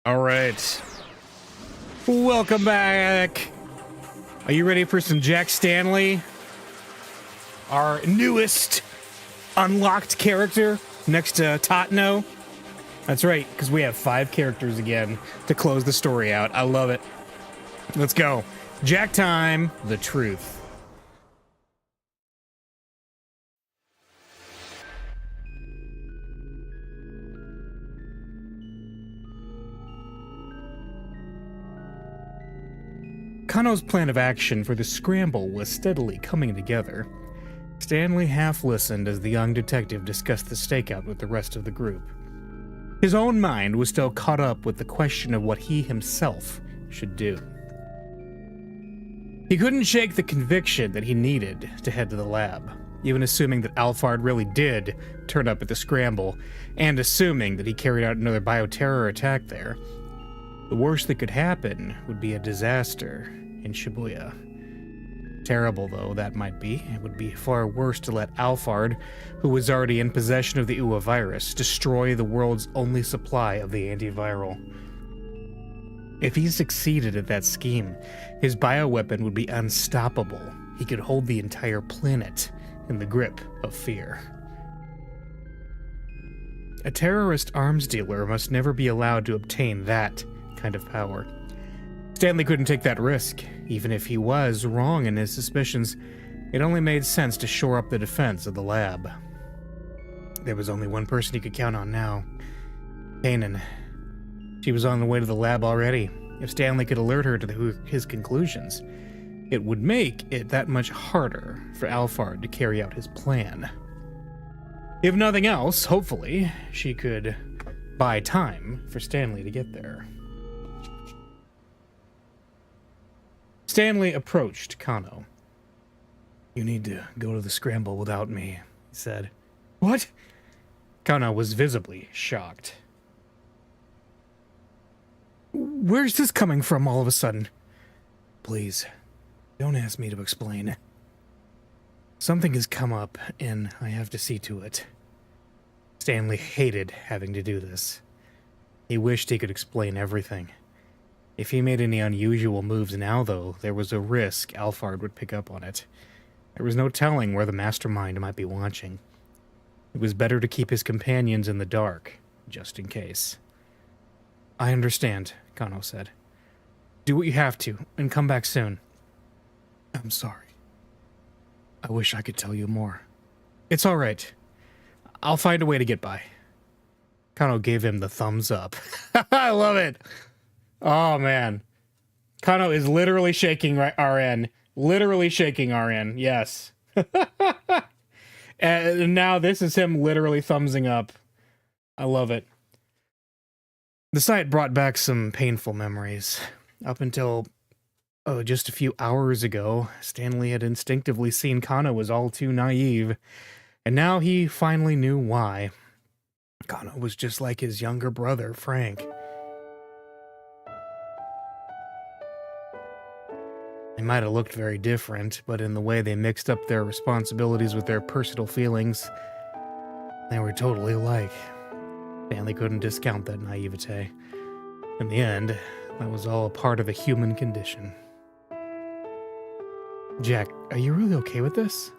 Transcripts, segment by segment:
All right. Welcome back. Are you ready for some Jack Stanley? Our newest unlocked character next to Totno. That's right, because we have 5 characters again to close the story out. I love it. Let's go. Jack time, the truth. Kano's plan of action for the scramble was steadily coming together. Stanley half listened as the young detective discussed the stakeout with the rest of the group. His own mind was still caught up with the question of what he himself should do. He couldn't shake the conviction that he needed to head to the lab, even assuming that Alphard really did turn up at the scramble, and assuming that he carried out another bioterror attack there. The worst that could happen would be a disaster in Shibuya. Terrible though that might be, it would be far worse to let Alphard, who was already in possession of the Uwa virus, destroy the world's only supply of the antiviral. If he succeeded at that scheme, his bioweapon would be unstoppable. He could hold the entire planet in the grip of fear. A terrorist arms dealer must never be allowed to obtain that kind of power. Stanley couldn't take that risk. Even if he was wrong in his suspicions, it only made sense to shore up the defense of the lab. There was only one person he could count on now. Kanan. She was on the way to the lab already. If Stanley could alert her to his conclusions, it would make it that much harder for Alphard to carry out his plan. If nothing else, hopefully, she could buy time for Stanley to get there. Stanley approached Kano. "You need to go to the scramble without me," he said. "What?" Kano was visibly shocked. "Where's this coming from all of a sudden?" "Please, don't ask me to explain. Something has come up, and I have to see to it." Stanley hated having to do this. He wished he could explain everything. If he made any unusual moves now, though, there was a risk Alphard would pick up on it. There was no telling where the mastermind might be watching. It was better to keep his companions in the dark, just in case. "I understand," Kano said. "Do what you have to, and come back soon." "I'm sorry. I wish I could tell you more." "It's all right. I'll find a way to get by." Kano gave him the thumbs up. I love it. Oh, man. Kano is literally shaking RN. Literally shaking RN, yes. And now this is him literally thumbsing up. I love it. The sight brought back some painful memories. Up until just a few hours ago, Stanley had instinctively seen Kano was all too naive, and now he finally knew why. Kano was just like his younger brother, Frank. They might have looked very different, but in the way they mixed up their responsibilities with their personal feelings, they were totally alike. Stanley couldn't discount that naivete. In the end, that was all a part of the human condition. "Jack, are you really okay with this?"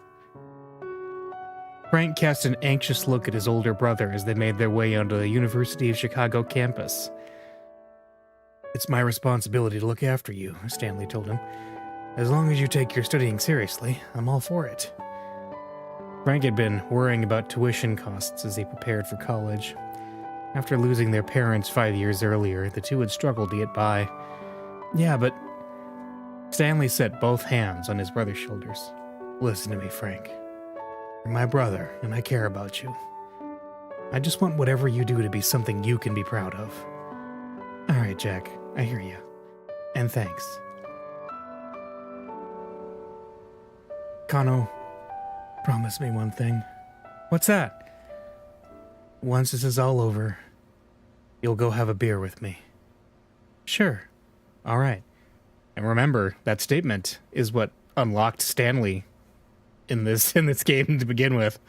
Frank cast an anxious look at his older brother as they made their way onto the University of Chicago campus. "It's my responsibility to look after you," Stanley told him. "As long as you take your studying seriously, I'm all for it." Frank had been worrying about tuition costs as they prepared for college. After losing their parents 5 years earlier, the two had struggled to get by. "Yeah, but..." Stanley set both hands on his brother's shoulders. "Listen to me, Frank. You're my brother, and I care about you. I just want whatever you do to be something you can be proud of." "All right, Jack, I hear you. And thanks." "Kano, promise me one thing." "What's that?" "Once this is all over, you'll go have a beer with me." "Sure. All right." And remember, that statement is what unlocked Stanley in this game to begin with.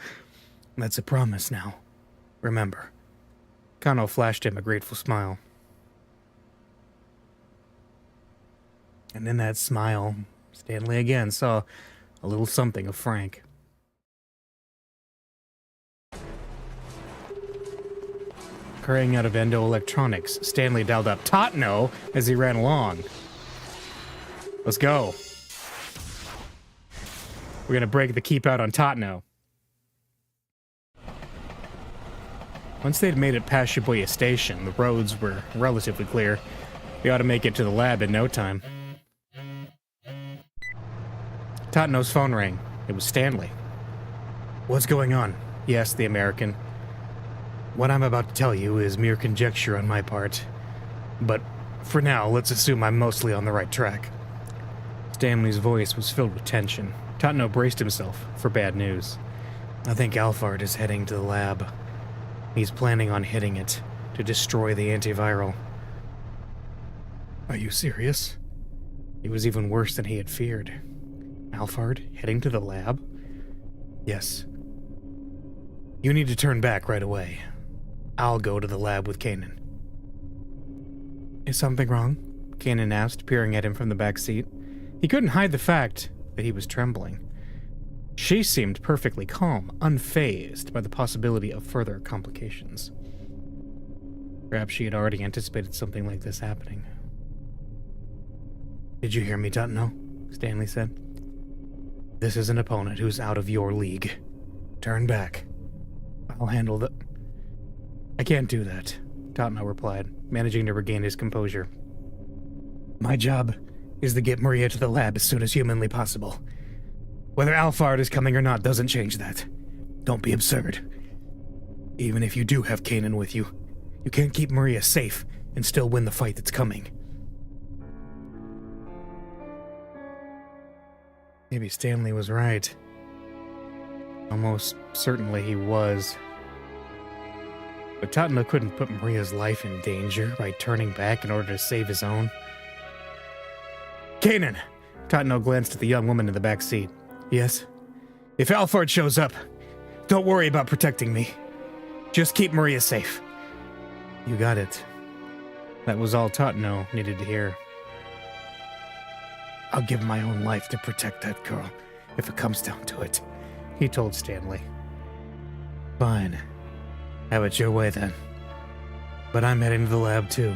"That's a promise now. Remember." Kano flashed him a grateful smile. And in that smile, Stanley again saw a little something of Frank. Hurrying out of Endo Electronics, Stanley dialed up Totno as he ran along. Let's go. We're gonna break the keep out on Totno. Once they'd made it past Shibuya Station, the roads were relatively clear. They ought to make it to the lab in no time. Totno's phone rang. It was Stanley. What's going on? He asked the American. What I'm about to tell you is mere conjecture on my part. But for now, let's assume I'm mostly on the right track. Stanley's voice was filled with tension. Totno braced himself for bad news. I think Alphard is heading to the lab. He's planning on hitting it to destroy the antiviral. Are you serious? It was even worse than he had feared. Alphard heading to the lab? Yes. You need to turn back right away. I'll go to the lab with Kanan. Is something wrong? Kanan asked, peering at him from the back seat. He couldn't hide the fact that he was trembling. She seemed perfectly calm, unfazed by the possibility of further complications. Perhaps she had already anticipated something like this happening. Did you hear me, Totno? Stanley said. This is an opponent who's out of your league. Turn back. I'll handle the... I can't do that, Totno replied, managing to regain his composure. My job is to get Maria to the lab as soon as humanly possible. Whether Alphard is coming or not doesn't change that. Don't be absurd. Even if you do have Kanan with you, you can't keep Maria safe and still win the fight that's coming. Maybe Stanley was right. Almost certainly he was. But Totno couldn't put Maria's life in danger by turning back in order to save his own. Kanan! Totno glanced at the young woman in the back seat. Yes? If Alphard shows up, don't worry about protecting me. Just keep Maria safe. You got it. That was all Totno needed to hear. I'll give my own life to protect that girl, if it comes down to it, he told Stanley. Fine. Have it your way then. But I'm heading to the lab too.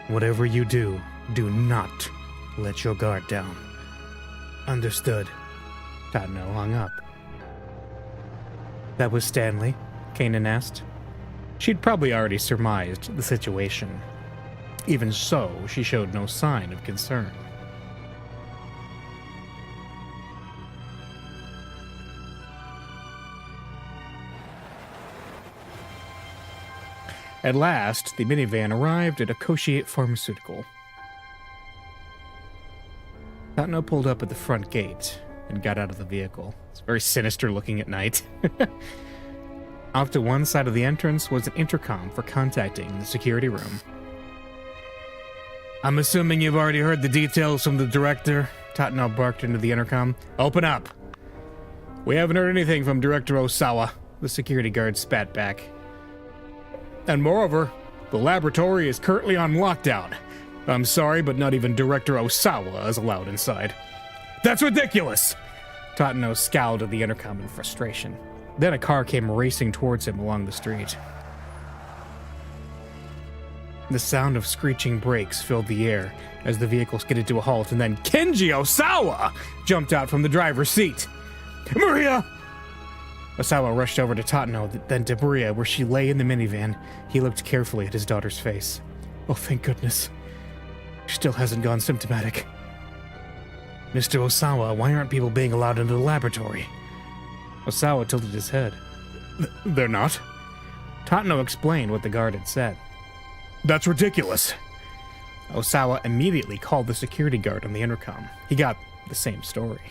Whatever you do, do not let your guard down. Understood. Totno hung up. That was Stanley? Kanan asked. She'd probably already surmised the situation. Even so, she showed no sign of concern. At last, the minivan arrived at Associate Pharmaceutical. Totno pulled up at the front gate and got out of the vehicle. It's very sinister looking at night. Off to one side of the entrance was an intercom for contacting the security room. I'm assuming you've already heard the details from the director, Totno barked into the intercom. Open up! We haven't heard anything from Director Osawa, the security guard spat back. And moreover, the laboratory is currently on lockdown. I'm sorry, but not even Director Osawa is allowed inside. That's ridiculous! Totno scowled at the intercom in frustration. Then a car came racing towards him along the street. The sound of screeching brakes filled the air as the vehicle skidded to a halt, and then Kenji Osawa jumped out from the driver's seat. Maria! Osawa rushed over to Totno, then to Maria, where she lay in the minivan. He looked carefully at his daughter's face. Oh, thank goodness. She still hasn't gone symptomatic. Mr. Osawa, why aren't people being allowed into the laboratory? Osawa tilted his head. They're not. Totno explained what the guard had said. That's ridiculous. Osawa immediately called the security guard on the intercom. He got the same story.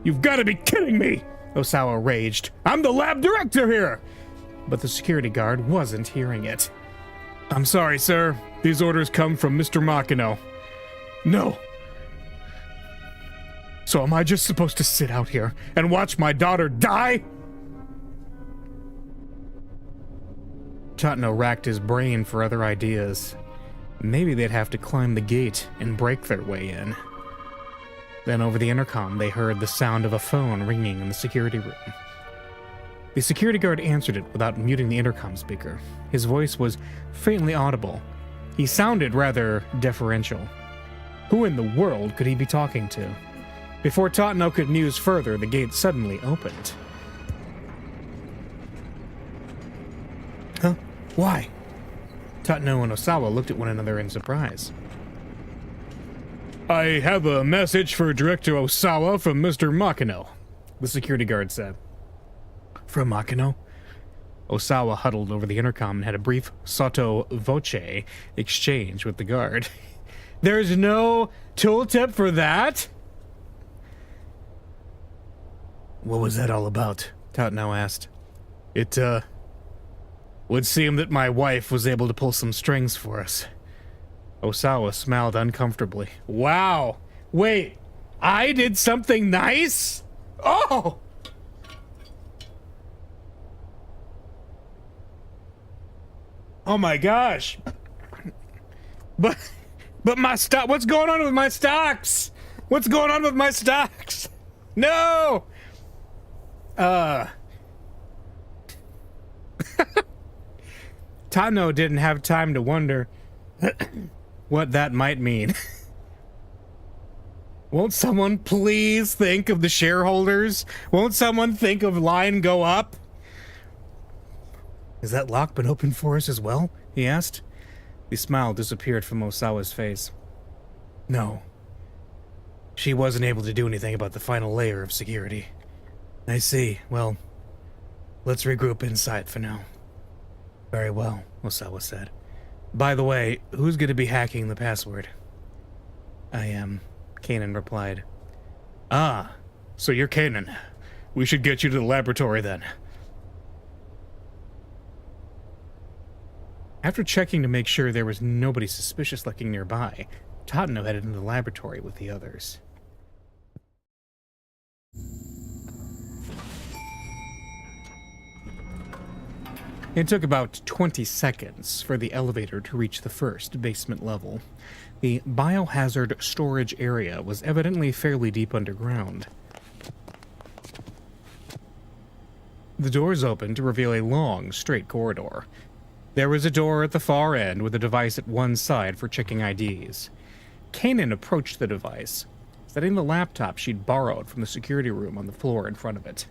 You've got to be kidding me! Osawa raged. I'm the lab director here! But the security guard wasn't hearing it. I'm sorry, sir. These orders come from Mr. Makino. No. So am I just supposed to sit out here and watch my daughter die? Totno racked his brain for other ideas. Maybe they'd have to climb the gate and break their way in. Then over the intercom, they heard the sound of a phone ringing in the security room. The security guard answered it without muting the intercom speaker. His voice was faintly audible. He sounded rather deferential. Who in the world could he be talking to? Before Tatano could muse further, the gate suddenly opened. Huh? Why? Tatano and Osawa looked at one another in surprise. I have a message for Director Osawa from Mr. Makino, the security guard said. From Makino? Osawa huddled over the intercom and had a brief sotto voce exchange with the guard. There's no tooltip for that? What was that all about? Tatano asked. It, would seem that my wife was able to pull some strings for us. Osawa smiled uncomfortably. Wow! Wait, I did something nice? Oh! Oh my gosh! But my stock, what's going on with my stocks? What's going on with my stocks? No! Tano didn't have time to wonder what that might mean. Won't someone please think of the shareholders? Won't someone think of line go up? Has that lock been opened for us as well? He asked. The smile disappeared from Osawa's face. No. She wasn't able to do anything about the final layer of security. I see. Well, let's regroup inside for now. Very well, Osawa said. By the way, who's going to be hacking the password? I am, Kanan replied. Ah, so you're Kanan. We should get you to the laboratory then. After checking to make sure there was nobody suspicious lurking nearby, Tatano headed into the laboratory with the others. It took about 20 seconds for the elevator to reach the first basement level. The biohazard storage area was evidently fairly deep underground. The doors opened to reveal a long, straight corridor. There was a door at the far end with a device at one side for checking IDs. Kanan approached the device, setting the laptop she'd borrowed from the security room on the floor in front of it.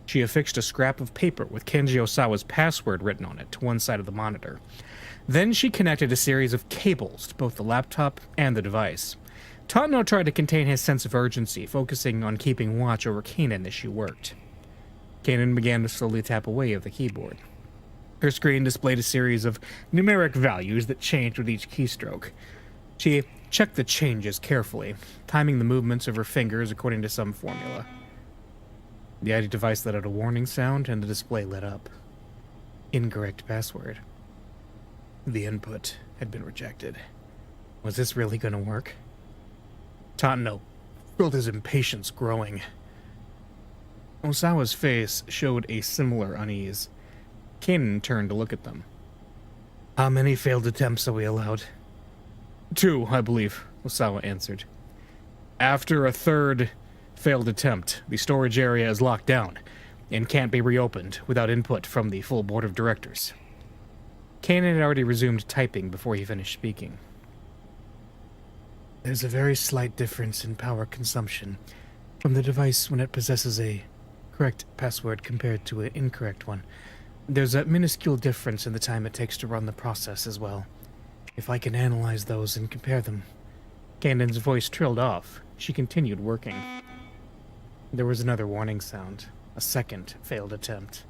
She affixed a scrap of paper with Kenji Osawa's password written on it to one side of the monitor. Then she connected a series of cables to both the laptop and the device. Tatano tried to contain his sense of urgency, focusing on keeping watch over Kanan as she worked. Kanan began to slowly tap away at the keyboard. Her screen displayed a series of numeric values that changed with each keystroke. She checked the changes carefully, timing the movements of her fingers according to some formula. The ID device let out a warning sound, and the display lit up. Incorrect password. The input had been rejected. Was this really going to work? Tatano felt his impatience growing. Osawa's face showed a similar unease. Kanan turned to look at them. How many failed attempts are we allowed? 2, I believe, Osawa answered. After a third failed attempt, the storage area is locked down and can't be reopened without input from the full board of directors. Kanan had already resumed typing before he finished speaking. There's a very slight difference in power consumption from the device when it possesses a correct password compared to an incorrect one. There's a minuscule difference in the time it takes to run the process as well. If I can analyze those and compare them. Kanan's voice trailed off. She continued working. There was another warning sound. A second failed attempt.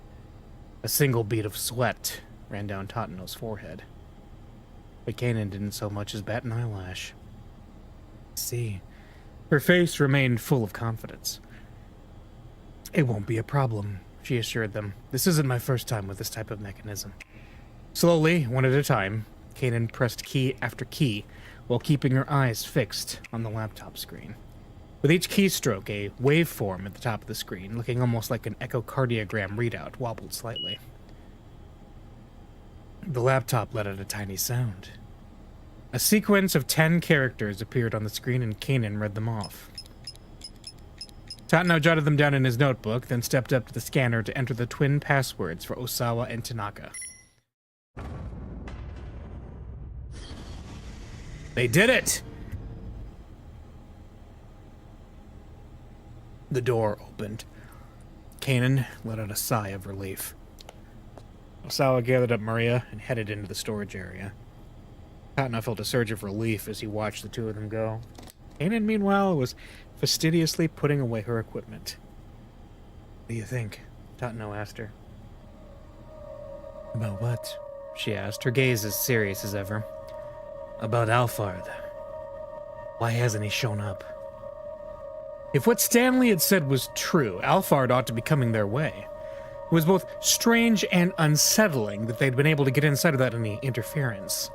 A single bead of sweat ran down Tatano's forehead. But Kanan didn't so much as bat an eyelash. See, her face remained full of confidence. It won't be a problem, she assured them. This isn't my first time with this type of mechanism. Slowly, one at a time, Kanan pressed key after key while keeping her eyes fixed on the laptop screen. With each keystroke, a waveform at the top of the screen, looking almost like an echocardiogram readout, wobbled slightly. The laptop let out a tiny sound. A sequence of 10 characters appeared on the screen and Kanan read them off. Tatano jotted them down in his notebook, then stepped up to the scanner to enter the twin passwords for Osawa and Tanaka. They did it! The door opened. Kanan let out a sigh of relief. Osawa gathered up Maria and headed into the storage area. Tatano felt a surge of relief as he watched the two of them go. Kanan, meanwhile, was fastidiously putting away her equipment. What do you think? Tatano asked her. About what? She asked, her gaze as serious as ever. About Alphard. Why hasn't he shown up? If what Stanley had said was true, Alphard ought to be coming their way. It was both strange and unsettling that they'd been able to get inside without any interference.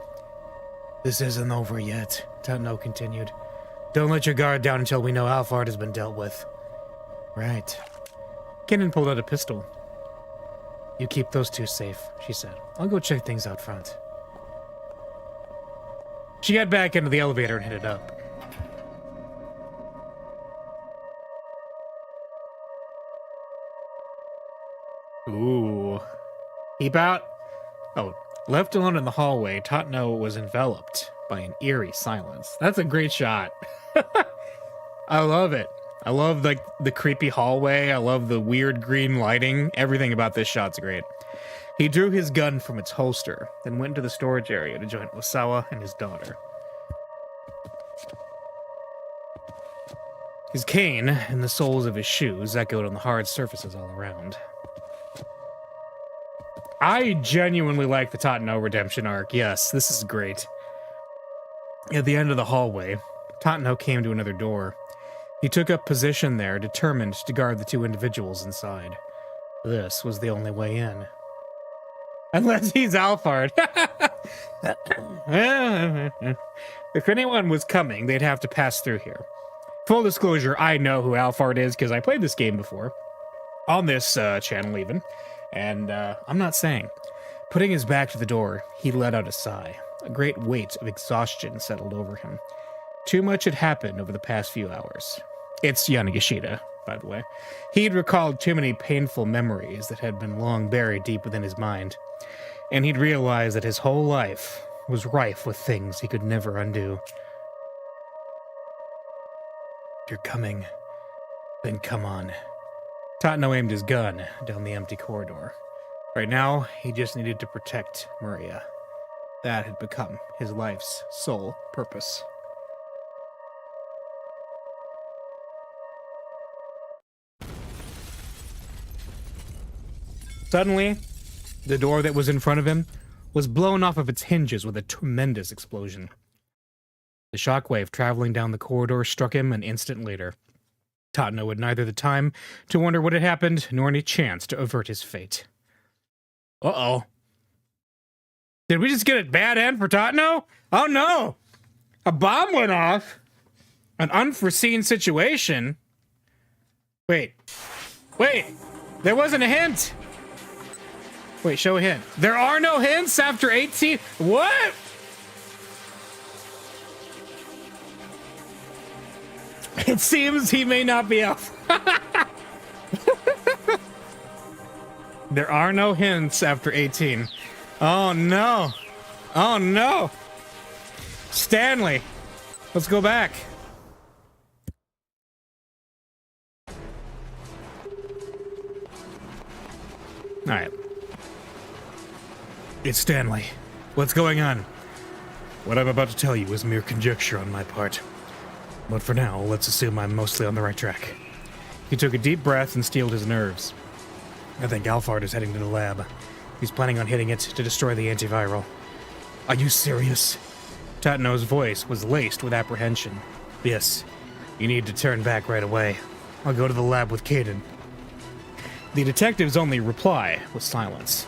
This isn't over yet, Tatano continued. Don't let your guard down until we know Alphard has been dealt with. Right. Kanan pulled out a pistol. You keep those two safe, she said. I'll go check things out front. She got back into the elevator and headed up. Ooh. Peep out? Oh, left alone in the hallway, Tatano was enveloped by an eerie silence. That's a great shot. I love it. I love like the creepy hallway. I love the weird green lighting. Everything about this shot's great. He drew his gun from its holster, then went into the storage area to join Osawa and his daughter. His cane and the soles of his shoes echoed on the hard surfaces all around. I genuinely like the Tatano redemption arc. Yes, this is great. At the end of the hallway, Tatano came to another door. He took up position there, determined to guard the two individuals inside. This was the only way in. Unless he's Alphard. If anyone was coming, they'd have to pass through here. Full disclosure, I know who Alphard is because I played this game before. On this channel, even. And I'm not saying. Putting his back to the door, he let out a sigh. A great weight of exhaustion settled over him. Too much had happened over the past few hours. It's Yanagishita, by the way. He'd recalled too many painful memories that had been long buried deep within his mind. And he'd realized that his whole life was rife with things he could never undo. You're coming. Then come on. Tatano aimed his gun down the empty corridor. Right now, he just needed to protect Maria. That had become his life's sole purpose. Suddenly, the door that was in front of him was blown off of its hinges with a tremendous explosion. The shockwave traveling down the corridor struck him an instant later. Tatano had neither the time to wonder what had happened, nor any chance to avert his fate. Uh-oh. Did we just get a bad end for Tatano? Oh no! A bomb went off! An unforeseen situation? Wait. There wasn't a hint! Wait, show a hint. There are no hints after 18? What? It seems he may not be out. There are no hints after 18. Oh no. Oh no. Stanley, let's go back. All right. It's Stanley. What's going on? What I'm about to tell you is mere conjecture on my part. But for now, let's assume I'm mostly on the right track. He took a deep breath and steeled his nerves. I think Alphard is heading to the lab. He's planning on hitting it to destroy the antiviral. Are you serious? Tatano's voice was laced with apprehension. Yes. You need to turn back right away. I'll go to the lab with Kaden. The detective's only reply was silence.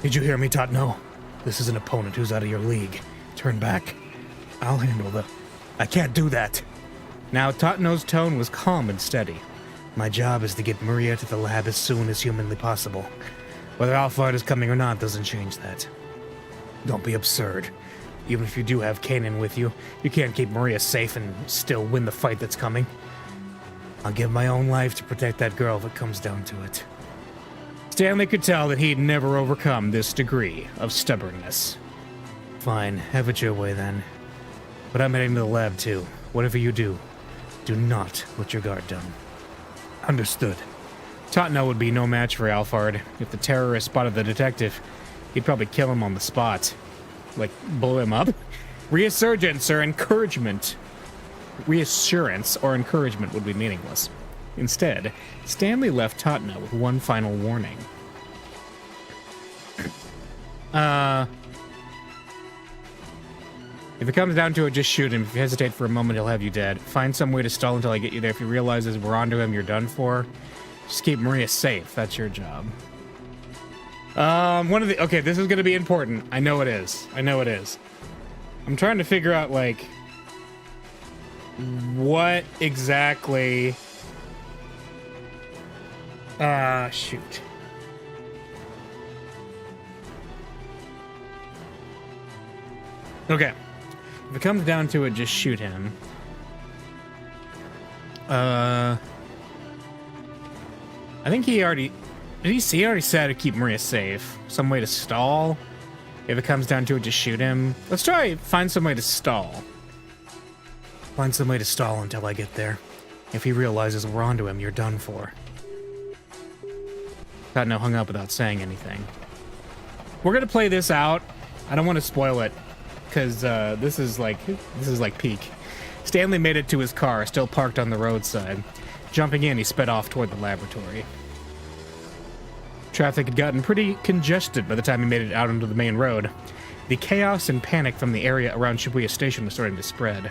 Did you hear me, Tatano? This is an opponent who's out of your league. Turn back. I'll handle the... I can't do that. Now, Tatano's tone was calm and steady. My job is to get Maria to the lab as soon as humanly possible. Whether Alphard is coming or not doesn't change that. Don't be absurd. Even if you do have Kanan with you, you can't keep Maria safe and still win the fight that's coming. I'll give my own life to protect that girl if it comes down to it. Stanley could tell that he'd never overcome this degree of stubbornness. Fine, have it your way then. But I'm heading to the lab too. Whatever you do, do not let your guard down. Understood. Totno would be no match for Alphard. If the terrorist spotted the detective, he'd probably kill him on the spot. Like, blow him up? Reassurance or encouragement would be meaningless. Instead, Stanley left Totno with one final warning. If it comes down to it, just shoot him. If you hesitate for a moment, he'll have you dead. Find some way to stall until I get you there. If he realizes we're onto him, you're done for. Just keep Maria safe. That's your job. Okay, this is gonna be important. I know it is. I'm trying to figure out, like, what exactly... shoot. Okay. If it comes down to it, just shoot him. I think he already... He already said to keep Maria safe. Some way to stall. If it comes down to it, just shoot him. Let's try find some way to stall. Find some way to stall until I get there. If he realizes we're onto him, you're done for. Totno hung up without saying anything. We're gonna play this out. I don't want to spoil it, because this is like peak. Stanley made it to his car, still parked on the roadside. Jumping in, he sped off toward the laboratory. Traffic had gotten pretty congested by the time he made it out onto the main road. The chaos and panic from the area around Shibuya Station was starting to spread.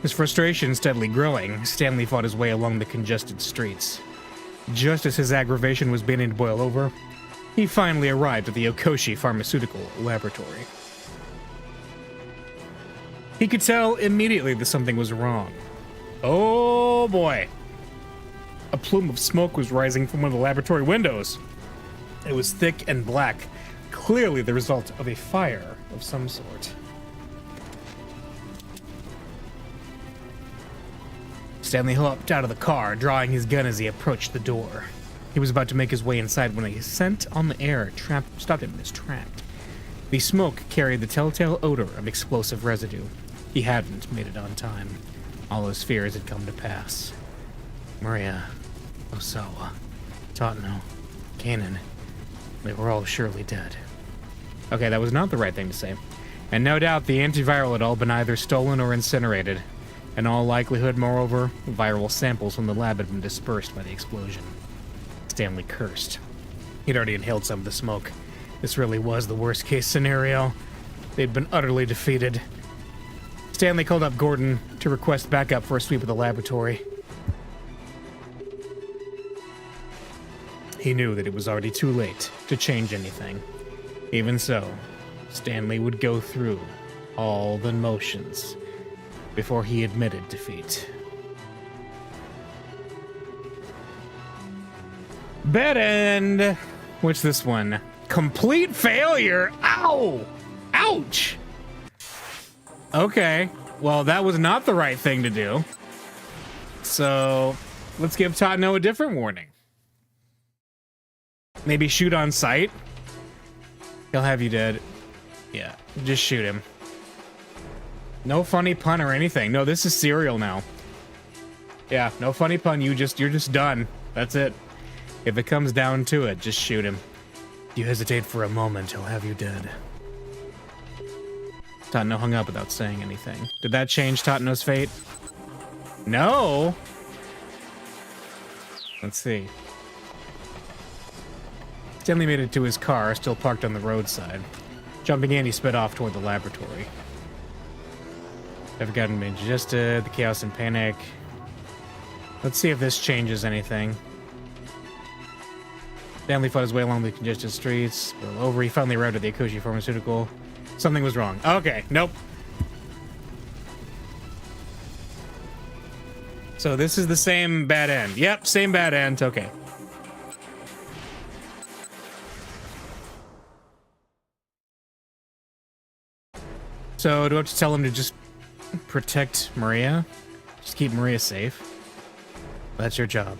His frustration steadily growing, Stanley fought his way along the congested streets. Just as his aggravation was beginning to boil over, he finally arrived at the Okoshi Pharmaceutical Laboratory. He could tell immediately that something was wrong. Oh boy! A plume of smoke was rising from one of the laboratory windows. It was thick and black, clearly the result of a fire of some sort. Stanley hopped out of the car, drawing his gun as he approached the door. He was about to make his way inside when a scent on the air stopped him in his tracks. The smoke carried the telltale odor of explosive residue. He hadn't made it on time. All his fears had come to pass. Maria, Osawa, Totno, Kanan, they were all surely dead. Okay, that was not the right thing to say. And no doubt the antiviral had all been either stolen or incinerated. In all likelihood, moreover, viral samples from the lab had been dispersed by the explosion. Stanley cursed. He'd already inhaled some of the smoke. This really was the worst-case scenario. They'd been utterly defeated. Stanley called up Gordon to request backup for a sweep of the laboratory. He knew that it was already too late to change anything. Even so, Stanley would go through all the motions before he admitted defeat. Bad end. What's this one? Complete failure. Ow! Ouch! Okay, well, that was not the right thing to do. So, let's give Totno a different warning. Maybe shoot on sight. He'll have you dead. Yeah, just shoot him. No funny pun or anything. No, this is serial now. Yeah, no funny pun. You're just done. That's it. If it comes down to it, just shoot him. If you hesitate for a moment, he'll have you dead. Totno hung up without saying anything. Did that change Totno's fate? No! Let's see. Stanley made it to his car, still parked on the roadside. Jumping in, he sped off toward the laboratory. I've gotten digested, the chaos and panic. Let's see if this changes anything. Stanley fought his way along the congested streets. Well over, he finally arrived at the Okoshi Pharmaceutical. Something was wrong. Okay, nope. So this is the same bad end. Yep, same bad end. Okay. So do I have to tell him to just protect Maria? Just keep Maria safe? That's your job.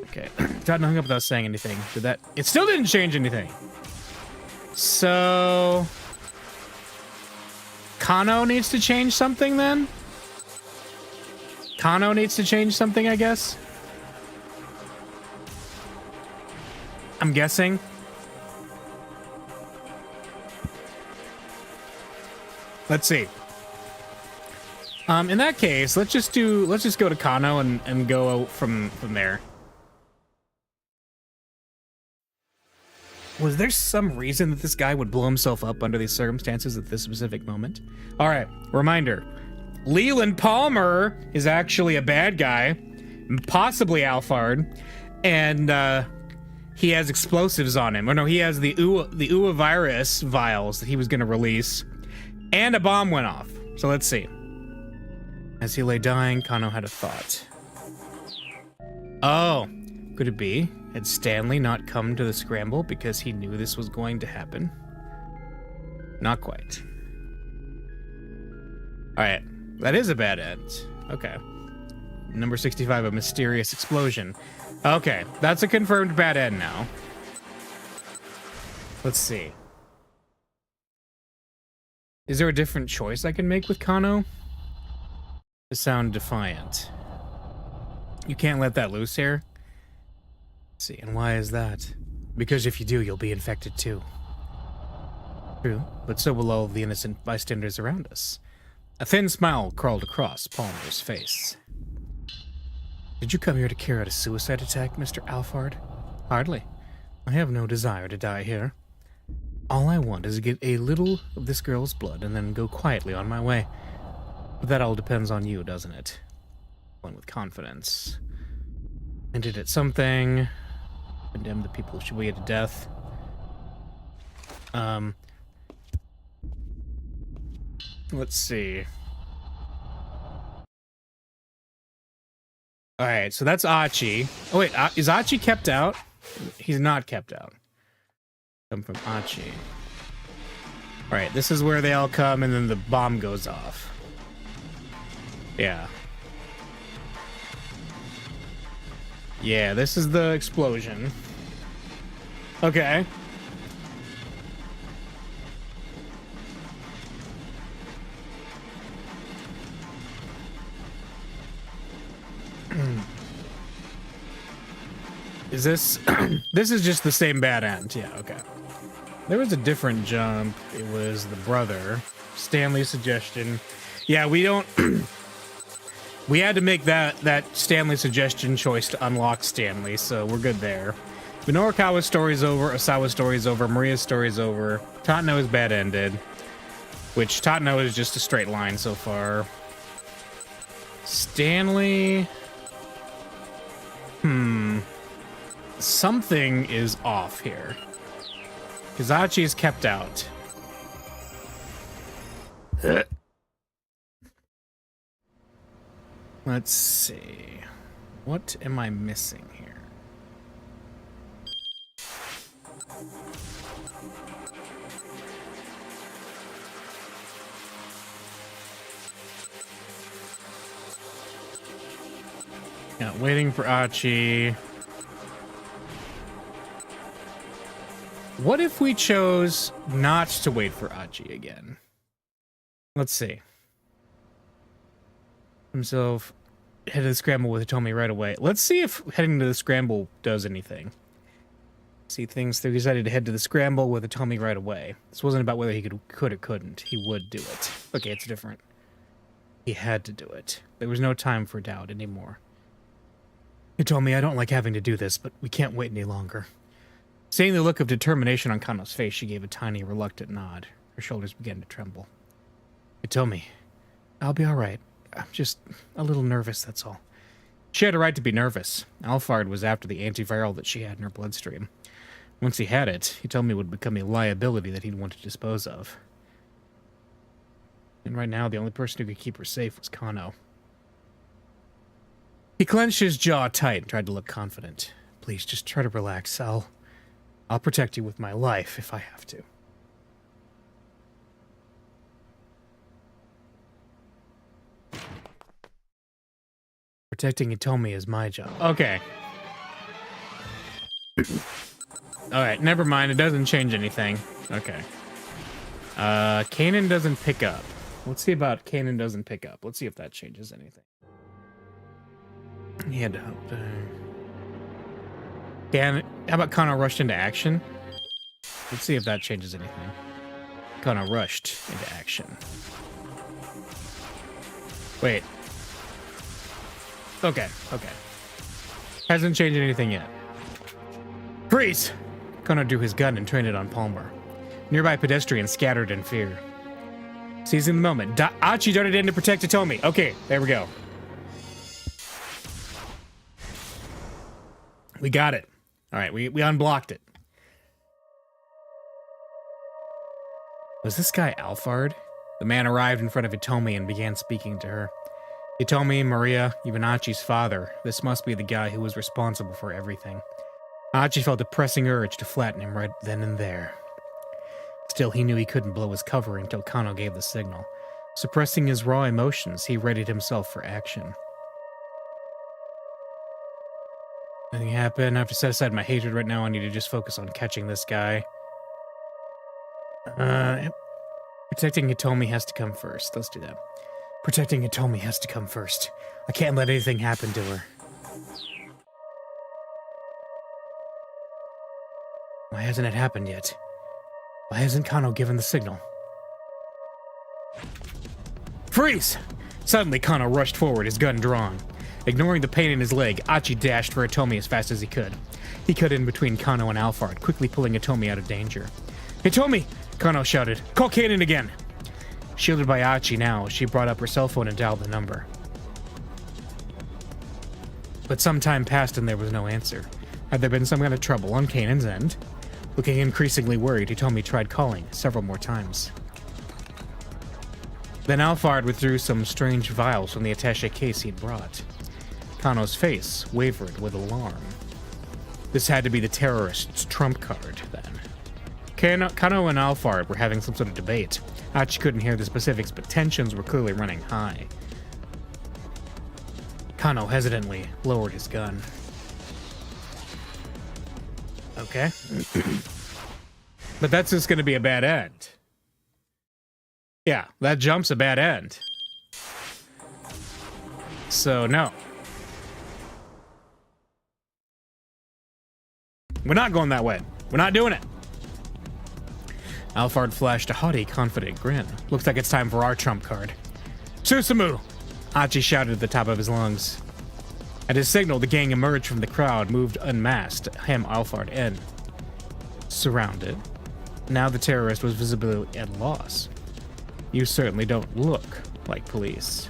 Okay. Todd hung up without saying anything. Did that... It still didn't change anything. So... Kano needs to change something then? Kano needs to change something, I guess? I'm guessing. Let's see. In that case, let's just go to Kano and go out from there. Was there some reason that this guy would blow himself up under these circumstances at this specific moment? All right, reminder. Leland Palmer is actually a bad guy, possibly Alphard, and he has explosives on him. Or no, he has the UA virus vials that he was going to release, and a bomb went off. So let's see. As he lay dying, Kano had a thought. Oh, could it be? Had Stanley not come to the scramble because he knew this was going to happen? Not quite. Alright, that is a bad end. Okay. Number 65, a mysterious explosion. Okay, that's a confirmed bad end now. Let's see. Is there a different choice I can make with Kano? To sound defiant. You can't let that loose here? Let's see, and why is that? Because if you do, you'll be infected too. True, but so will all of the innocent bystanders around us. A thin smile crawled across Palmer's face. Did you come here to carry out a suicide attack, Mr. Alphard? Hardly. I have no desire to die here. All I want is to get a little of this girl's blood and then go quietly on my way. But that all depends on you, doesn't it? One with confidence. Hinted at something. Condemn the people of Shibuya to death. Let's see. Alright, so that's Achi. Oh wait, is Achi kept out? He's not kept out. Come from Achi. Alright, this is where they all come and then the bomb goes off. Yeah. Yeah, this is the explosion. Okay. Is this... This is just the same bad end. Yeah, okay. There was a different jump. It was the brother. Stanley's suggestion. Yeah, we don't... We had to make that Stanley suggestion choice to unlock Stanley, so we're good there. Minorikawa's story's over, Osawa's story's over, Maria's story's over. Tatano's bad ended, which Tatano is just a straight line so far. Stanley... Something is off here. Kazachi is kept out. Let's see. What am I missing here? Yeah, waiting for Achi. What if we chose not to wait for Achi again? Let's see. Himself head to the scramble with Hitomi right away. Let's see if heading to the scramble does anything. See things. They decided to head to the scramble with Hitomi right away. This wasn't about whether he could or couldn't. He would do it. Okay, it's different. He had to do it. There was no time for doubt anymore. Hitomi, I don't like having to do this, but we can't wait any longer. Seeing the look of determination on Kano's face, she gave a tiny, reluctant nod. Her shoulders began to tremble. Hitomi, I'll be all right. I'm just a little nervous, that's all. She had a right to be nervous. Alphard was after the antiviral that she had in her bloodstream. Once he had it, he told me it would become a liability that he'd want to dispose of. And right now, the only person who could keep her safe was Kano. He clenched his jaw tight and tried to look confident. Please, just try to relax. I'll protect you with my life if I have to. Protecting Hitomi is my job. Okay. Alright, never mind. It doesn't change anything. Okay. Kanan doesn't pick up. Let's see about Kanan doesn't pick up. Let's see if that changes anything. He had to help. How about Kano rushed into action? Let's see if that changes anything. Kano rushed into action. Wait. Okay, okay. Hasn't changed anything yet. Freeze! Kano drew his gun and trained it on Palmer. Nearby pedestrians scattered in fear. Seizing the moment, Achi darted in to protect Hitomi. Okay, there we go. We got it. All right, we unblocked it. Was this guy Alphard? The man arrived in front of Hitomi and began speaking to her. Hitomi, Maria, even Achi's father. This must be the guy who was responsible for everything. Achi felt a pressing urge to flatten him right then and there. Still, he knew he couldn't blow his cover until Kano gave the signal. Suppressing his raw emotions, he readied himself for action. Nothing happened. I have to set aside my hatred right now. I need to just focus on catching this guy. Protecting Hitomi has to come first. Let's do that. Protecting Hitomi has to come first. I can't let anything happen to her. Why hasn't it happened yet? Why hasn't Kano given the signal? Freeze! Suddenly, Kano rushed forward, his gun drawn. Ignoring the pain in his leg, Achi dashed for Hitomi as fast as he could. He cut in between Kano and Alphard, quickly pulling Hitomi out of danger. Hitomi! Kano shouted. Call Kanan again! Shielded by Achi now, she brought up her cell phone and dialed the number. But some time passed and there was no answer. Had there been some kind of trouble on Kanan's end? Looking increasingly worried, Hitomi tried calling several more times. Then Alphard withdrew some strange vials from the attaché case he'd brought. Kano's face wavered with alarm. This had to be the terrorist's trump card, then. Kano and Alphard were having some sort of debate. Achi couldn't hear the specifics, but tensions were clearly running high. Kano hesitantly lowered his gun. Okay. But that's just going to be a bad end. Yeah, that jump's a bad end. So, no. We're not going that way. We're not doing it. Alphard flashed a haughty, confident grin. Looks like it's time for our trump card. Susumu! Achi shouted at the top of his lungs. At his signal, the gang emerged from the crowd, moved unmasked to hem Alphard in. Surrounded. Now the terrorist was visibly at loss. You certainly don't look like police.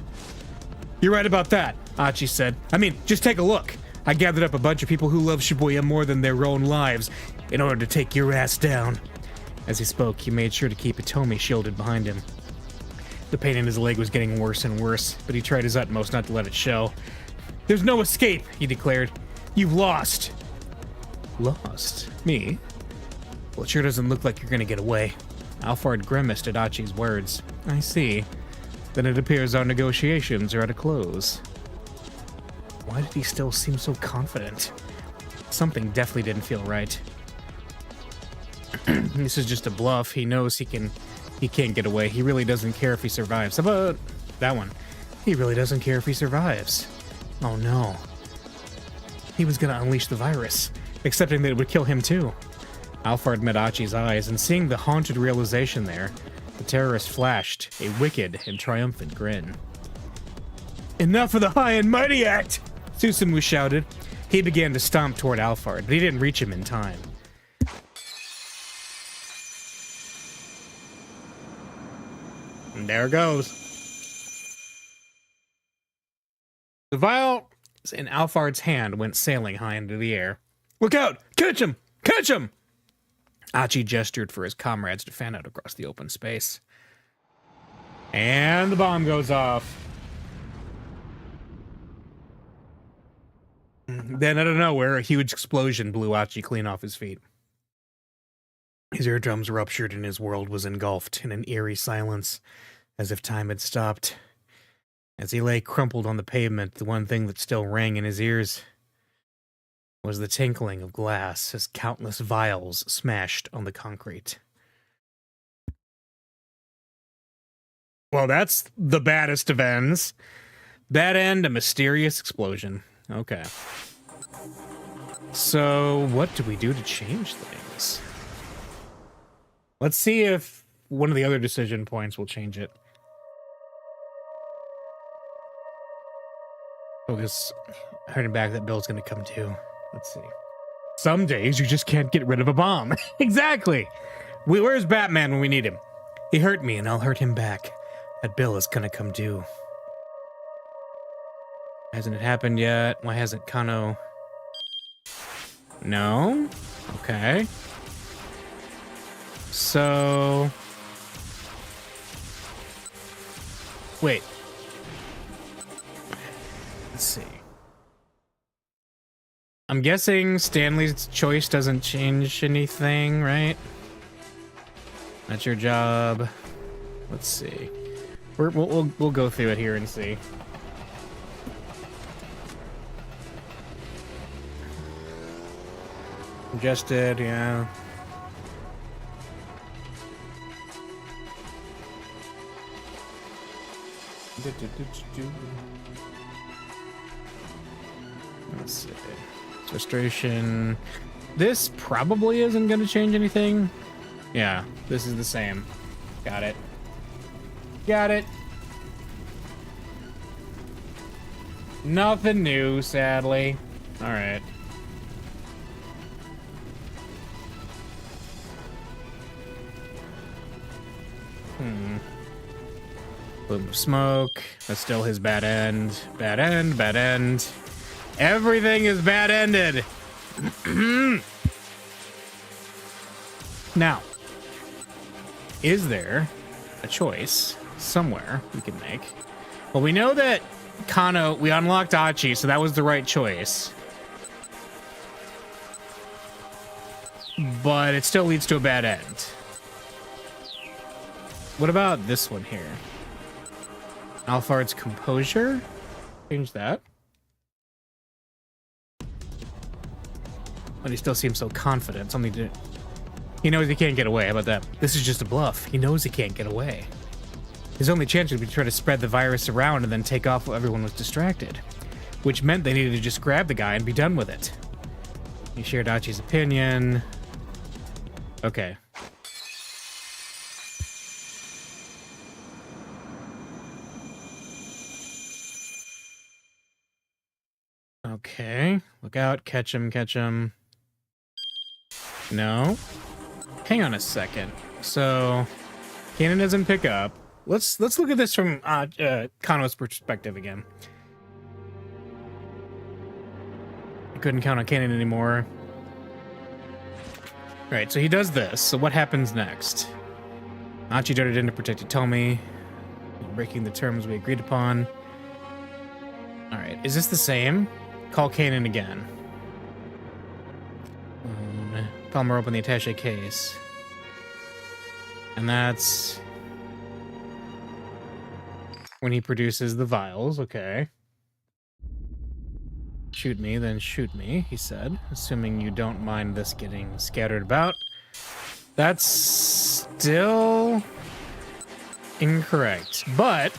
You're right about that, Achi said. I mean, just take a look. I gathered up a bunch of people who love Shibuya more than their own lives in order to take your ass down. As he spoke, he made sure to keep Hitomi shielded behind him. The pain in his leg was getting worse and worse, but he tried his utmost not to let it show. There's no escape, he declared. You've lost. Lost? Me? Well, it sure doesn't look like you're gonna get away. Alphard grimaced at Achi's words. I see. Then it appears our negotiations are at a close. Why did he still seem so confident? Something definitely didn't feel right. This is just a bluff. He knows he can't get away. He really doesn't care if he survives. How about that one? He really doesn't care if he survives. Oh no. He was gonna unleash the virus, accepting that it would kill him too. Alphard met Achi's eyes, and seeing the haunted realization there, the terrorist flashed a wicked and triumphant grin. Enough of the high and mighty act! Susumu shouted. He began to stomp toward Alphard, but he didn't reach him in time. And there it goes. The vial in Alphard's hand went sailing high into the air. Look out! Catch him! Catch him! Achi gestured for his comrades to fan out across the open space. And the bomb goes off. Then, out of nowhere, a huge explosion blew Achi clean off his feet. His eardrums ruptured and his world was engulfed in an eerie silence, as if time had stopped. As he lay crumpled on the pavement, the one thing that still rang in his ears was the tinkling of glass as countless vials smashed on the concrete. Well, that's the baddest of ends. Bad end, a mysterious explosion. Okay. So, what do we do to change things? Let's see if one of the other decision points will change it. Focus. Heading back, that Bill's gonna come too. Let's see. Some days you just can't get rid of a bomb. Exactly. Where's Batman when we need him? He hurt me and I'll hurt him back. That Bill is gonna come due. Hasn't it happened yet? Why hasn't Kano? No? Okay. So... Wait. Let's see. I'm guessing Stanley's choice doesn't change anything, right? That's your job. Let's see. We'll go through it here and see. Congested, yeah. Let's see. Frustration. This probably isn't going to change anything. Yeah, this is the same. Got it. Got it. Nothing new, sadly. All right. Boom of smoke. That's still his bad end. Bad end, bad end. Everything is bad-ended. Now, is there a choice somewhere we can make? Well, we know that Kano, we unlocked Achi, so that was the right choice. But it still leads to a bad end. What about this one here? Alphard's composure? Change that. But he still seems so confident. Something to... He knows he can't get away. How about that? This is just a bluff. He knows he can't get away. His only chance would be to try to spread the virus around and then take off while everyone was distracted. Which meant they needed to just grab the guy and be done with it. He shared Achi's opinion. Okay. Okay. Look out. Catch him, catch him. No. Hang on a second. So, Kanan doesn't pick up. Let's look at this from Kano's perspective again. I couldn't count on Kanan anymore. Right, so he does this. So what happens next? Achi darted in to protect Itomi, breaking the terms we agreed upon. All right, is this the same? Call Kanan again. Palmer open the attaché case. And that's when he produces the vials, okay. Shoot me, then shoot me, he said, assuming you don't mind this getting scattered about. That's still incorrect, but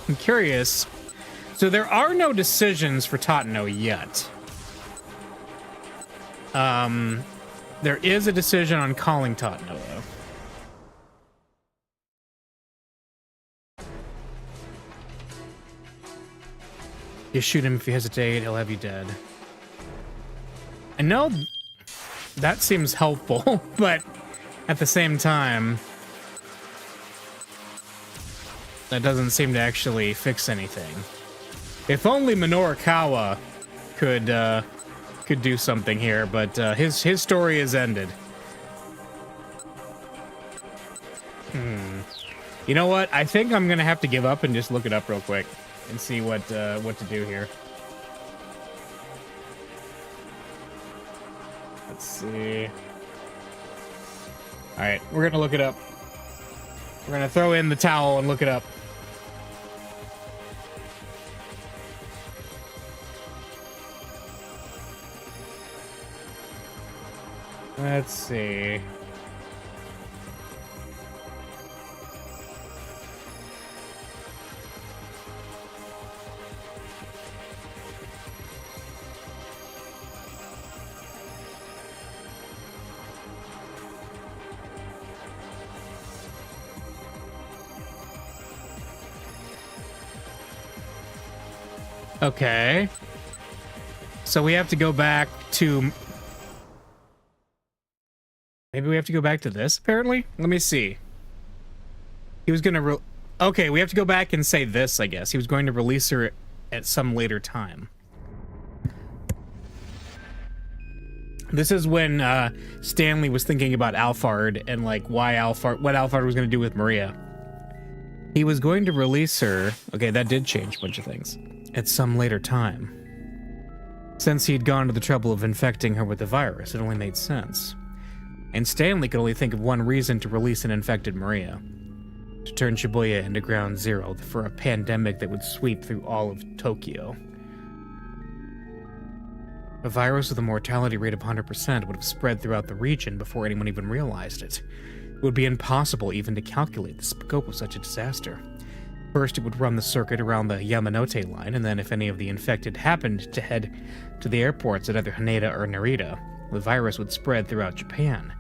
I'm curious. So there are no decisions for Tatano yet. There is a decision on calling Tatano, though. You shoot him if you hesitate, he'll have you dead. I know that seems helpful, but at the same time, that doesn't seem to actually fix anything. If only Minorikawa could do something here, but his story is ended. You know what? I think I'm gonna have to give up and just look it up real quick and see what to do here. Let's see. All right, we're gonna look it up. We're gonna throw in the towel and look it up. Let's see. Okay. So we have to go back to... Maybe we have to go back to this, apparently? Let me see. He was gonna... Okay, we have to go back and say this, I guess. He was going to release her at some later time. This is when Stanley was thinking about Alphard and, like, what Alphard was going to do with Maria. He was going to release her... Okay, that did change a bunch of things. At some later time. Since he'd gone to the trouble of infecting her with the virus, it only made sense. And Stanley could only think of one reason to release an infected Maria. To turn Shibuya into ground zero for a pandemic that would sweep through all of Tokyo. A virus with a mortality rate of 100% would have spread throughout the region before anyone even realized it. It would be impossible even to calculate the scope of such a disaster. First, it would run the circuit around the Yamanote line, and then if any of the infected happened to head to the airports at either Haneda or Narita, the virus would spread throughout Japan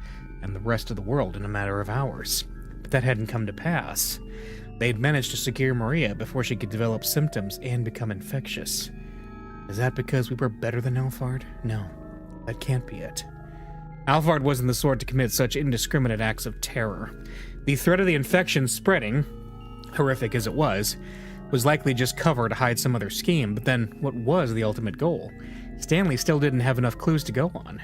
and the rest of the world in a matter of hours. But that hadn't come to pass. They'd managed to secure Maria before she could develop symptoms and become infectious. Is that because we were better than Alphard? No, that can't be it. Alphard wasn't the sort to commit such indiscriminate acts of terror. The threat of the infection spreading, horrific as it was likely just cover to hide some other scheme, but then what was the ultimate goal? Stanley still didn't have enough clues to go on.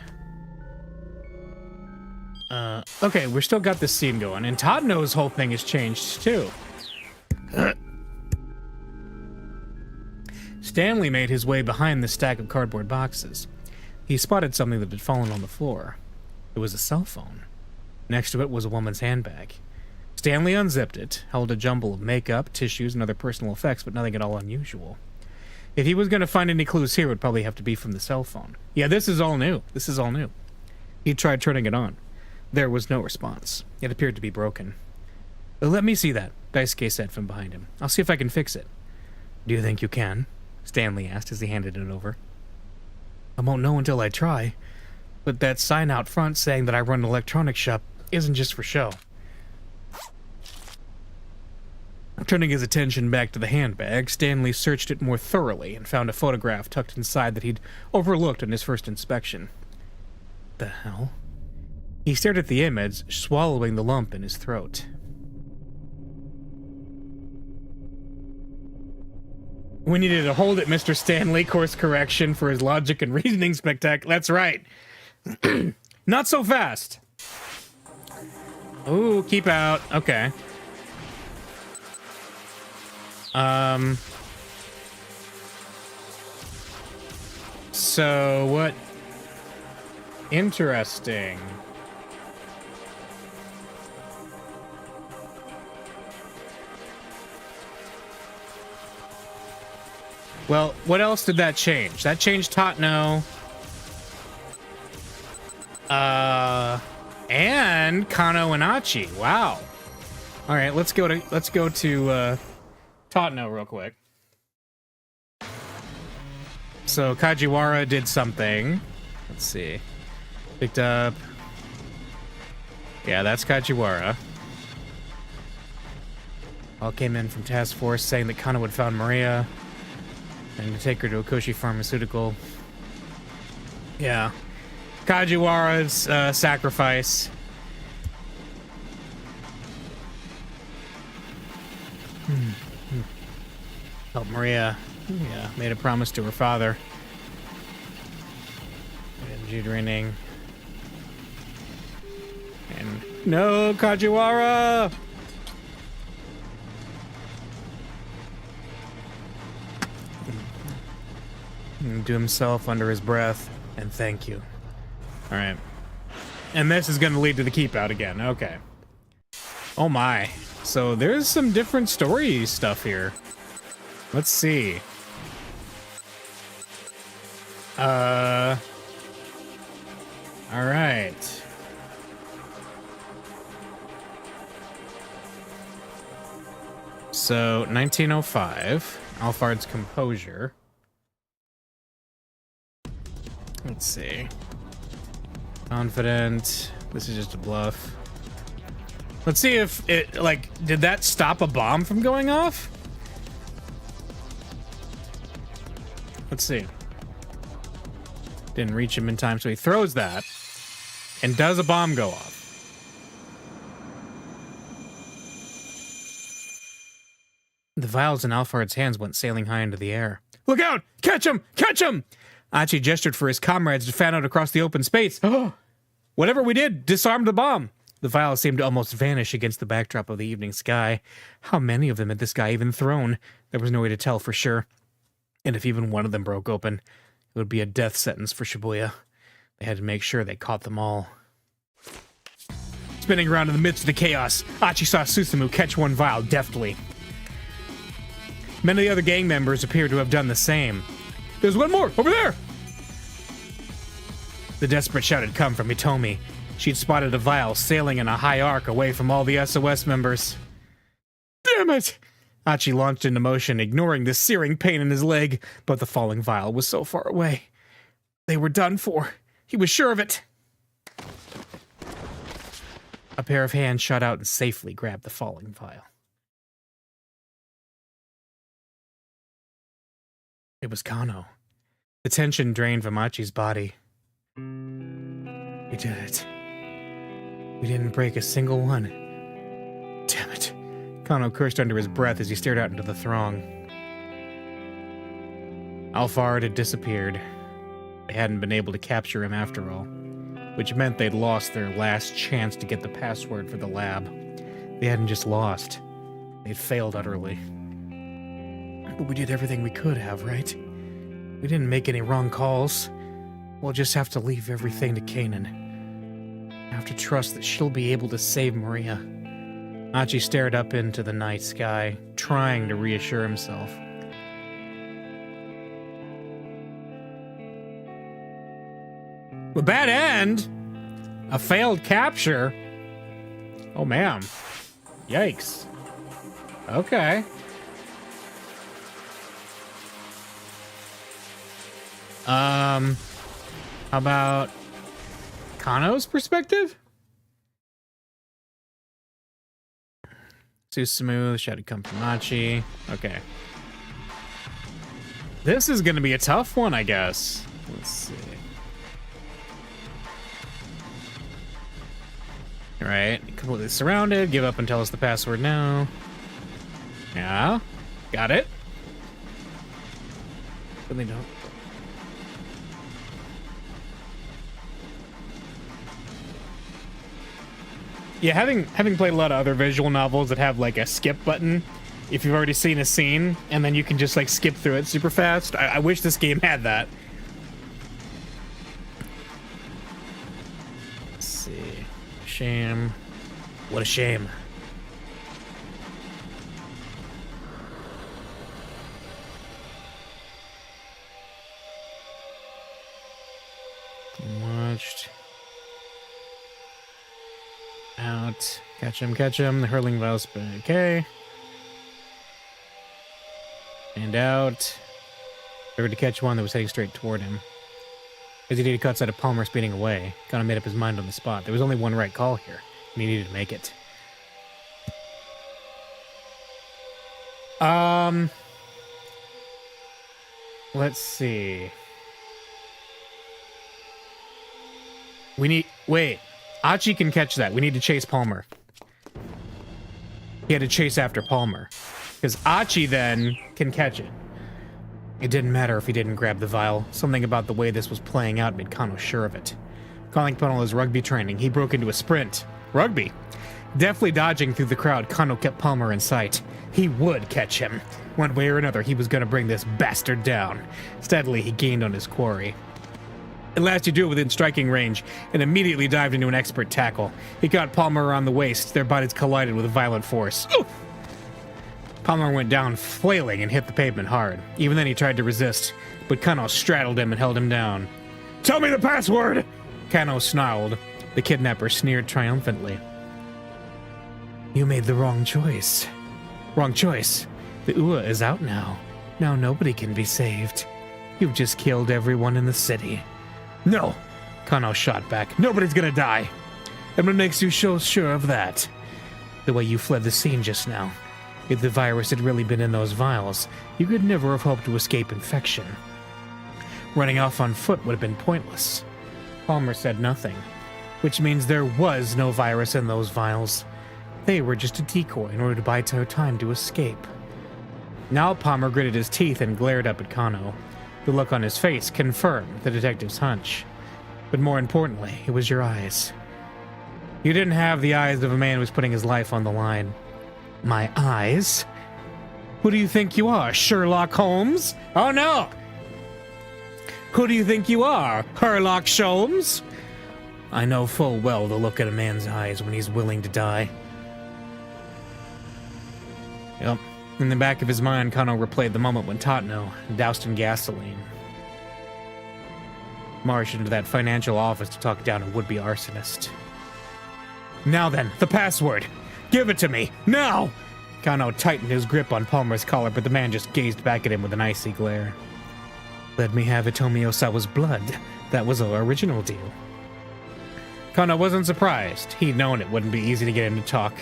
Okay, we're still got this scene going, and Tadano's whole thing has changed, too. Stanley made his way behind the stack of cardboard boxes. He spotted something that had fallen on the floor. It was a cell phone. Next to it was a woman's handbag. Stanley unzipped it, held a jumble of makeup, tissues, and other personal effects, but nothing at all unusual. If he was going to find any clues here, it would probably have to be from the cell phone. Yeah, this is all new. This is all new. He tried turning it on. There was no response. It appeared to be broken. Let me see that, Daisuke said from behind him. I'll see if I can fix it. Do you think you can? Stanley asked as he handed it over. I won't know until I try, but that sign out front saying that I run an electronics shop isn't just for show. Turning his attention back to the handbag, Stanley searched it more thoroughly and found a photograph tucked inside that he'd overlooked on his first inspection. The hell? He stared at the image, swallowing the lump in his throat. We needed to hold it, Mr. Stanley. Course correction for his logic and reasoning spectacular. That's right. Not so fast. Ooh, keep out. Okay. So what? Interesting. Well, what else did that change? That changed Tadano. And Kano and Achi. Wow. All right, let's go to Tadano real quick. So Kajiwara did something. Let's see. Picked up. Yeah, that's Kajiwara. All came in from task force saying that Kano had found Maria and to take her to Okoshi Pharmaceutical. Yeah. Kajiwara's sacrifice. Help Maria. Yeah, made a promise to her father. Energy draining. And no, Kajiwara! Do himself under his breath, and thank you. Alright. And this is going to lead to the keep out again. Okay. Oh my. so there's some different story stuff here. Let's see. All right. So, 1905, Alphard's composure. Let's see. Confident. This is just a bluff. Let's see if it, like, did that stop a bomb from going off? Let's see. Didn't reach him in time, so he throws that. And does a bomb go off? The vials in Alphard's hands went sailing high into the air. Look out! Catch him! Catch him! Achi gestured for his comrades to fan out across the open space. Oh! Whatever we did, disarmed the bomb. The vials seemed to almost vanish against the backdrop of the evening sky. How many of them had this guy even thrown? There was no way to tell for sure. And if even one of them broke open, it would be a death sentence for Shibuya. They had to make sure they caught them all. Spinning around in the midst of the chaos, Achi saw Susumu catch one vial deftly. Many of the other gang members appeared to have done the same. There's one more! Over there! The desperate shout had come from Hitomi. She'd spotted a vial sailing in a high arc away from all the SOS members. Damn it! Achi launched into motion, ignoring the searing pain in his leg, but the falling vial was so far away. They were done for. He was sure of it. A pair of hands shot out and safely grabbed the falling vial. It was Kano. The tension drained from Achi's body. We did it. We didn't break a single one. Damn it. Kano cursed under his breath as he stared out into the throng. Alphard had disappeared. They hadn't been able to capture him after all, which meant they'd lost their last chance to get the password for the lab. They hadn't just lost. They'd failed utterly. But we did everything we could have, right? We didn't make any wrong calls. We'll just have to leave everything to Kanan. Have to trust that she'll be able to save Maria. Achi stared up into the night sky, trying to reassure himself. A bad end? A failed capture? Oh, man. Yikes. Okay. How about Kano's perspective? Too smooth, shouted come from Achi. Okay. This is gonna be a tough one, I guess. Let's see. Alright, completely surrounded. Give up and tell us the password now. Yeah, got it. But they don't. Yeah, having played a lot of other visual novels that have like a skip button, if you've already seen a scene, and then you can just like skip through it super fast. I wish this game had that. Let's see. Shame. What a shame. Watched. Out. Catch him. The hurling vials. Okay. And out. Figured to catch one that was heading straight toward him. As he did, cuts out of Palmer speeding away. Kind of made up his mind on the spot. There was only one right call here, and he needed to make it. Let's see. Wait. Achi can catch that. We need to chase Palmer. He had to chase after Palmer. Because Achi then can catch it. It didn't matter if he didn't grab the vial. Something about the way this was playing out made Kano sure of it. Calling upon all his rugby training, he broke into a sprint. Rugby? Deftly dodging through the crowd, Kano kept Palmer in sight. He would catch him. One way or another, he was going to bring this bastard down. Steadily, he gained on his quarry. At last he drew it within striking range and immediately dived into an expert tackle. He caught Palmer around the waist. Their bodies collided with violent force. Oof! Palmer went down flailing and hit the pavement hard. Even then he tried to resist, but Kano straddled him and held him down. "Tell me the password!" Kano snarled. The kidnapper sneered triumphantly. "You made the wrong choice." "Wrong choice? The Ua is out now. Now nobody can be saved. You've just killed everyone in the city." "No!" Kano shot back. "Nobody's gonna die." "And what makes you so sure of that?" "The way you fled the scene just now. If the virus had really been in those vials, you could never have hoped to escape infection. Running off on foot would have been pointless." Palmer said nothing, which means there was no virus in those vials. They were just a decoy in order to buy time to escape. Now Palmer gritted his teeth and glared up at Kano. The look on his face confirmed the detective's hunch. But more importantly, it was your eyes. You didn't have the eyes of a man who was putting his life on the line. "My eyes? Who do you think you are, Sherlock Holmes? Oh no! Who do you think you are, Sherlock Sholmes?" "I know full well the look in a man's eyes when he's willing to die." Yep. In the back of his mind, Kano replayed the moment when Tatno doused in gasoline, marched into that financial office to talk down a would-be arsonist. "Now then, the password! Give it to me, now!" Kano tightened his grip on Palmer's collar, but the man just gazed back at him with an icy glare. "Let me have Itomi-osawa's blood. That was our original deal." Kano wasn't surprised. He'd known it wouldn't be easy to get him to talk.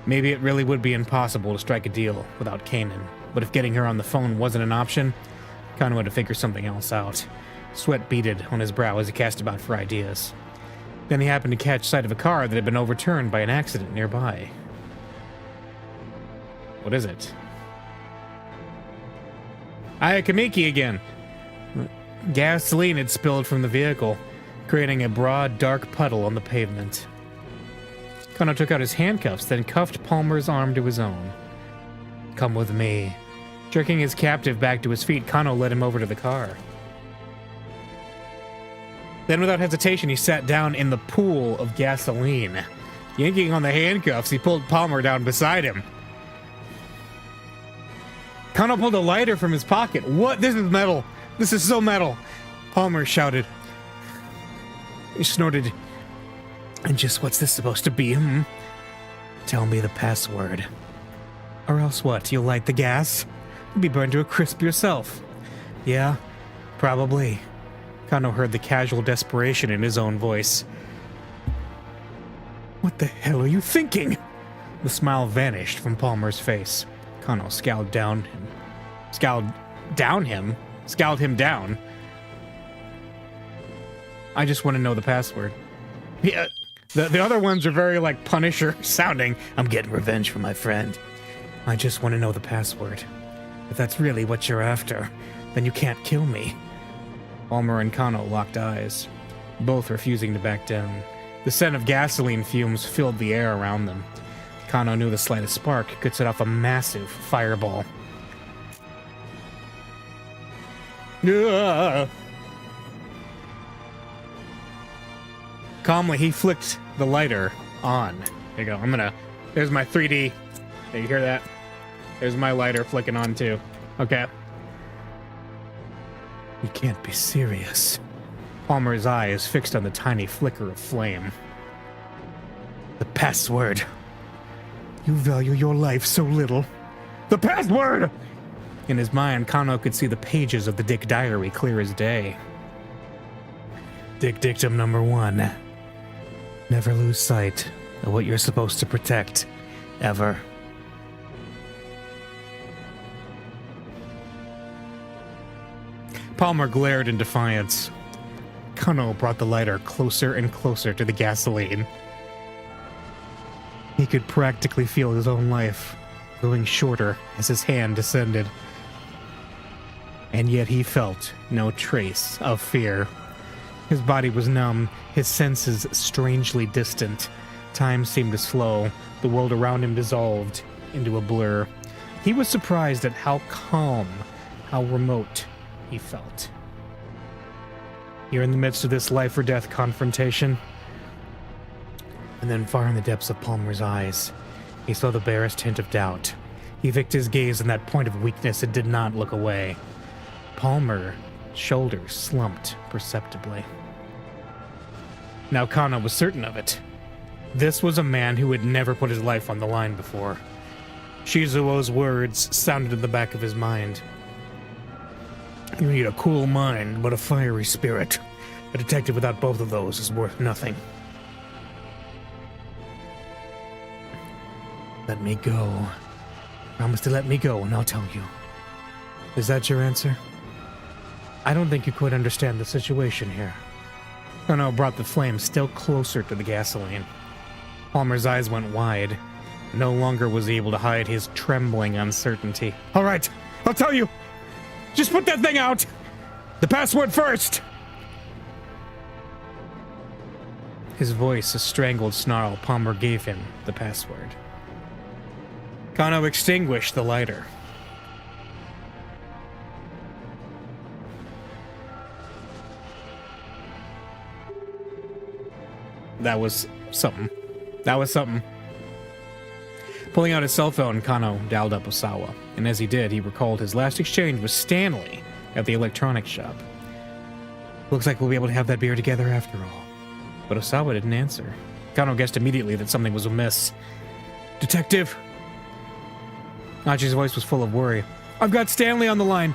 Maybe it really would be impossible to strike a deal without Kanan, but if getting her on the phone wasn't an option, Kano had to figure something else out. Sweat beaded on his brow as he cast about for ideas. Then he happened to catch sight of a car that had been overturned by an accident nearby. What is it? Ayakamiki again! Gasoline had spilled from the vehicle, creating a broad, dark puddle on the pavement. Kano took out his handcuffs, then cuffed Palmer's arm to his own. "Come with me." Jerking his captive back to his feet, Kano led him over to the car. Then without hesitation, he sat down in the pool of gasoline. Yanking on the handcuffs, he pulled Palmer down beside him. Kano pulled a lighter from his pocket. "What? This is metal. This is so metal." Palmer shouted. He snorted. "And just what's this supposed to be, hmm? Tell me the password. Or else what, you'll light the gas? You'll be burned to a crisp yourself." "Yeah, probably." Kano heard the casual desperation in his own voice. "What the hell are you thinking?" The smile vanished from Palmer's face. Kano scowled him down. "I just want to know the password." Yeah, the other ones are very, like, Punisher sounding. "I'm getting revenge for my friend. I just want to know the password. If that's really what you're after, then you can't kill me." Palmer and Kano locked eyes, both refusing to back down. The scent of gasoline fumes filled the air around them. Kano knew the slightest spark could set off a massive fireball. Ah! Calmly, he flicked the lighter on. There you go. There's my 3D. You hear that? There's my lighter flicking on too. Okay. "You can't be serious." Palmer's eye is fixed on the tiny flicker of flame. "The password. You value your life so little. The password!" In his mind, Kano could see the pages of the Dick Diary clear as day. "Dick Dictum number 1. Never lose sight of what you're supposed to protect. Ever." Palmer glared in defiance. Kano brought the lighter closer and closer to the gasoline. He could practically feel his own life growing shorter as his hand descended. And yet he felt no trace of fear. His body was numb, his senses strangely distant. Time seemed to slow, the world around him dissolved into a blur. He was surprised at how calm, how remote he felt. You're in the midst of this life or death confrontation. And then far in the depths of Palmer's eyes, he saw the barest hint of doubt. He fixed his gaze on that point of weakness and did not look away. Palmer's shoulders slumped perceptibly. Now Kano was certain of it. This was a man who had never put his life on the line before. Shizuo's words sounded in the back of his mind. You need a cool mind, but a fiery spirit. A detective without both of those is worth nothing. Let me go. Promise to let me go and I'll tell you. Is that your answer? I don't think you quite understand the situation here. Kano brought the flame still closer to the gasoline. Palmer's eyes went wide. No longer was he able to hide his trembling uncertainty. All right, I'll tell you. Just put that thing out. The password first. His voice a strangled snarl. Palmer gave him the password. Kano extinguished the lighter. That was something. Pulling out his cell phone, Kano dialed up Osawa, and as he did, he recalled his last exchange with Stanley at the electronics shop. Looks like we'll be able to have that beer together after all. But Osawa didn't answer. Kano guessed immediately that something was amiss. Detective? Achi's voice was full of worry. I've got Stanley on the line.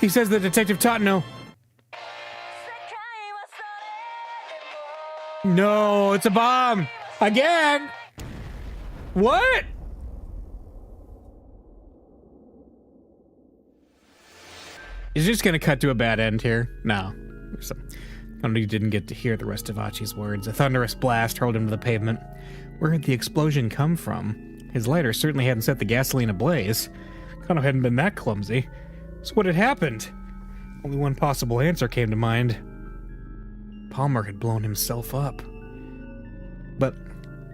He says that Detective Tatano... No, it's a bomb! Again! What? Is it just gonna cut to a bad end here? No. I don't know, you didn't get to hear the rest of Achi's words. A thunderous blast hurled him to the pavement. Where had the explosion come from? His lighter certainly hadn't set the gasoline ablaze. Kano hadn't been that clumsy. So what had happened? Only one possible answer came to mind. Palmer had blown himself up. But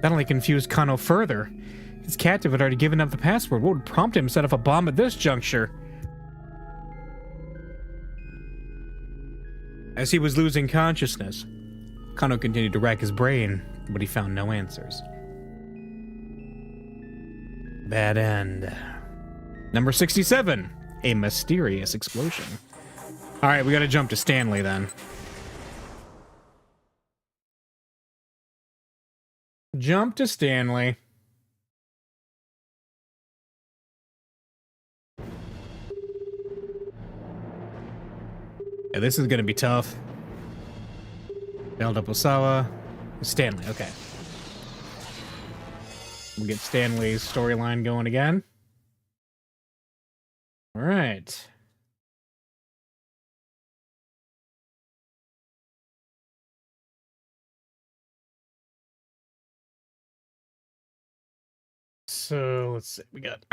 that only confused Kano further. His captive had already given up the password. What would prompt him to set off a bomb at this juncture? As he was losing consciousness, Kano continued to rack his brain, but he found no answers. Bad end. Number 67. A mysterious explosion. Alright, we gotta jump to Stanley then. Jump to Stanley. Yeah, this is gonna be tough. Dialed up Osawa. Stanley, okay. We'll get Stanley's storyline going again. All right. So let's see, we got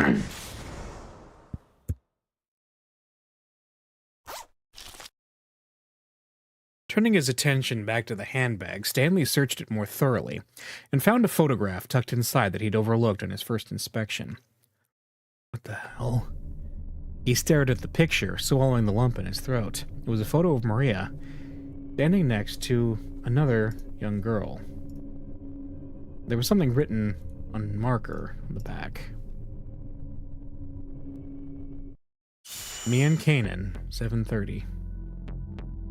Turning his attention back to the handbag, Stanley searched it more thoroughly and found a photograph tucked inside that he'd overlooked on his first inspection. What the hell? He stared at the picture, swallowing the lump in his throat. It was a photo of Maria, standing next to another young girl. There was something written on marker on the back. Me and Kanan, 7:30.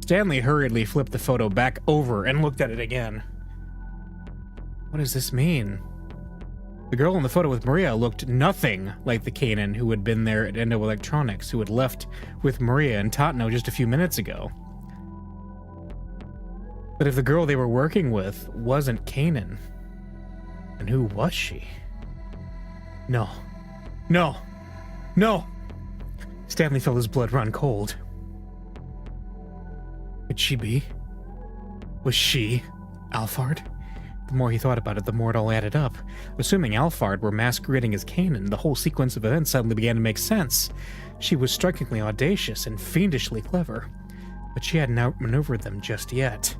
Stanley hurriedly flipped the photo back over and looked at it again. What does this mean? The girl in the photo with Maria looked nothing like the Kanan who had been there at Endo Electronics, who had left with Maria and Tatno just a few minutes ago. But if the girl they were working with wasn't Kanan, then who was she? No. No. No! Stanley felt his blood run cold. Could she be? Was she Alphard? The more he thought about it, the more it all added up. Assuming Alphard were masquerading as Kanan, the whole sequence of events suddenly began to make sense. She was strikingly audacious and fiendishly clever, but she hadn't outmaneuvered them just yet.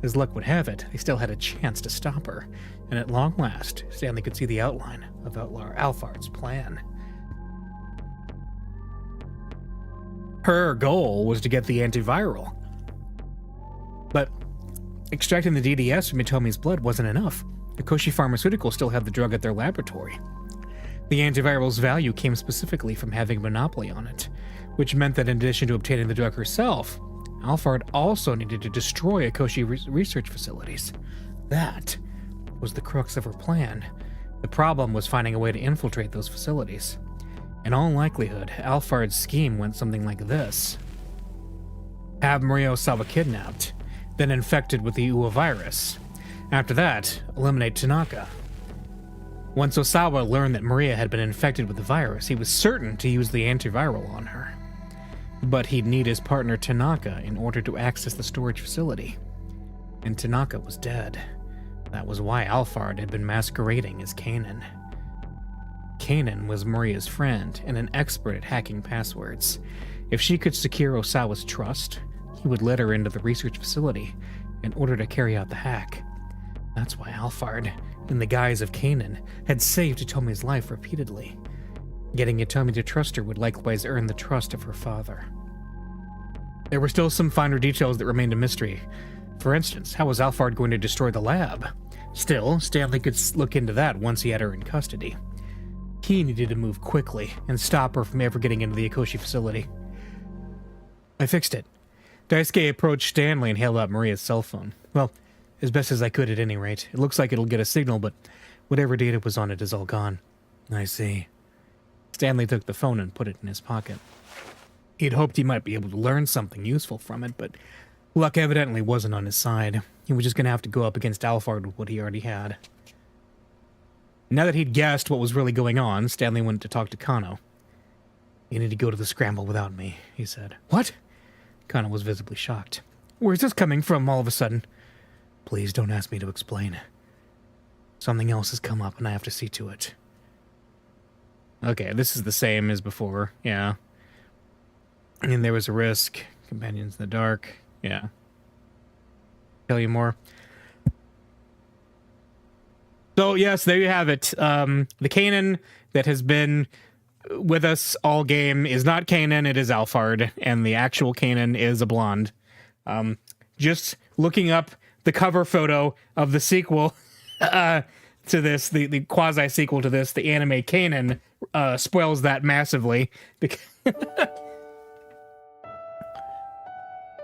As luck would have it, they still had a chance to stop her, and at long last, Stanley could see the outline of Alphard's plan. Her goal was to get the antiviral. But extracting the DDS from Hitomi's blood wasn't enough. Akoshi Pharmaceuticals still had the drug at their laboratory. The antiviral's value came specifically from having a monopoly on it, which meant that in addition to obtaining the drug herself, Alphard also needed to destroy Akoshi research facilities. That was the crux of her plan. The problem was finding a way to infiltrate those facilities. In all likelihood, Alphard's scheme went something like this. Have Maria Osawa kidnapped, then infected with the Uwa virus. After that, eliminate Tanaka. Once Osawa learned that Maria had been infected with the virus, he was certain to use the antiviral on her. But he'd need his partner Tanaka in order to access the storage facility. And Tanaka was dead. That was why Alphard had been masquerading as Kanan. Kanan was Maria's friend and an expert at hacking passwords. If she could secure Osawa's trust, he would let her into the research facility in order to carry out the hack. That's why Alphard, in the guise of Kanan, had saved Hitomi's life repeatedly. Getting Hitomi to trust her would likewise earn the trust of her father. There were still some finer details that remained a mystery. For instance, how was Alphard going to destroy the lab? Still, Stanley could look into that once he had her in custody. He needed to move quickly and stop her from ever getting into the Akoshi facility. I fixed it. Daisuke approached Stanley and held out Maria's cell phone. Well, as best as I could at any rate. It looks like it'll get a signal, but whatever data was on it is all gone. I see. Stanley took the phone and put it in his pocket. He'd hoped he might be able to learn something useful from it, but luck evidently wasn't on his side. He was just going to have to go up against Alphard with what he already had. Now that he'd guessed what was really going on, Stanley went to talk to Kano. You need to go to the scramble without me, he said. What? Kano was visibly shocked. Where's this coming from all of a sudden? Please don't ask me to explain. Something else has come up and I have to see to it. Okay, this is the same as before, yeah. And there was a risk. Companions in the dark, yeah. Tell you more. So, yes, there you have it. The Kanan that has been with us all game is not Kanan, it is Alphard, and the actual Kanan is a blonde. Just looking up the cover photo of the sequel to this, the quasi-sequel to this, the anime Kanan, spoils that massively.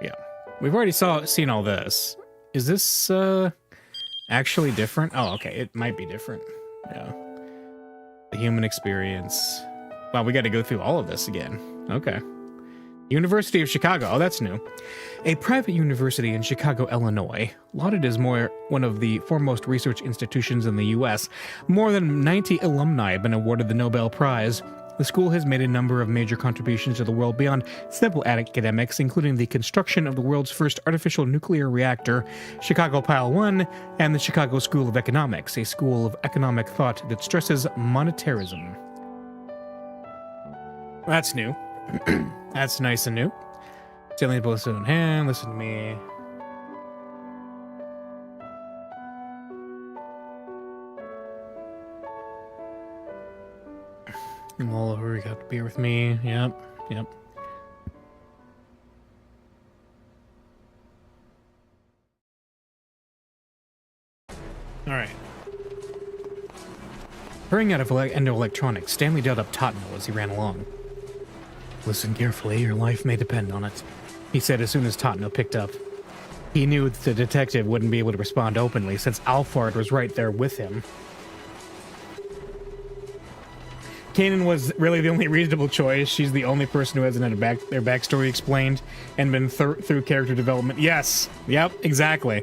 Yeah. We've already seen all this. Is this, actually different? Oh, okay, it might be different. Yeah. The human experience. Wow, we got to go through all of this again. Okay. University of Chicago. Oh, that's new. A private university in Chicago, Illinois, lauded as one of the foremost research institutions in the U.S. More than 90 alumni have been awarded the Nobel Prize. The school has made a number of major contributions to the world beyond simple academics, including the construction of the world's first artificial nuclear reactor, Chicago Pile 1, and the Chicago School of Economics, a school of economic thought that stresses monetarism. That's new. That's nice and new. Stanley both in hand, listen to me. I'm all over, you got to be with me. Yep. Alright. Hurrying out of into electronics, Stanley dialed up Totno as he ran along. Listen carefully, your life may depend on it, he said as soon as Totno picked up. He knew that the detective wouldn't be able to respond openly since Alphard was right there with him. Kanan was really the only reasonable choice. She's the only person who hasn't had their backstory explained and been through character development. Yes. Yep, exactly.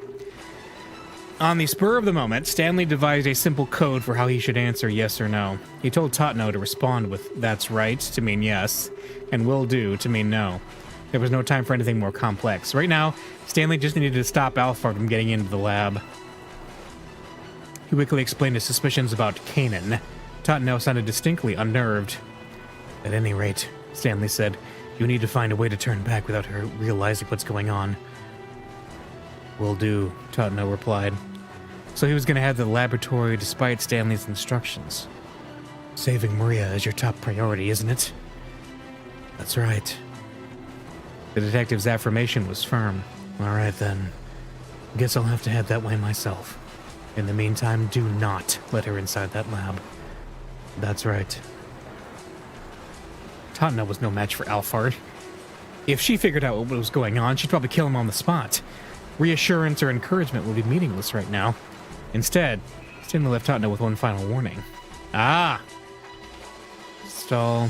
On the spur of the moment, Stanley devised a simple code for how he should answer yes or no. He told Totno to respond with "that's right" to mean yes, and "will do" to mean no. There was no time for anything more complex. Right now, Stanley just needed to stop Alphard from getting into the lab. He quickly explained his suspicions about Kanan. Totno sounded distinctly unnerved. At any rate, Stanley said, you need to find a way to turn back without her realizing what's going on. Will do, Totno replied. So he was going to head to the laboratory despite Stanley's instructions. Saving Maria is your top priority, isn't it? That's right. The detective's affirmation was firm. All right, then. Guess I'll have to head that way myself. In the meantime, do not let her inside that lab. That's right. Totno was no match for Alphard. If she figured out what was going on, she'd probably kill him on the spot. Reassurance or encouragement would be meaningless right now. Instead, Stanley left Totno with one final warning. Ah! Stall.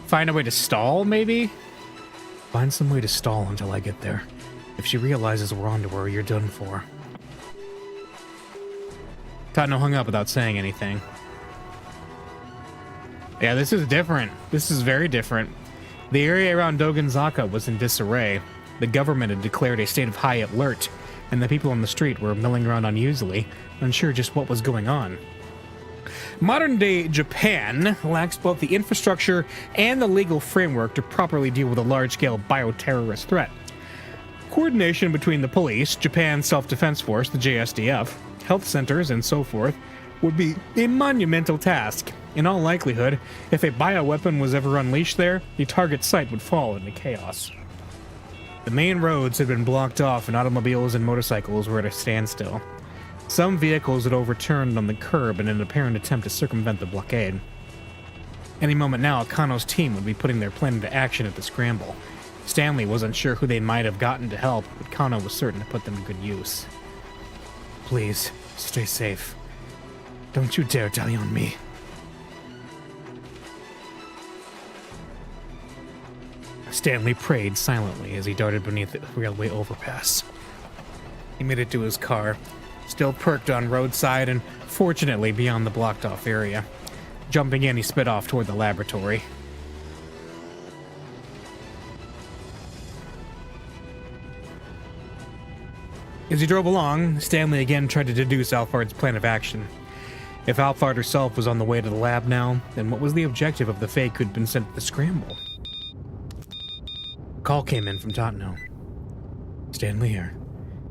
Find a way to stall, maybe? Find some way to stall until I get there. If she realizes we're onto her, you're done for. Totno hung up without saying anything. Yeah, this is different. This is very different. The area around Dogenzaka was in disarray. The government had declared a state of high alert, and the people on the street were milling around uneasily, unsure just what was going on. Modern-day Japan lacks both the infrastructure and the legal framework to properly deal with a large-scale bioterrorist threat. Coordination between the police, Japan's self-defense force, the JSDF, health centers, and so forth would be a monumental task. In all likelihood, if a bioweapon was ever unleashed there, the target site would fall into chaos. The main roads had been blocked off and automobiles and motorcycles were at a standstill. Some vehicles had overturned on the curb in an apparent attempt to circumvent the blockade. Any moment now, Kano's team would be putting their plan into action at the scramble. Stanley wasn't sure who they might have gotten to help, but Kano was certain to put them to good use. Please, stay safe. Don't you dare dally on me. Stanley prayed silently as he darted beneath the railway overpass. He made it to his car, still perked on roadside and fortunately beyond the blocked-off area. Jumping in, he sped off toward the laboratory. As he drove along, Stanley again tried to deduce Alphard's plan of action. If Alphard herself was on the way to the lab now, then what was the objective of the fake who'd been sent to the scramble? A call came in from Totno. Stanley here.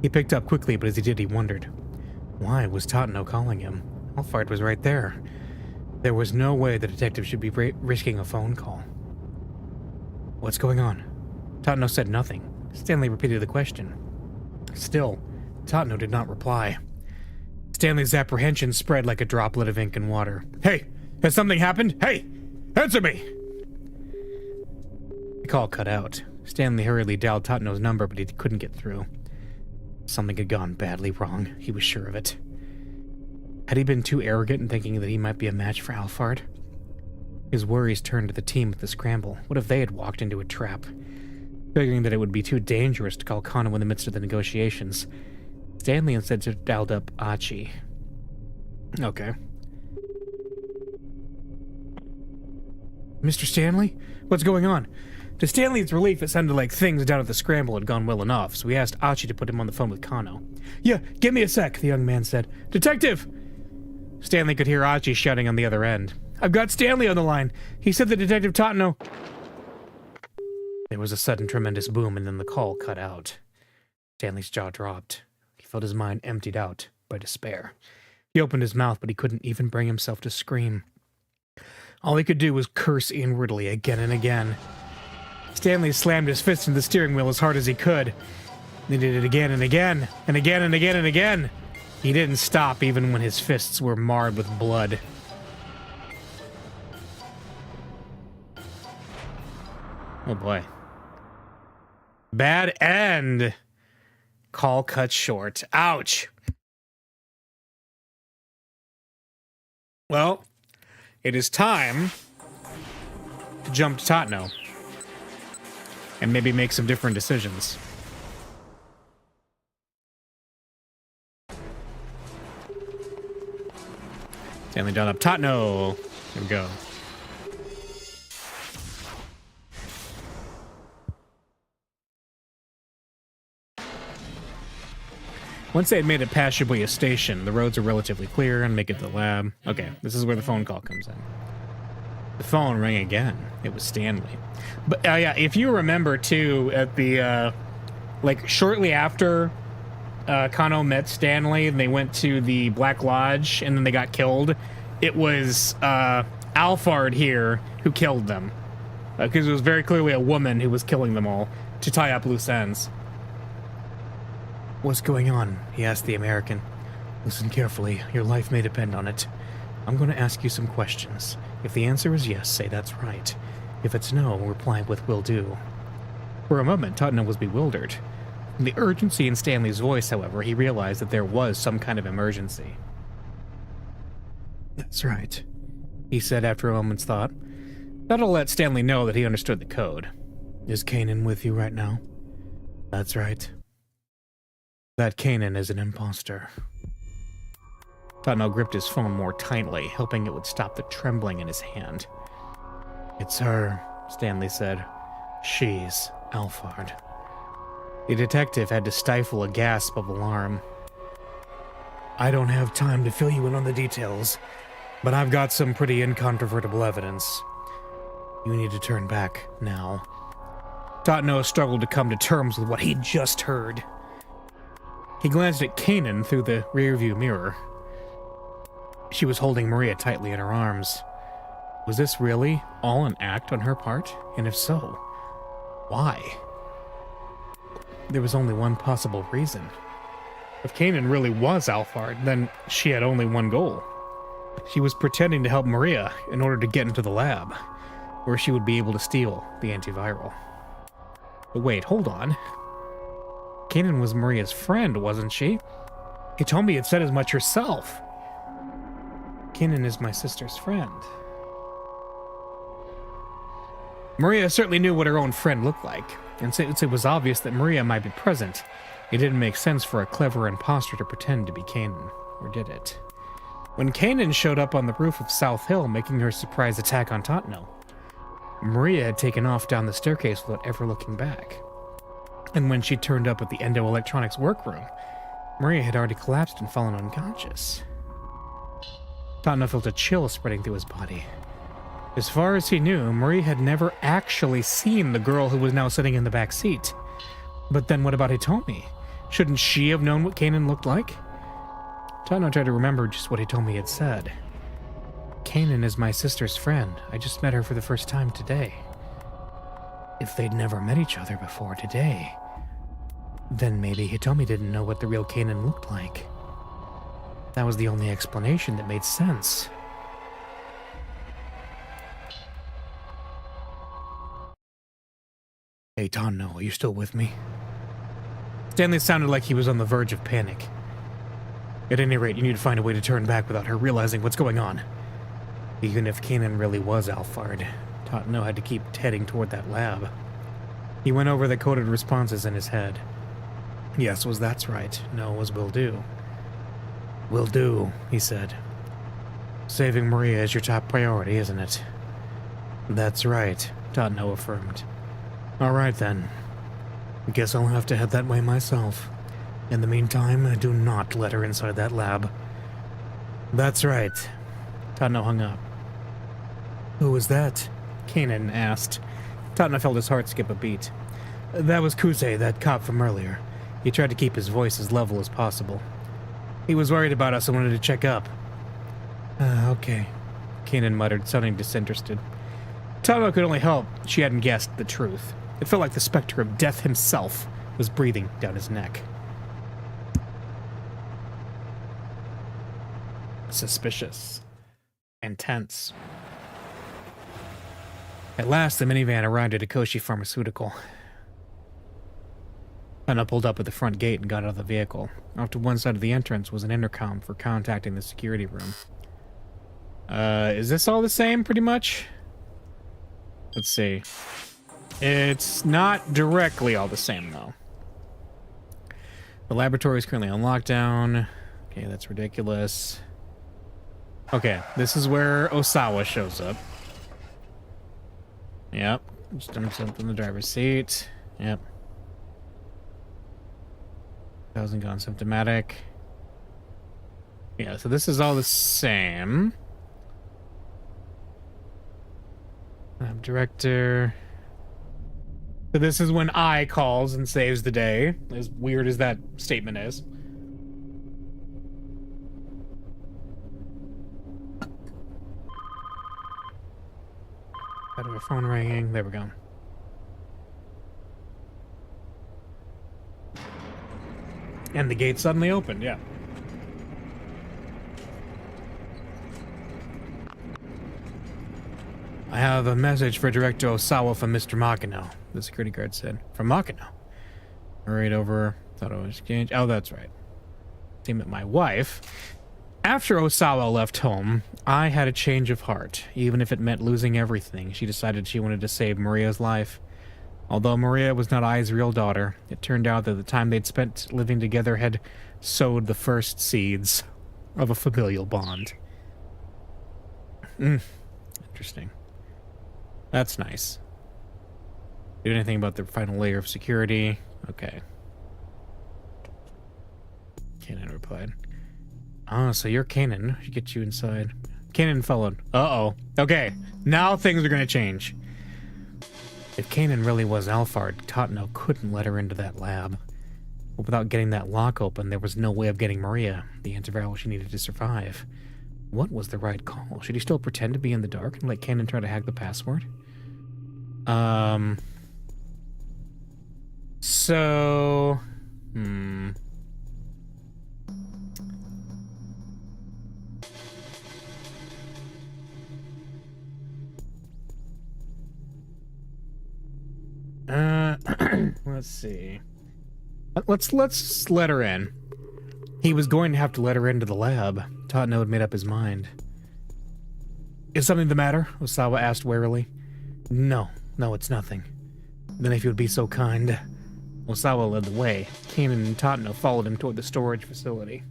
He picked up quickly, but as he did, he wondered. Why was Totno calling him? Alphard was right there. There was no way the detective should be risking a phone call. What's going on? Totno said nothing. Stanley repeated the question. Still, Totno did not reply. Stanley's apprehension spread like a droplet of ink in water. Hey! Has something happened? Hey! Answer me! The call cut out. Stanley hurriedly dialed Totno's number, but he couldn't get through. Something had gone badly wrong. He was sure of it. Had he been too arrogant in thinking that he might be a match for Alphard? His worries turned to the team at the scramble. What if they had walked into a trap? Figuring that it would be too dangerous to call Kano in the midst of the negotiations, Stanley instead dialed up Achi. Okay. Mr. Stanley? What's going on? To Stanley's relief, it sounded like things down at the scramble had gone well enough, so he asked Achi to put him on the phone with Kano. Yeah, give me a sec, the young man said. Detective! Stanley could hear Achi shouting on the other end. I've got Stanley on the line. He said that Detective Totno... There was a sudden tremendous boom, and then the call cut out. Stanley's jaw dropped. He felt his mind emptied out by despair. He opened his mouth, but he couldn't even bring himself to scream. All he could do was curse inwardly again and again. Stanley slammed his fist into the steering wheel as hard as he could. He did it again and again, and again and again and again. He didn't stop even when his fists were marred with blood. Oh boy. Bad end. Call cut short. Ouch. Well, it is time to jump to Totno and maybe make some different decisions. Stanley done up Totno. Here we go. Once they had made it past Shibuya Station, the roads are relatively clear and make it to the lab. Okay, this is where the phone call comes in. The phone rang again. It was Stanley. But yeah, if you remember too, at the like shortly after Kano met Stanley, and they went to the Black Lodge, and then they got killed. It was Alphard here who killed them. Because it was very clearly a woman who was killing them all to tie up loose ends. What's going on? He asked the American. Listen carefully. Your life may depend on it. I'm going to ask you some questions. If the answer is yes, say that's right. If it's no, reply with will do. For a moment, Tottenham was bewildered. From the urgency in Stanley's voice, however, he realized that there was some kind of emergency. That's right, he said after a moment's thought. That'll let Stanley know that he understood the code. Is Kanan with you right now? That's right. That Kanan is an imposter. Tottenham gripped his phone more tightly, hoping it would stop the trembling in his hand. It's her, Stanley said. She's Alphard. The detective had to stifle a gasp of alarm. I don't have time to fill you in on the details, but I've got some pretty incontrovertible evidence. You need to turn back now. Totno struggled to come to terms with what he'd just heard. He glanced at Kanan through the rearview mirror. She was holding Maria tightly in her arms. Was this really all an act on her part? And if so, why? There was only one possible reason. If Kanan really was Alphard, then she had only one goal. She was pretending to help Maria in order to get into the lab, where she would be able to steal the antiviral. But wait, hold on. Kanan was Maria's friend, wasn't she? Hitomi had said as much herself. Kanan is my sister's friend. Maria certainly knew what her own friend looked like, and since it was obvious that Maria might be present, it didn't make sense for a clever imposter to pretend to be Kanan, or did it? When Kanan showed up on the roof of South Hill making her surprise attack on Totno, Maria had taken off down the staircase without ever looking back. And when she turned up at the Endo Electronics workroom, Maria had already collapsed and fallen unconscious. Totno felt a chill spreading through his body. As far as he knew, Maria had never actually seen the girl who was now sitting in the back seat. But then what about Hitomi? Shouldn't she have known what Kanan looked like? Totno tried to remember just what Hitomi had said. Kanan is my sister's friend. I just met her for the first time today. If they'd never met each other before today, then maybe Hitomi didn't know what the real Kanan looked like. That was the only explanation that made sense. Hey, Totno, are you still with me? Stanley sounded like he was on the verge of panic. At any rate, you need to find a way to turn back without her realizing what's going on. Even if Kanan really was Alphard, Totno had to keep heading toward that lab. He went over the coded responses in his head. Yes was that's right, no was will do. Will do, he said. Saving Maria is your top priority, isn't it? That's right, Totno affirmed. Alright then. Guess I'll have to head that way myself. In the meantime, do not let her inside that lab. That's right. Totno hung up. Who was that? Kanan asked. Totno felt his heart skip a beat. That was Kuze, that cop from earlier. He tried to keep his voice as level as possible. He was worried about us and wanted to check up. Okay. Kanan muttered, sounding disinterested. Totno could only hope she hadn't guessed the truth. It felt like the specter of death himself was breathing down his neck. Suspicious. And tense. At last, the minivan arrived at Akoshi Pharmaceutical. Anna pulled up at the front gate and got out of the vehicle. Off to one side of the entrance was an intercom for contacting the security room. Is this all the same, pretty much? Let's see. It's not directly all the same, though. The laboratory is currently on lockdown. Okay, that's ridiculous. Okay, this is where Osawa shows up. Yep, just jumps up in the driver's seat. Yep. Hasn't gone symptomatic. Yeah, so this is all the same. Director. So this is when I calls and saves the day, as weird as that statement is. Side of a phone ringing. There we go. And the gate suddenly opened, yeah. I have a message for Director Osawa from Mr. Makino, the security guard said. From Makino? Hurried over, thought it was exchange. Oh, that's right. Seemed that my wife. After Osawa left home, I had a change of heart. Even if it meant losing everything, she decided she wanted to save Maria's life. Although Maria was not Ai's real daughter, it turned out that the time they'd spent living together had sowed the first seeds of a familial bond. Interesting. That's nice. Do anything about the final layer of security? Okay. Kanan replied. Oh, so you're Kanan. I should get you inside. Kanan followed. Uh-oh. Okay, now things are gonna change. If Kanan really was Alphard, Totno couldn't let her into that lab. But without getting that lock open, there was no way of getting Maria, the antiviral she needed to survive. What was the right call? Should he still pretend to be in the dark and let Kanan try to hack the password? So... let's see. Let's let her in. He was going to have to let her into the lab. Totno had made up his mind. Is something the matter? Osawa asked warily. No, it's nothing. Then if you would be so kind. Osawa led the way. Kanan and Totno followed him toward the storage facility.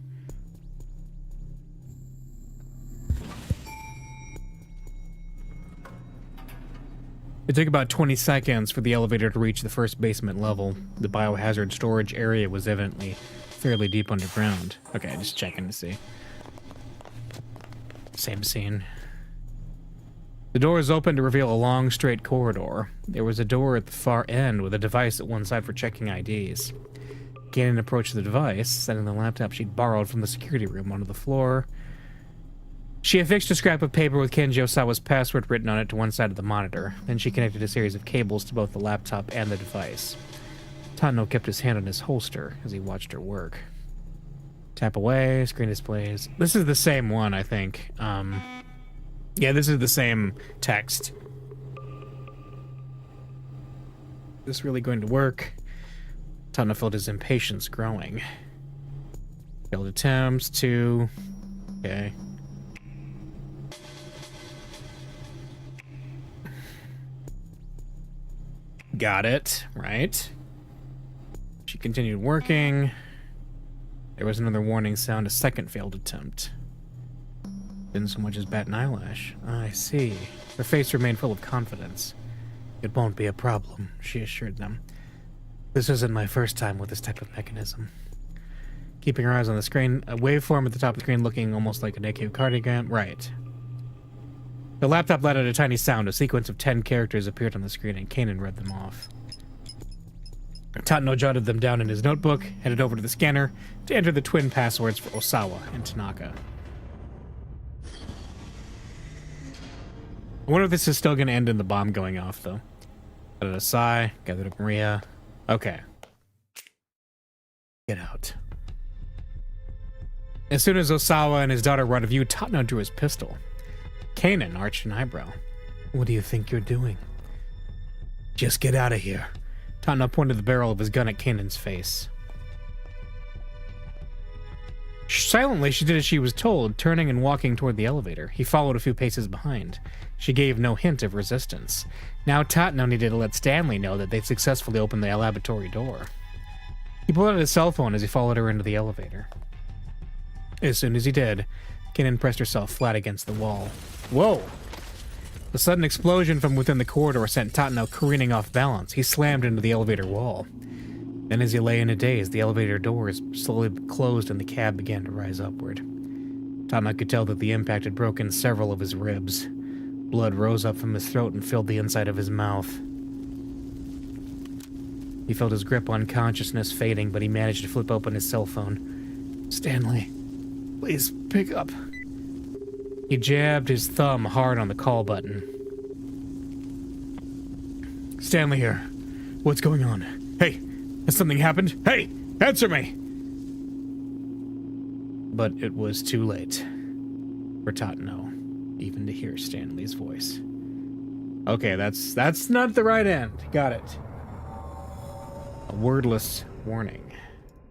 It took about 20 seconds for the elevator to reach the first basement level. The biohazard storage area was evidently fairly deep underground. Okay, just checking to see. Same scene. The doors opened to reveal a long, straight corridor. There was a door at the far end with a device at one side for checking IDs. Kanan approached the device, setting the laptop she'd borrowed from the security room onto the floor. She affixed a scrap of paper with Kenji Osawa's password written on it to one side of the monitor. Then she connected a series of cables to both the laptop and the device. Totno kept his hand on his holster as he watched her work. Tap away, screen displays. This is the same one, I think. Yeah, this is the same text. Is this really going to work? Totno felt his impatience growing. Failed attempts, 2. Okay. Got it, right. She continued working. There was another warning sound, a second failed attempt. Didn't so much as bat an eyelash. I see. Her face remained full of confidence. It won't be a problem, she assured them. This isn't my first time with this type of mechanism. Keeping her eyes on the screen, a waveform at the top of the screen looking almost like an echocardiogram. Right. The laptop let out a tiny sound. A sequence of 10 characters appeared on the screen, and Kanan read them off. Totno jotted them down in his notebook, headed over to the scanner to enter the twin passwords for Osawa and Tanaka. I wonder if this is still going to end in the bomb going off, though. Let out a sigh, gathered up Maria. Okay. Get out. As soon as Osawa and his daughter were out of view, Totno drew his pistol. Kanan arched an eyebrow. What do you think you're doing? Just get out of here. Totno pointed the barrel of his gun at Kanan's face. Silently, she did as she was told, turning and walking toward the elevator. He followed a few paces behind. She gave no hint of resistance. Now Totno needed to let Stanley know that they'd successfully opened the laboratory door. He pulled out his cell phone as he followed her into the elevator. As soon as he did, Kanan pressed herself flat against the wall. Whoa! The sudden explosion from within the corridor sent Totno careening off balance. He slammed into the elevator wall. Then as he lay in a daze, the elevator doors slowly closed and the cab began to rise upward. Totno could tell that the impact had broken several of his ribs. Blood rose up from his throat and filled the inside of his mouth. He felt his grip on consciousness fading, but he managed to flip open his cell phone. Stanley, please pick up. He jabbed his thumb hard on the call button. Stanley here. What's going on? Hey, has something happened? Hey, answer me! But it was too late for Tatano even to hear Stanley's voice. Okay, that's not the right end. Got it. A wordless warning.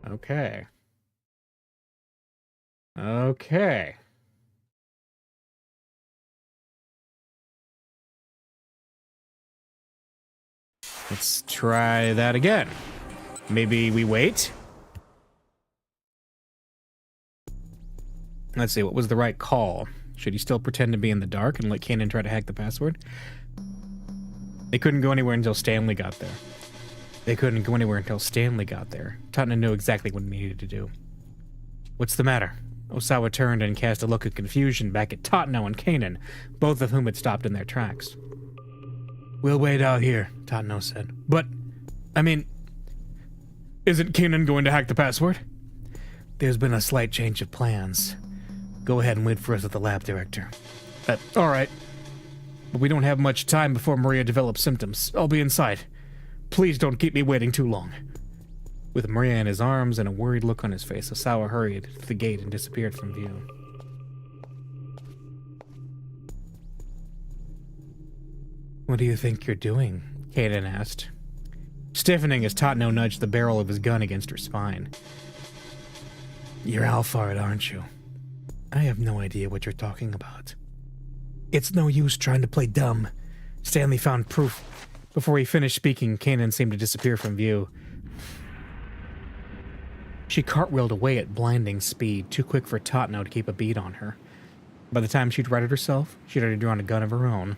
Okay. Okay. Let's try that again. Maybe we wait? Let's see, what was the right call? Should he still pretend to be in the dark and let Kanan try to hack the password? They couldn't go anywhere until Stanley got there. They couldn't go anywhere until Stanley got there. Tatana knew exactly what he needed to do. What's the matter? Osawa turned and cast a look of confusion back at Tatano and Kanan, both of whom had stopped in their tracks. We'll wait out here, Tatano said. But, I mean, isn't Kanan going to hack the password? There's been a slight change of plans. Go ahead and wait for us at the lab, Director. All right. But we don't have much time before Maria develops symptoms. I'll be inside. Please don't keep me waiting too long. With Maria in his arms and a worried look on his face, Osawa hurried to the gate and disappeared from view. What do you think you're doing? Kanan asked, stiffening as Tatano nudged the barrel of his gun against her spine. You're Alphard, aren't you? I have no idea what you're talking about. It's no use trying to play dumb. Stanley found proof. Before he finished speaking, Kanan seemed to disappear from view. She cartwheeled away at blinding speed, too quick for Tatano to keep a bead on her. By the time she'd righted herself, she'd already drawn a gun of her own.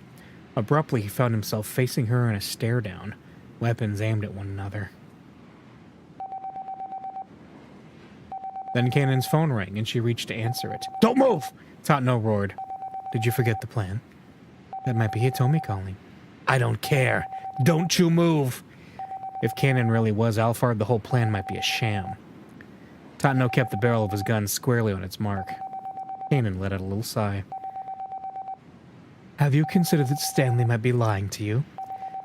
Abruptly, he found himself facing her in a stare-down, weapons aimed at one another. Then Kanan's phone rang, and she reached to answer it. Don't move! Tatano roared. Did you forget the plan? That might be Hitomi calling. I don't care. Don't you move! If Kanan really was Alphard, the whole plan might be a sham. Tatano kept the barrel of his gun squarely on its mark. Kanan let out a little sigh. Have you considered that Stanley might be lying to you?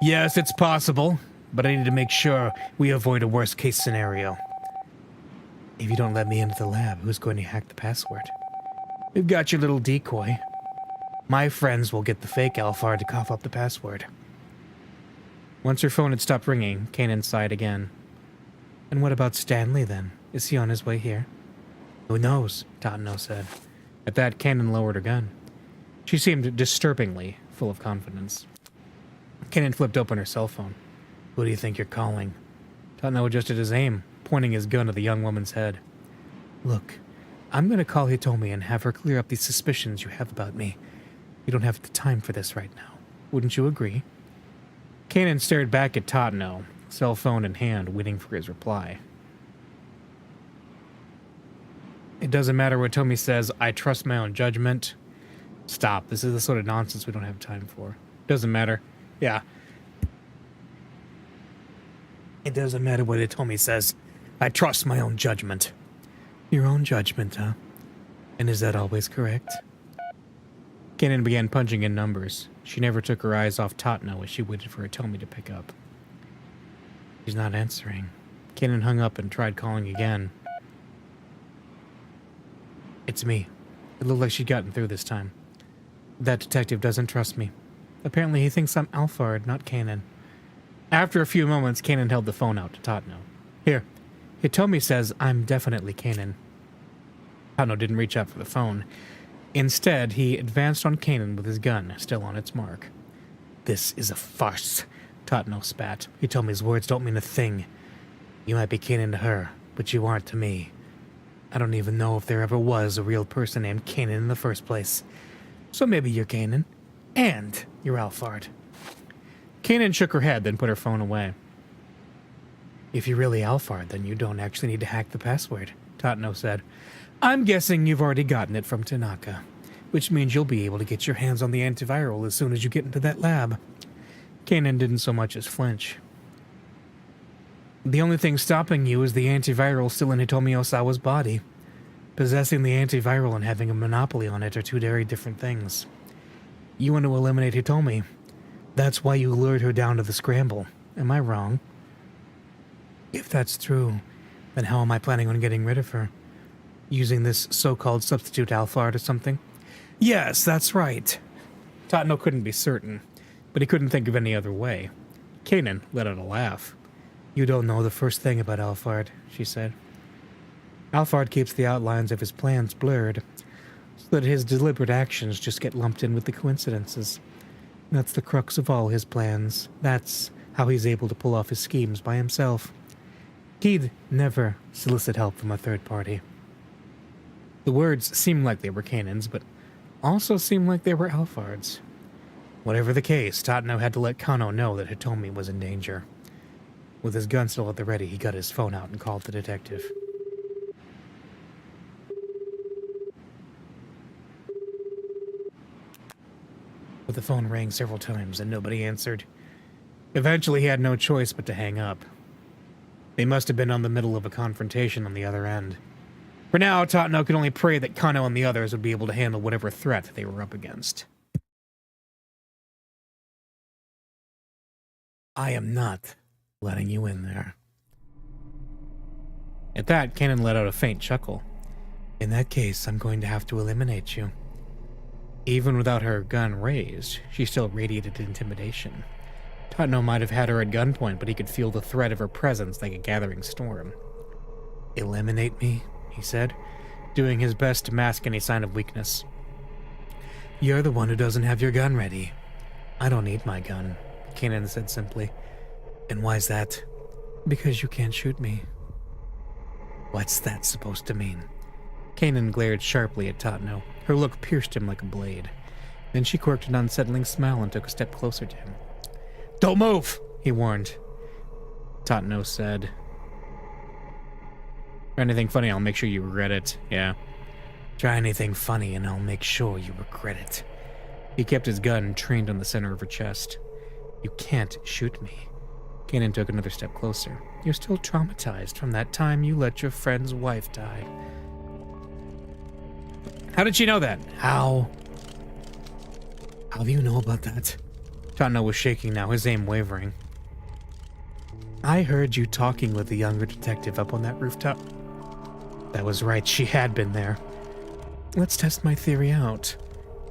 Yes, it's possible, but I need to make sure we avoid a worst-case scenario. If you don't let me into the lab, who's going to hack the password? We've got your little decoy. My friends will get the fake Alphard to cough up the password. Once her phone had stopped ringing, Kanan sighed again. And what about Stanley, then? Is he on his way here? Who knows, Tatano said. At that, Kanan lowered her gun. She seemed disturbingly full of confidence. Kanan flipped open her cell phone. Who do you think you're calling? Tatano adjusted his aim, pointing his gun at the young woman's head. Look, I'm going to call Hitomi and have her clear up these suspicions you have about me. You don't have the time for this right now. Wouldn't you agree? Kanan stared back at Tatano, cell phone in hand, waiting for his reply. It doesn't matter what Hitomi says. I trust my own judgment. Stop. This is the sort of nonsense we don't have time for. Doesn't matter. Yeah. It doesn't matter what Hitomi says. I trust my own judgment. Your own judgment, huh? And is that always correct? Kanan began punching in numbers. She never took her eyes off Tatano as she waited for Hitomi to pick up. She's not answering. Kanan hung up and tried calling again. It's me. It looked like she'd gotten through this time. That detective doesn't trust me. Apparently he thinks I'm Alphard, not Kanan. After a few moments, Kanan held the phone out to Tatano. Here, Hitomi says I'm definitely Kanan. Tatano didn't reach out for the phone. Instead, he advanced on Kanan with his gun still on its mark. This is a farce, Tatano spat. Hitomi's words don't mean a thing. You might be Kanan to her, but you aren't to me. I don't even know if there ever was a real person named Kanan in the first place. So maybe you're Kanan, and you're Alphard. Kanan shook her head, then put her phone away. If you're really Alphard, then you don't actually need to hack the password, Tatano said. I'm guessing you've already gotten it from Tanaka, which means you'll be able to get your hands on the antiviral as soon as you get into that lab. Kanan didn't so much as flinch. The only thing stopping you is the antiviral still in Hitomi Osawa's body. Possessing the antiviral and having a monopoly on it are two very different things. You want to eliminate Hitomi. That's why you lured her down to the scramble. Am I wrong? If that's true, then how am I planning on getting rid of her? Using this so-called substitute Alphard or something? Yes, that's right. Tatno couldn't be certain, but he couldn't think of any other way. Kanan let out a laugh. You don't know the first thing about Alphard, she said. Alphard keeps the outlines of his plans blurred, so that his deliberate actions just get lumped in with the coincidences. That's the crux of all his plans. That's how he's able to pull off his schemes by himself. He'd never solicit help from a third party. The words seemed like they were Kanan's, but also seemed like they were Alphard's. Whatever the case, Tatno had to let Kano know that Hitomi was in danger. With his gun still at the ready, he got his phone out and called the detective. But the phone rang several times and nobody answered. Eventually, he had no choice but to hang up. They must have been on the middle of a confrontation on the other end. For now, Tatno could only pray that Kano and the others would be able to handle whatever threat they were up against. I am not letting you in there. At that, Kanan let out a faint chuckle. In that case, I'm going to have to eliminate you. Even without her gun raised, she still radiated intimidation. Tatno might have had her at gunpoint, but he could feel the threat of her presence like a gathering storm. Eliminate me, he said, doing his best to mask any sign of weakness. You're the one who doesn't have your gun ready. I don't need my gun, Kanan said simply. And why's that? Because you can't shoot me. What's that supposed to mean? Kanan glared sharply at Tatno. Her look pierced him like a blade. Then she quirked an unsettling smile and took a step closer to him. Don't move, he warned. Tatno said, Try anything funny, I'll make sure you regret it. Yeah. Try anything funny and I'll make sure you regret it. He kept his gun trained on the center of her chest. You can't shoot me. Kanan took another step closer. You're still traumatized from that time you let your friend's wife die. How did she know that? How do you know about that? Tatno was shaking now, his aim wavering. I heard you talking with the younger detective up on that rooftop. That was right, she had been there. Let's test my theory out.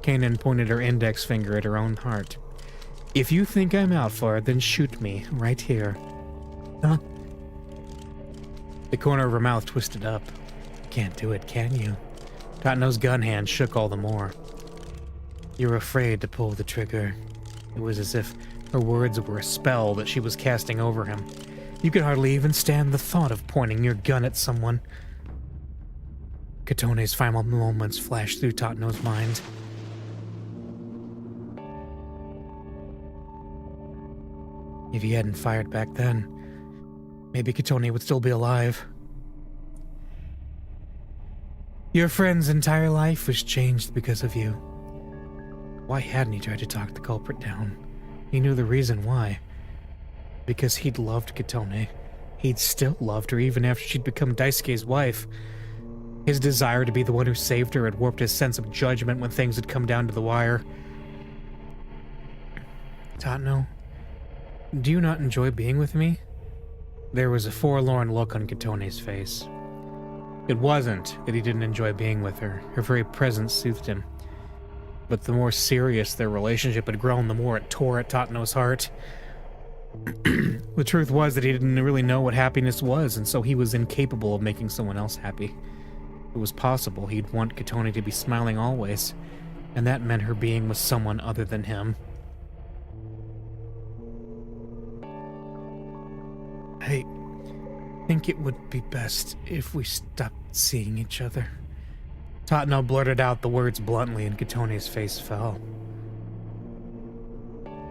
Kanan pointed her index finger at her own heart. If you think I'm out for it, then shoot me, right here. Huh? The corner of her mouth twisted up. Can't do it, can you? Tatno's gun hand shook all the more. You're afraid to pull the trigger. It was as if her words were a spell that she was casting over him. You could hardly even stand the thought of pointing your gun at someone. Katone's final moments flashed through Tatno's mind. If he hadn't fired back then, maybe Katone would still be alive. Your friend's entire life was changed because of you. Why hadn't he tried to talk the culprit down? He knew the reason why. Because he'd loved Katone. He'd still loved her even after she'd become Daisuke's wife. His desire to be the one who saved her had warped his sense of judgment when things had come down to the wire. Tatno, do you not enjoy being with me? There was a forlorn look on Katone's face. It wasn't that he didn't enjoy being with her. Her very presence soothed him. But the more serious their relationship had grown, the more it tore at Tatno's heart. The truth was that he didn't really know what happiness was, and so he was incapable of making someone else happy. It was possible he'd want Katone to be smiling always, and that meant her being with someone other than him. I think it would be best if we stopped seeing each other. Tatno blurted out the words bluntly, and Katone's face fell.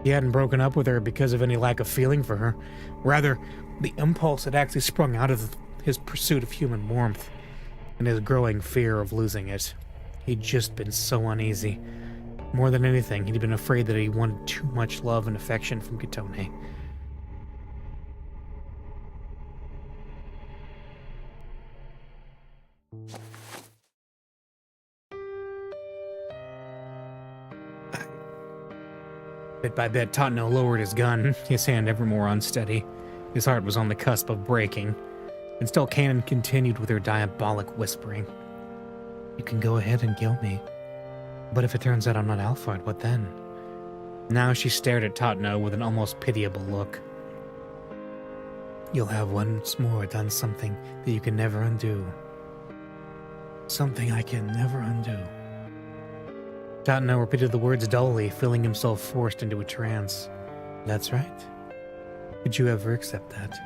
He hadn't broken up with her because of any lack of feeling for her. Rather, the impulse had actually sprung out of his pursuit of human warmth and his growing fear of losing it. He'd just been so uneasy. More than anything, he'd been afraid that he wanted too much love and affection from Katone. Bit by bit, Tatno lowered his gun, his hand ever more unsteady. His heart was on the cusp of breaking. And still Kanan continued with her diabolic whispering. You can go ahead and kill me. But if it turns out I'm not Alphard, what then? Now she stared at Tatno with an almost pitiable look. You'll have once more done something that you can never undo. Something I can never undo. Tatno repeated the words dully, feeling himself forced into a trance. That's right. Could you ever accept that?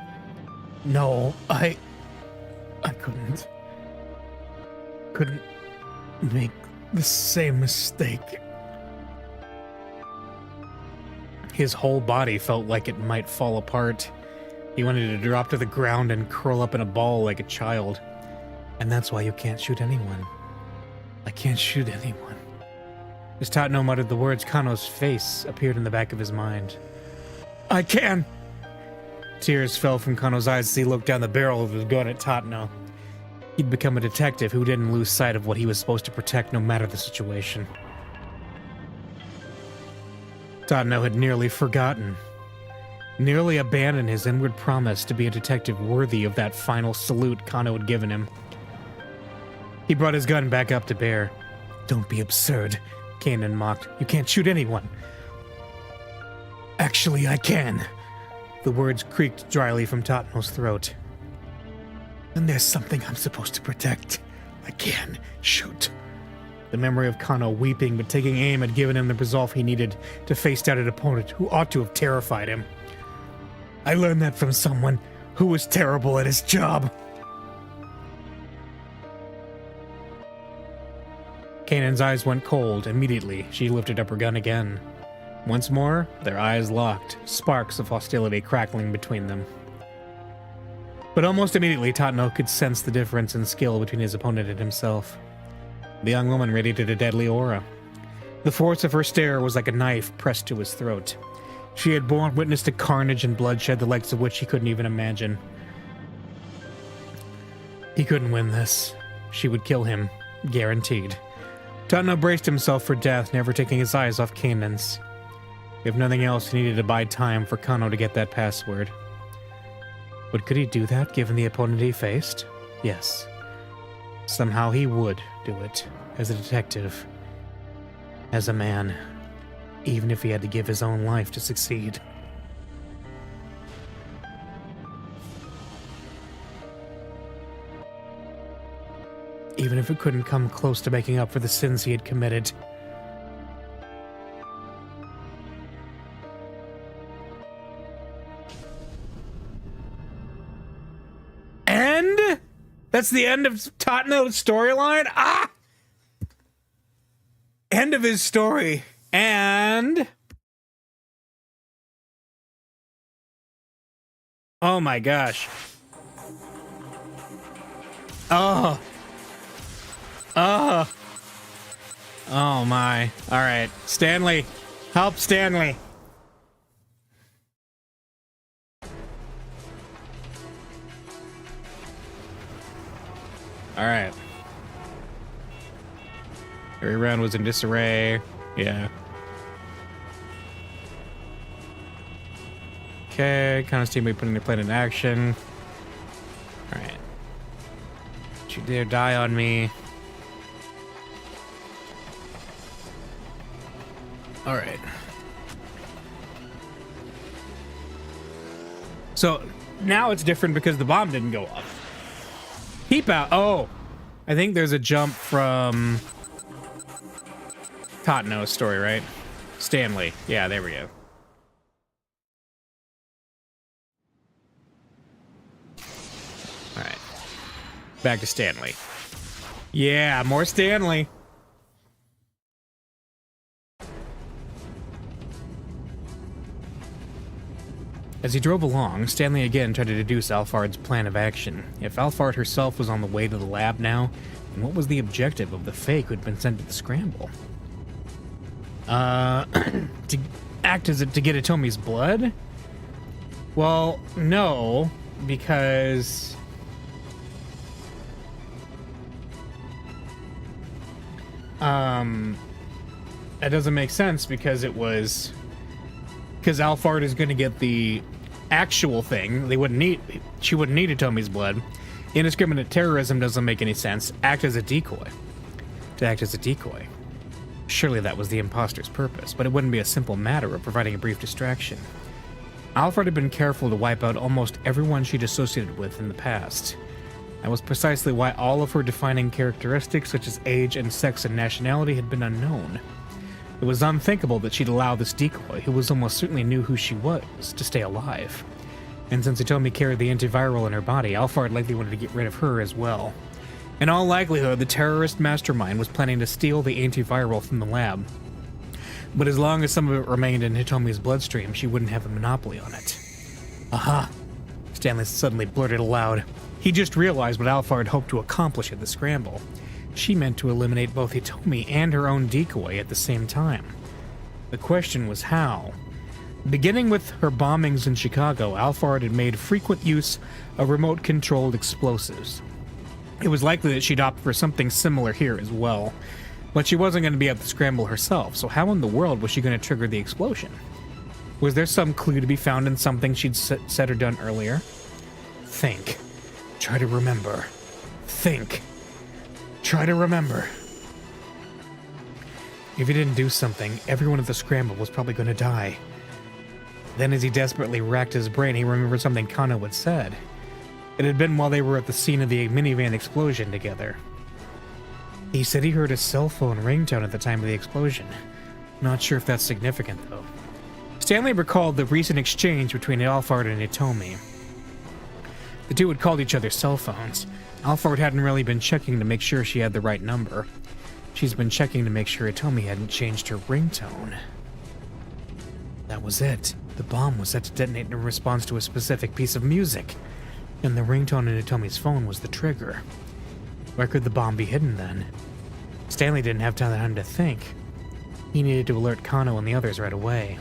No, I couldn't. Couldn't make the same mistake. His whole body felt like it might fall apart. He wanted to drop to the ground and curl up in a ball like a child. And that's why you can't shoot anyone. I can't shoot anyone. As Tatno muttered the words, Kano's face appeared in the back of his mind. I can! Tears fell from Kano's eyes as he looked down the barrel of his gun at Tatno. He'd become a detective who didn't lose sight of what he was supposed to protect no matter the situation. Tatno had nearly forgotten. Nearly abandoned his inward promise to be a detective worthy of that final salute Kano had given him. He brought his gun back up to bear. Don't be absurd, Kanan mocked. You can't shoot anyone. Actually, I can. The words creaked dryly from Tatno's throat. And there's something I'm supposed to protect. I can shoot. The memory of Kano weeping but taking aim had given him the resolve he needed to face down an opponent who ought to have terrified him. I learned that from someone who was terrible at his job. Kanan's eyes went cold. Immediately, she lifted up her gun again. Once more, their eyes locked, sparks of hostility crackling between them. But almost immediately, Tatno could sense the difference in skill between his opponent and himself. The young woman radiated a deadly aura. The force of her stare was like a knife pressed to his throat. She had borne witness to carnage and bloodshed the likes of which he couldn't even imagine. He couldn't win this. She would kill him. Guaranteed. Tatno braced himself for death, never taking his eyes off Kanan's. If nothing else, he needed to buy time for Kano to get that password. But could he do that, given the opponent he faced? Yes. Somehow he would do it, as a detective. As a man. Even if he had to give his own life to succeed. Even if it couldn't come close to making up for the sins he had committed. And that's the end of Tatno's storyline? Ah! End of his story. And... oh my gosh. Oh. Oh. Oh my. Alright. Stanley. Help Stanley. Alright. Every round was in disarray. Yeah. Okay, kind of seem to be putting their plan in action. Alright. Don't you dare die on me. Alright. So, now it's different because the bomb didn't go off. Peep out. Oh! I think there's a jump from... Tatno's story, right? Stanley. Yeah, there we go. Alright. Back to Stanley. Yeah, more Stanley. As he drove along, Stanley again tried to deduce Alphard's plan of action. If Alphard herself was on the way to the lab now, then what was the objective of the fake who'd been sent to the scramble? To act as it to get Atomi's blood? Well, no, because... that doesn't make sense because it was because Alphard is going to get the actual thing. She wouldn't need Hitomi's blood. Indiscriminate terrorism doesn't make any sense. Act as a decoy. To act as a decoy. Surely that was the imposter's purpose, but it wouldn't be a simple matter of providing a brief distraction. Alphard had been careful to wipe out almost everyone she'd associated with in the past. That was precisely why all of her defining characteristics, such as age and sex and nationality, had been unknown. It was unthinkable that she'd allow this decoy, who was almost certainly knew who she was, to stay alive. And since Hitomi carried the antiviral in her body, Alphard likely wanted to get rid of her as well. In all likelihood, the terrorist mastermind was planning to steal the antiviral from the lab. But as long as some of it remained in Hitomi's bloodstream, she wouldn't have a monopoly on it. Aha! Stanley suddenly blurted aloud. He just realized what Alphard hoped to accomplish at the scramble. She meant to eliminate both Hitomi and her own decoy at the same time. The question was how. Beginning with her bombings in Chicago, Alphard had made frequent use of remote-controlled explosives. It was likely that she'd opt for something similar here as well. But she wasn't going to be at the scramble herself, so how in the world was she going to trigger the explosion? Was there some clue to be found in something she'd said or done earlier? Think. Try to remember. Think. Try to remember. If he didn't do something, everyone at the scramble was probably going to die. Then as he desperately racked his brain, he remembered something Kano had said. It had been while they were at the scene of the minivan explosion together. He said he heard a cell phone ringtone at the time of the explosion. Not sure if that's significant, though. Stanley recalled the recent exchange between Alphard and Hitomi. The two had called each other cell phones. Alphard hadn't really been checking to make sure she had the right number. She's been checking to make sure Hitomi hadn't changed her ringtone. That was it. The bomb was set to detonate in response to a specific piece of music, and the ringtone in Hitomi's phone was the trigger. Where could the bomb be hidden then? Stanley didn't have time to think. He needed to alert Kano and the others right away.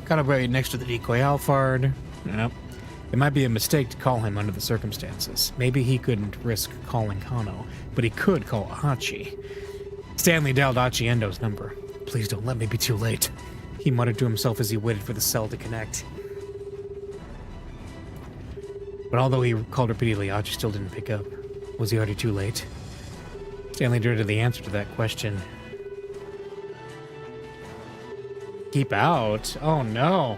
Got up right next to the decoy Alphard. Nope. It might be a mistake to call him under the circumstances. Maybe he couldn't risk calling Kano, but he could call Hachi. Stanley dialed Hachi Endo's number. Please don't let me be too late, he muttered to himself as he waited for the cell to connect. But although he called repeatedly, Hachi still didn't pick up. Was he already too late? Stanley dreaded the answer to that question. Keep out? Oh no.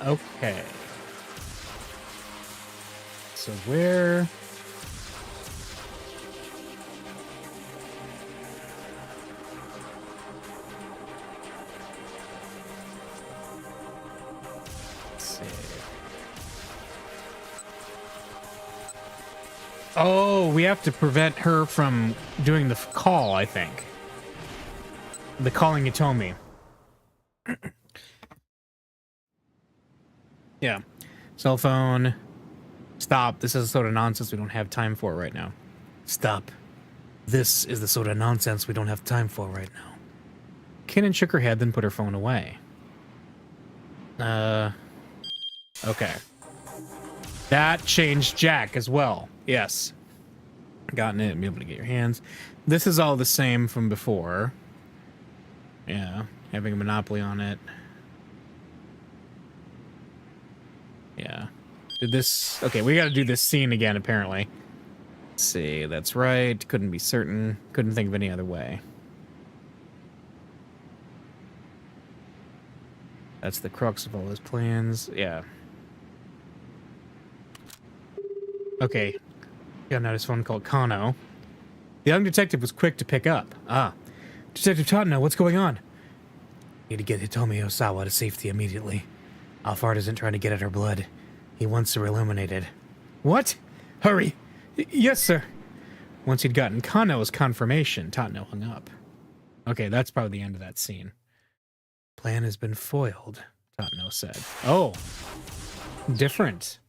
Okay. So where... Let's see. Oh, we have to prevent her from doing the call, I think. The calling Hitomi. Yeah. Cell phone. Stop. This is the sort of nonsense we don't have time for right now. Stop. This is the sort of nonsense we don't have time for right now. Kinnan shook her head, then put her phone away. Okay. That changed Jack as well. Yes. Gotten it. Be able to get your hands. This is all the same from before. Yeah. Having a monopoly on it. Yeah. Did this... Okay, we gotta do this scene again, apparently. Let's see, that's right. Couldn't be certain. Couldn't think of any other way. That's the crux of all his plans. Yeah. Okay. Got out his phone called Kano. The young detective was quick to pick up. Ah. Detective Totno, what's going on? Need to get Hitomi Osawa to safety immediately. Alphard isn't trying to get at her blood. He wants her eliminated. What? Hurry! Yes, sir. Once he'd gotten Kano's confirmation, Totno hung up. Okay, that's probably the end of that scene. Plan has been foiled, Totno said. Oh. Different.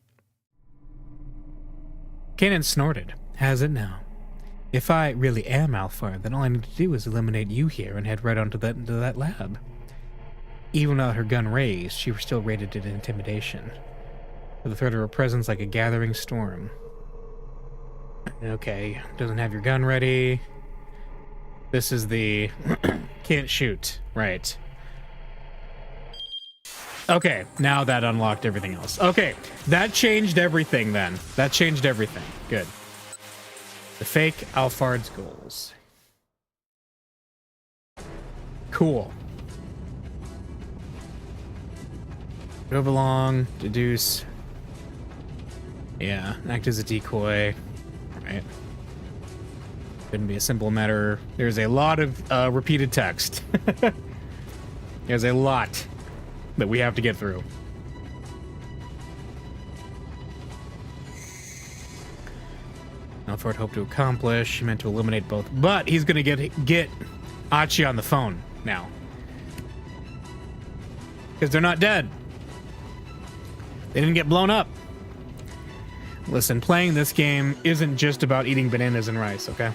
Kanan snorted. Has it now? If I really am Alphard, then all I need to do is eliminate you here and head right onto that lab. Even without her gun raised, she was still rated an intimidation, with the threat of her presence like a gathering storm. Okay, doesn't have your gun ready. This is the can't shoot, right. Okay, now that unlocked everything else. Okay, that changed everything then. That changed everything. Good. The fake Alphard's goals. Cool. Move along, deduce. Yeah, act as a decoy. Right. Couldn't be a simple matter. There's a lot of repeated text. There's a lot that we have to get through. Alfred hoped to accomplish. He meant to eliminate both, but he's gonna get Achi on the phone now because they're not dead. They didn't get blown up. Listen, playing this game isn't just about eating bananas and rice, okay?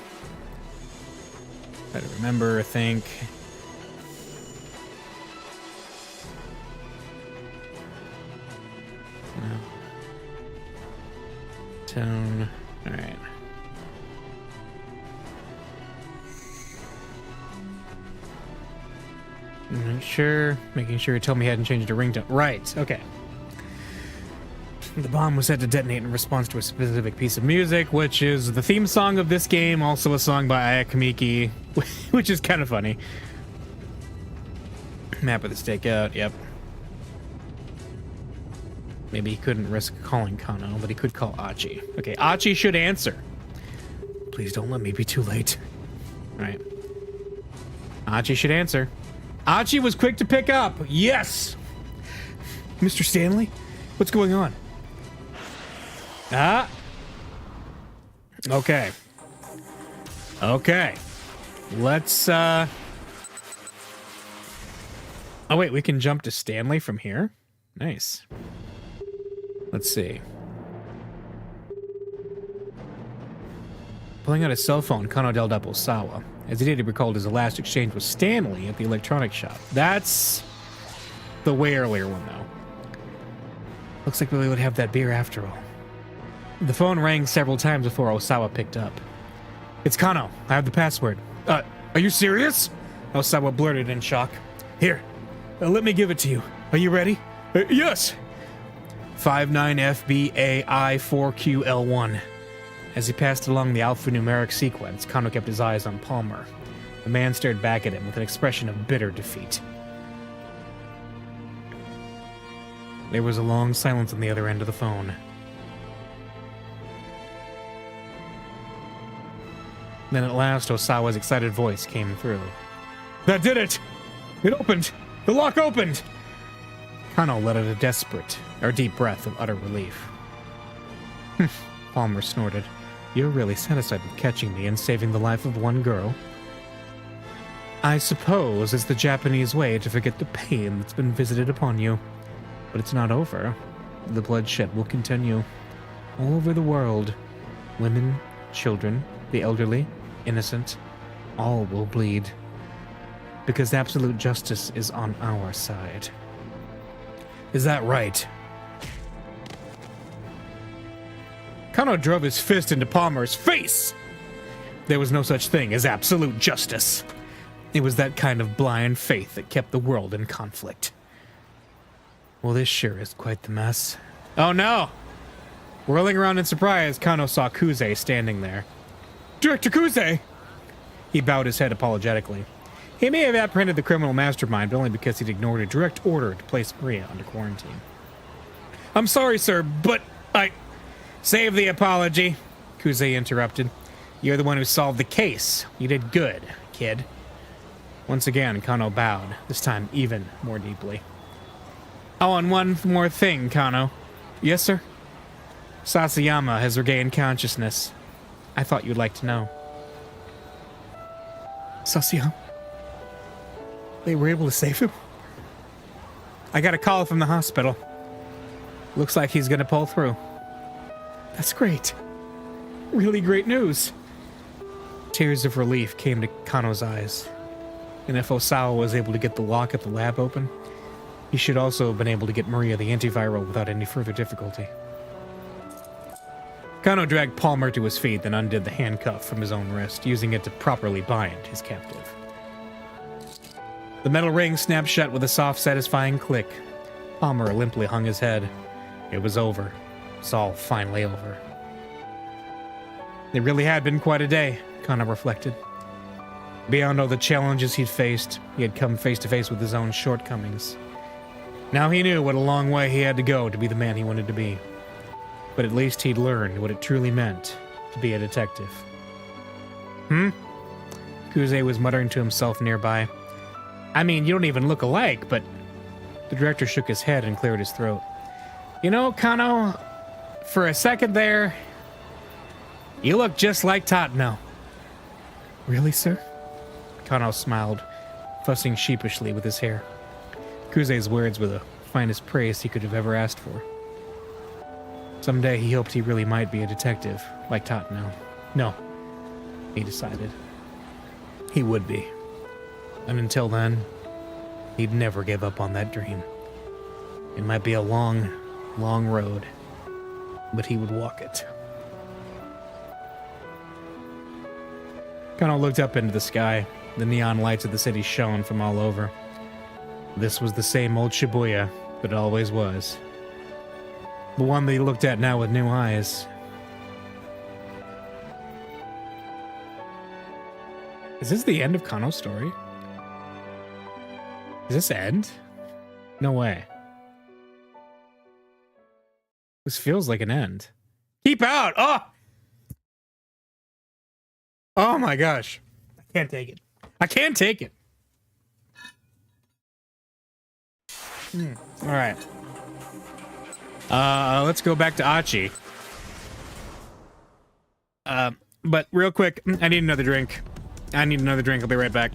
Try to remember, think. No. Tone. All right. Sure. Making sure he told me he hadn't changed a ringtone. Right. Okay. The bomb was set to detonate in response to a specific piece of music, which is the theme song of this game, also a song by Ayakamiki, which is kind of funny. Map of the stakeout, yep. Maybe he couldn't risk calling Kano, but he could call Achi. Okay, Achi should answer. Please don't let me be too late. Right. Achi should answer. Achi was quick to pick up. Yes! Mr. Stanley? What's going on? Ah. Okay. Okay. Let's, Oh, wait, we can jump to Stanley from here? Nice. Let's see. Pulling out his cell phone, Kano dialed up Osawa. As he did, he recalled his last exchange with Stanley at the electronics shop. That's the way earlier one, though. Looks like Billy would have that beer after all. The phone rang several times before Osawa picked up. It's Kano. I have the password. Are you serious? Osawa blurted in shock. Here, let me give it to you. Are you ready? Yes. 59FBAI4QL1. As he passed along the alphanumeric sequence, Kano kept his eyes on Palmer. The man stared back at him with an expression of bitter defeat. There was a long silence on the other end of the phone. Then at last, Osawa's excited voice came through. That did it! It opened! The lock opened! Kano let out a deep breath of utter relief. Palmer snorted. You're really satisfied with catching me and saving the life of one girl? I suppose it's the Japanese way to forget the pain that's been visited upon you. But it's not over. The bloodshed will continue. All over the world. Women, children, the elderly, innocent, all will bleed. Because absolute justice is on our side. Is that right? Kano drove his fist into Palmer's face! There was no such thing as absolute justice. It was that kind of blind faith that kept the world in conflict. Well, this sure is quite the mess. Oh no! Whirling around in surprise, Kano saw Kuze standing there. Director Kuze! He bowed his head apologetically. He may have apprehended the criminal mastermind, but only because he'd ignored a direct order to place Maria under quarantine. I'm sorry, sir, but I... Save the apology, Kuze interrupted. You're the one who solved the case. You did good, kid. Once again, Kano bowed, this time even more deeply. Oh, and one more thing, Kano. Yes, sir? Sasayama has regained consciousness. I thought you'd like to know. Sasayama? They were able to save him? I got a call from the hospital. Looks like he's gonna pull through. That's great. Really great news. Tears of relief came to Kano's eyes. And if Osawa was able to get the lock at the lab open, He should also have been able to get Maria the antiviral without any further difficulty. Kano dragged Palmer to his feet, then undid the handcuff from his own wrist, using it to properly bind his captive. The metal ring snapped shut with a soft, satisfying click. Palmer limply hung his head. It was over. It's all finally over. It really had been quite a day, Kano reflected. Beyond all the challenges he'd faced, he had come face to face with his own shortcomings. Now he knew what a long way he had to go to be the man he wanted to be. But at least he'd learned what it truly meant to be a detective. Kuze was muttering to himself nearby. I mean, you don't even look alike, but... The director shook his head and cleared his throat. You know, Kano, for a second there, you look just like Tatano. Really, sir? Kano smiled, fussing sheepishly with his hair. Kuze's words were the finest praise he could have ever asked for. Someday he hoped he really might be a detective, like Tatano. No, he decided. He would be. And until then, he'd never give up on that dream. It might be a long, long road, but he would walk it. Kano looked up into the sky. The neon lights of the city shone from all over. This was the same old Shibuya that it always was. The one that he looked at now with new eyes. Is this the end of Kano's story? Does this end? No way. This feels like an end. Keep out! Oh! Oh my gosh. I can't take it. I can't take it. All right. Let's go back to Achi. But real quick, I need another drink. I'll be right back.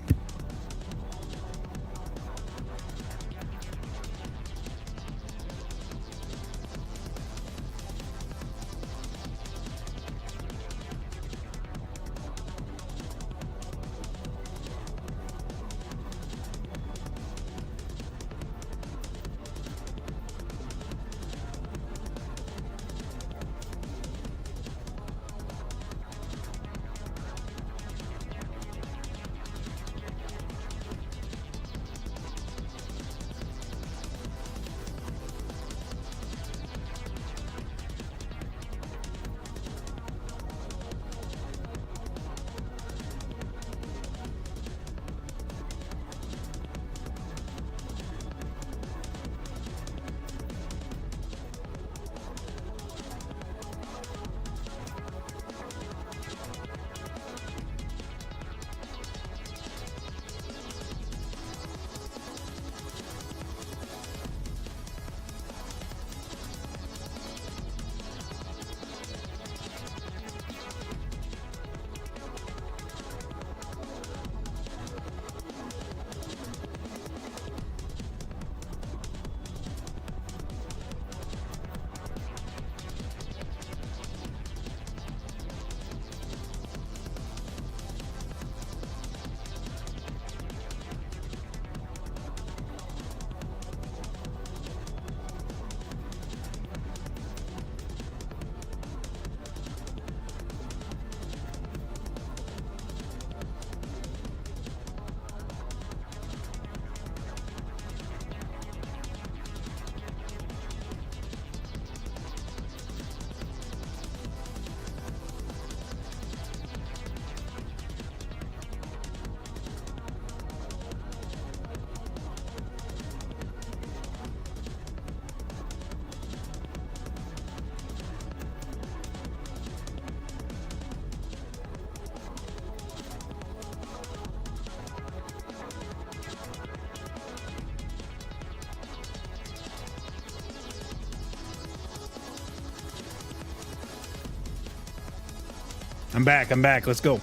I'm back, let's go.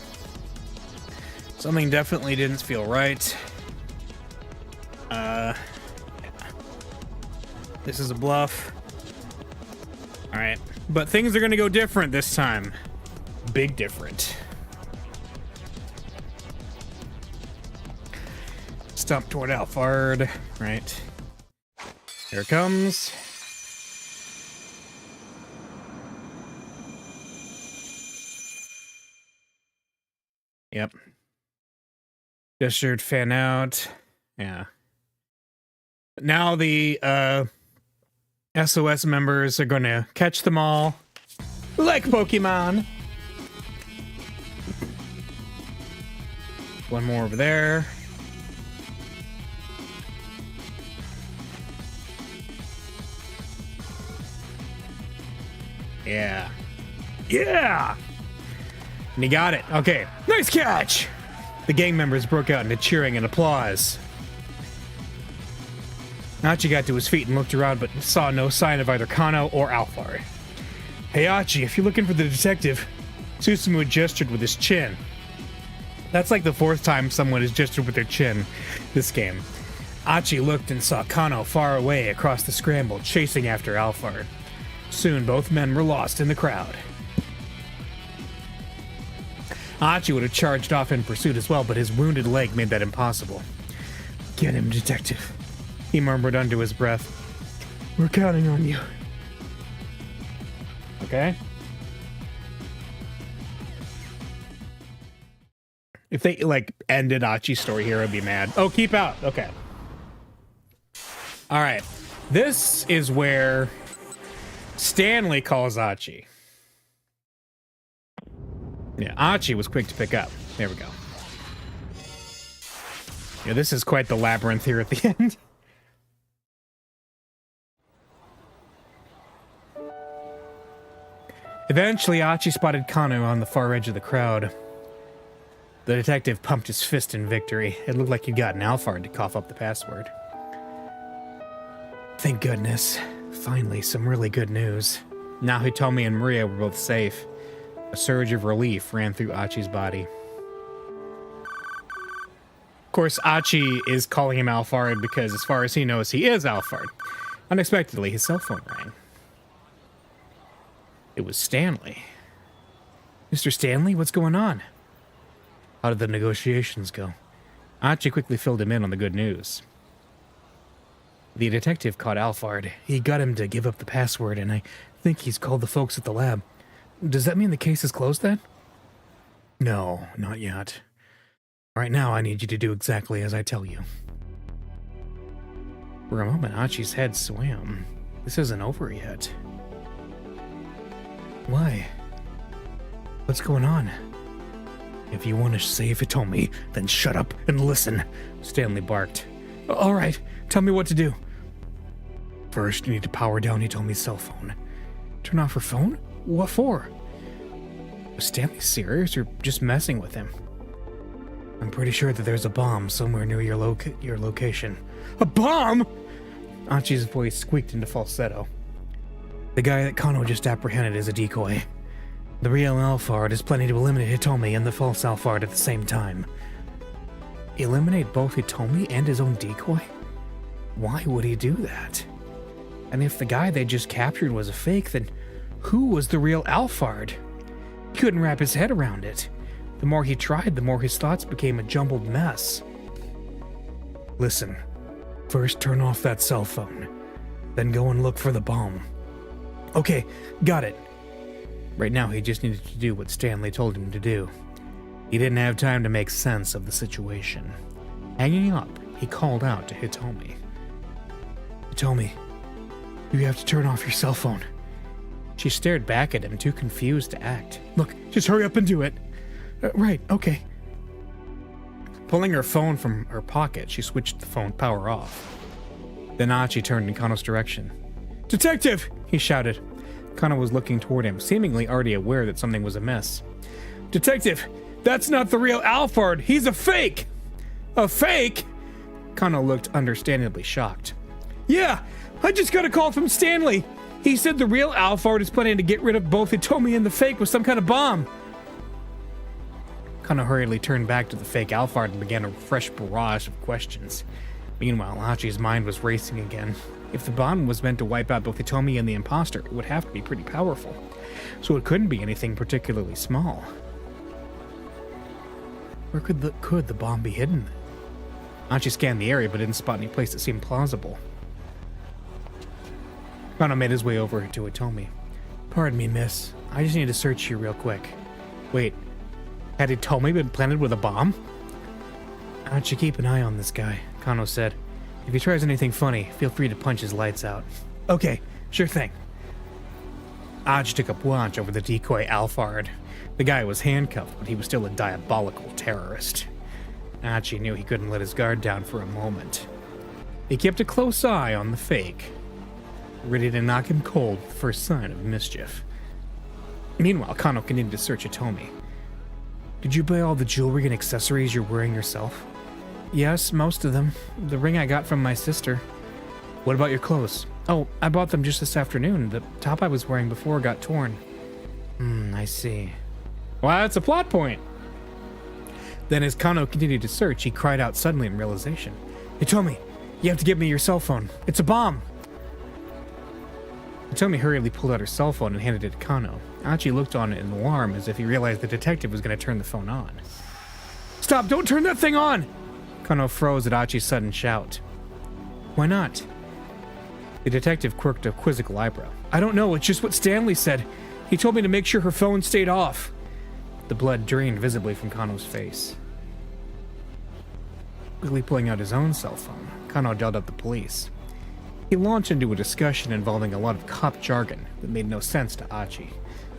Something definitely didn't feel right. This is a bluff. Alright, but things are gonna go different this time. Big different. Stomp toward Alphard, right? Here it comes. Yep. Gestured fan out. Yeah. Now the SOS members are going to catch them all. Like Pokemon. One more over there. Yeah. Yeah! And he got it. Okay. Nice catch! The gang members broke out into cheering and applause. Achi got to his feet and looked around, but saw no sign of either Kano or Alphard. Hey, Achi, if you're looking for the detective, Susumu gestured with his chin. That's like the 4th time someone has gestured with their chin this game. Achi looked and saw Kano far away across the scramble, chasing after Alphard. Soon, both men were lost in the crowd. Achi would have charged off in pursuit as well, but his wounded leg made that impossible. Get him, detective, he murmured under his breath. We're counting on you. Okay. If they, like, ended Achi's story here, I'd be mad. Oh, keep out. Okay. All right. This is where Stanley calls Achi. Yeah, Achi was quick to pick up. There we go. Yeah, this is quite the labyrinth here at the end. Eventually, Achi spotted Kano on the far edge of the crowd. The detective pumped his fist in victory. It looked like he'd gotten Alphard to cough up the password. Thank goodness. Finally, some really good news. Now Hitomi and Maria were both safe. A surge of relief ran through Achi's body. Of course, Achi is calling him Alphard because, as far as he knows, he is Alphard. Unexpectedly, his cell phone rang. It was Stanley. Mr. Stanley, what's going on? How did the negotiations go? Achi quickly filled him in on the good news. The detective caught Alphard. He got him to give up the password, and I think he's called the folks at the lab. Does that mean the case is closed then? No, not yet. Right now, I need you to do exactly as I tell you. For a moment, Achi's head swam. This isn't over yet. Why? What's going on? If you want to save Hitomi, then shut up and listen, Stanley barked. All right, tell me what to do. First, you need to power down Hitomi's cell phone. Turn off her phone? What for? Was Stanley serious or just messing with him? I'm pretty sure that there's a bomb somewhere near your location. A bomb?! Achi's voice squeaked into falsetto. The guy that Kano just apprehended is a decoy. The real Alphard is planning to eliminate Hitomi and the false Alphard at the same time. Eliminate both Hitomi and his own decoy? Why would he do that? And if the guy they just captured was a fake, then who was the real Alphard? He couldn't wrap his head around it. The more he tried, the more his thoughts became a jumbled mess. Listen, first turn off that cell phone, then go and look for the bomb. Okay, got it. Right now, he just needed to do what Stanley told him to do. He didn't have time to make sense of the situation. Hanging up, he called out to Hitomi. Hitomi, you have to turn off your cell phone. She stared back at him, too confused to act. Look, just hurry up and do it. Right, okay. Pulling her phone from her pocket, she switched the phone power off. Then Achi turned in Kano's direction. Detective! He shouted. Kano was looking toward him, seemingly already aware that something was amiss. Detective, that's not the real Alphard. He's a fake! A fake? Kano looked understandably shocked. Yeah, I just got a call from Stanley. He said the real Alphard is planning to get rid of both Hitomi and the fake with some kind of bomb. Kano hurriedly turned back to the fake Alphard and began a fresh barrage of questions. Meanwhile, Achi's mind was racing again. If the bomb was meant to wipe out both Hitomi and the imposter, it would have to be pretty powerful. So it couldn't be anything particularly small. Where could the bomb be hidden? Achi scanned the area but didn't spot any place that seemed plausible. Kano made his way over to Hitomi. Pardon me, miss. I just need to search you real quick. Wait, had Hitomi been planted with a bomb? I should keep an eye on this guy, Kano said. If he tries anything funny, feel free to punch his lights out. Okay, sure thing. Aj took up watch over the decoy Alphard. The guy was handcuffed, but he was still a diabolical terrorist. Achi knew he couldn't let his guard down for a moment. He kept a close eye on the fake, ready to knock him cold with the first sign of mischief. Meanwhile, Kano continued to search Hitomi. Did you buy all the jewelry and accessories you're wearing yourself? Yes, most of them. The ring I got from my sister. What about your clothes? Oh, I bought them just this afternoon. The top I was wearing before got torn. I see. Well, that's a plot point. Then as Kano continued to search, he cried out suddenly in realization. Hitomi, you have to give me your cell phone. It's a bomb. Hitomi hurriedly pulled out her cell phone and handed it to Kano. Achi looked on it in alarm as if he realized the detective was going to turn the phone on. Stop! Don't turn that thing on! Kano froze at Achi's sudden shout. Why not? The detective quirked a quizzical eyebrow. I don't know, it's just what Stanley said. He told me to make sure her phone stayed off. The blood drained visibly from Kano's face. Quickly pulling out his own cell phone, Kano dialed up the police. He launched into a discussion involving a lot of cop jargon that made no sense to Achi.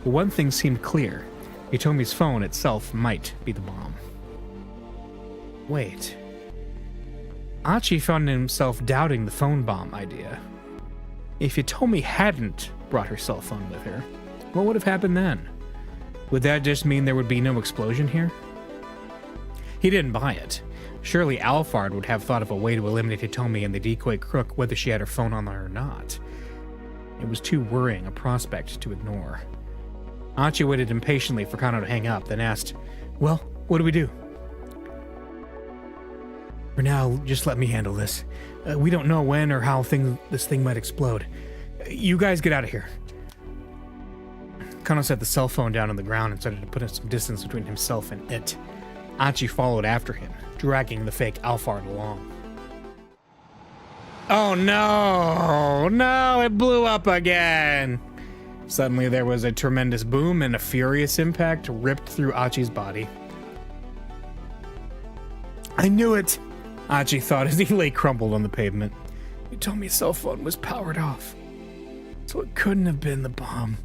But one thing seemed clear. Hitomi's phone itself might be the bomb. Wait. Achi found himself doubting the phone bomb idea. If Hitomi hadn't brought her cell phone with her, what would have happened then? Would that just mean there would be no explosion here? He didn't buy it. Surely Alphard would have thought of a way to eliminate Hitomi and the decoy crook whether she had her phone on her or not. It was too worrying a prospect to ignore. Achi waited impatiently for Kano to hang up, then asked, Well, what do we do? For now, just let me handle this. We don't know when or how this thing might explode. You guys get out of here. Kano set the cell phone down on the ground and started to put some distance between himself and it. Achi followed after him, dragging the fake Alphard along. Oh no! No, it blew up again! Suddenly there was a tremendous boom and a furious impact ripped through Achi's body. I knew it! Achi thought as he lay crumpled on the pavement. You told me his cell phone was powered off, so it couldn't have been the bomb.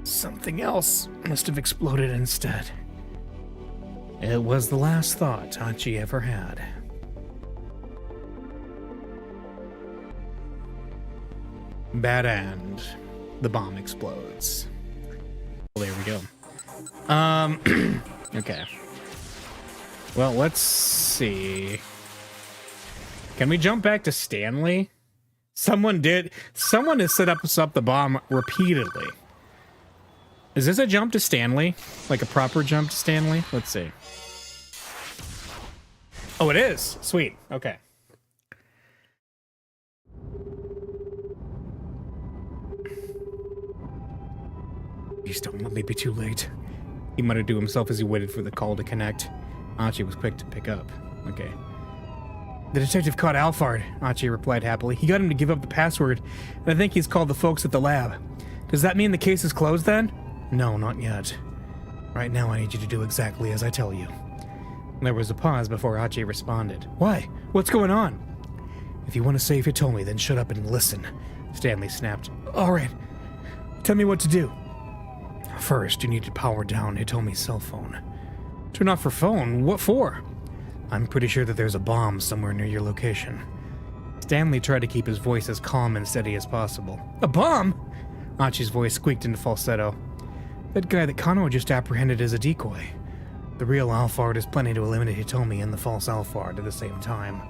Something else must have exploded instead. It was the last thought Achi ever had. Bad end. The bomb explodes. Well, there we go. Okay. Well, let's see. Can we jump back to Stanley? Someone has set up the bomb repeatedly. Is this a jump to Stanley? Like a proper jump to Stanley? Let's see. Oh, it is. Sweet. Okay. Please don't let me be too late. He muttered to himself as he waited for the call to connect. Achi was quick to pick up. Okay. The detective caught Alphard, Achi replied happily. He got him to give up the password, and I think he's called the folks at the lab. Does that mean the case is closed then? No, not yet. Right now I need you to do exactly as I tell you. There was a pause before Achi responded. Why? What's going on? If you want to save Hitomi, then shut up and listen, Stanley snapped. Alright. Tell me what to do. First, you need to power down Hitomi's cell phone. Turn off her phone? What for? I'm pretty sure that there's a bomb somewhere near your location. Stanley tried to keep his voice as calm and steady as possible. A bomb? Achi's voice squeaked into falsetto. That guy that Kano just apprehended is a decoy. The real Alphard is planning to eliminate Hitomi and the false Alphard at the same time.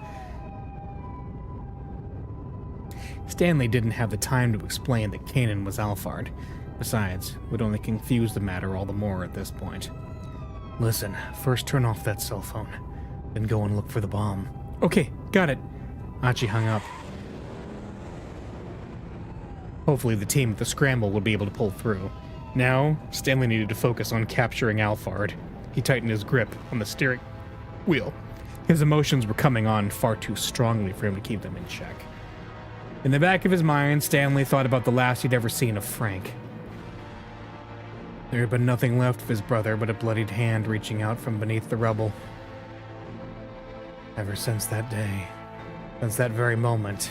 Stanley didn't have the time to explain that Kanan was Alphard. Besides, it would only confuse the matter all the more at this point. Listen, first turn off that cell phone, then go and look for the bomb. Okay, got it. Achi hung up. Hopefully the team at the Scramble would be able to pull through. Now, Stanley needed to focus on capturing Alphard. He tightened his grip on the steering wheel. His emotions were coming on far too strongly for him to keep them in check. In the back of his mind, Stanley thought about the last he'd ever seen of Frank. There had been nothing left of his brother but a bloodied hand reaching out from beneath the rubble. Ever since that day, since that very moment,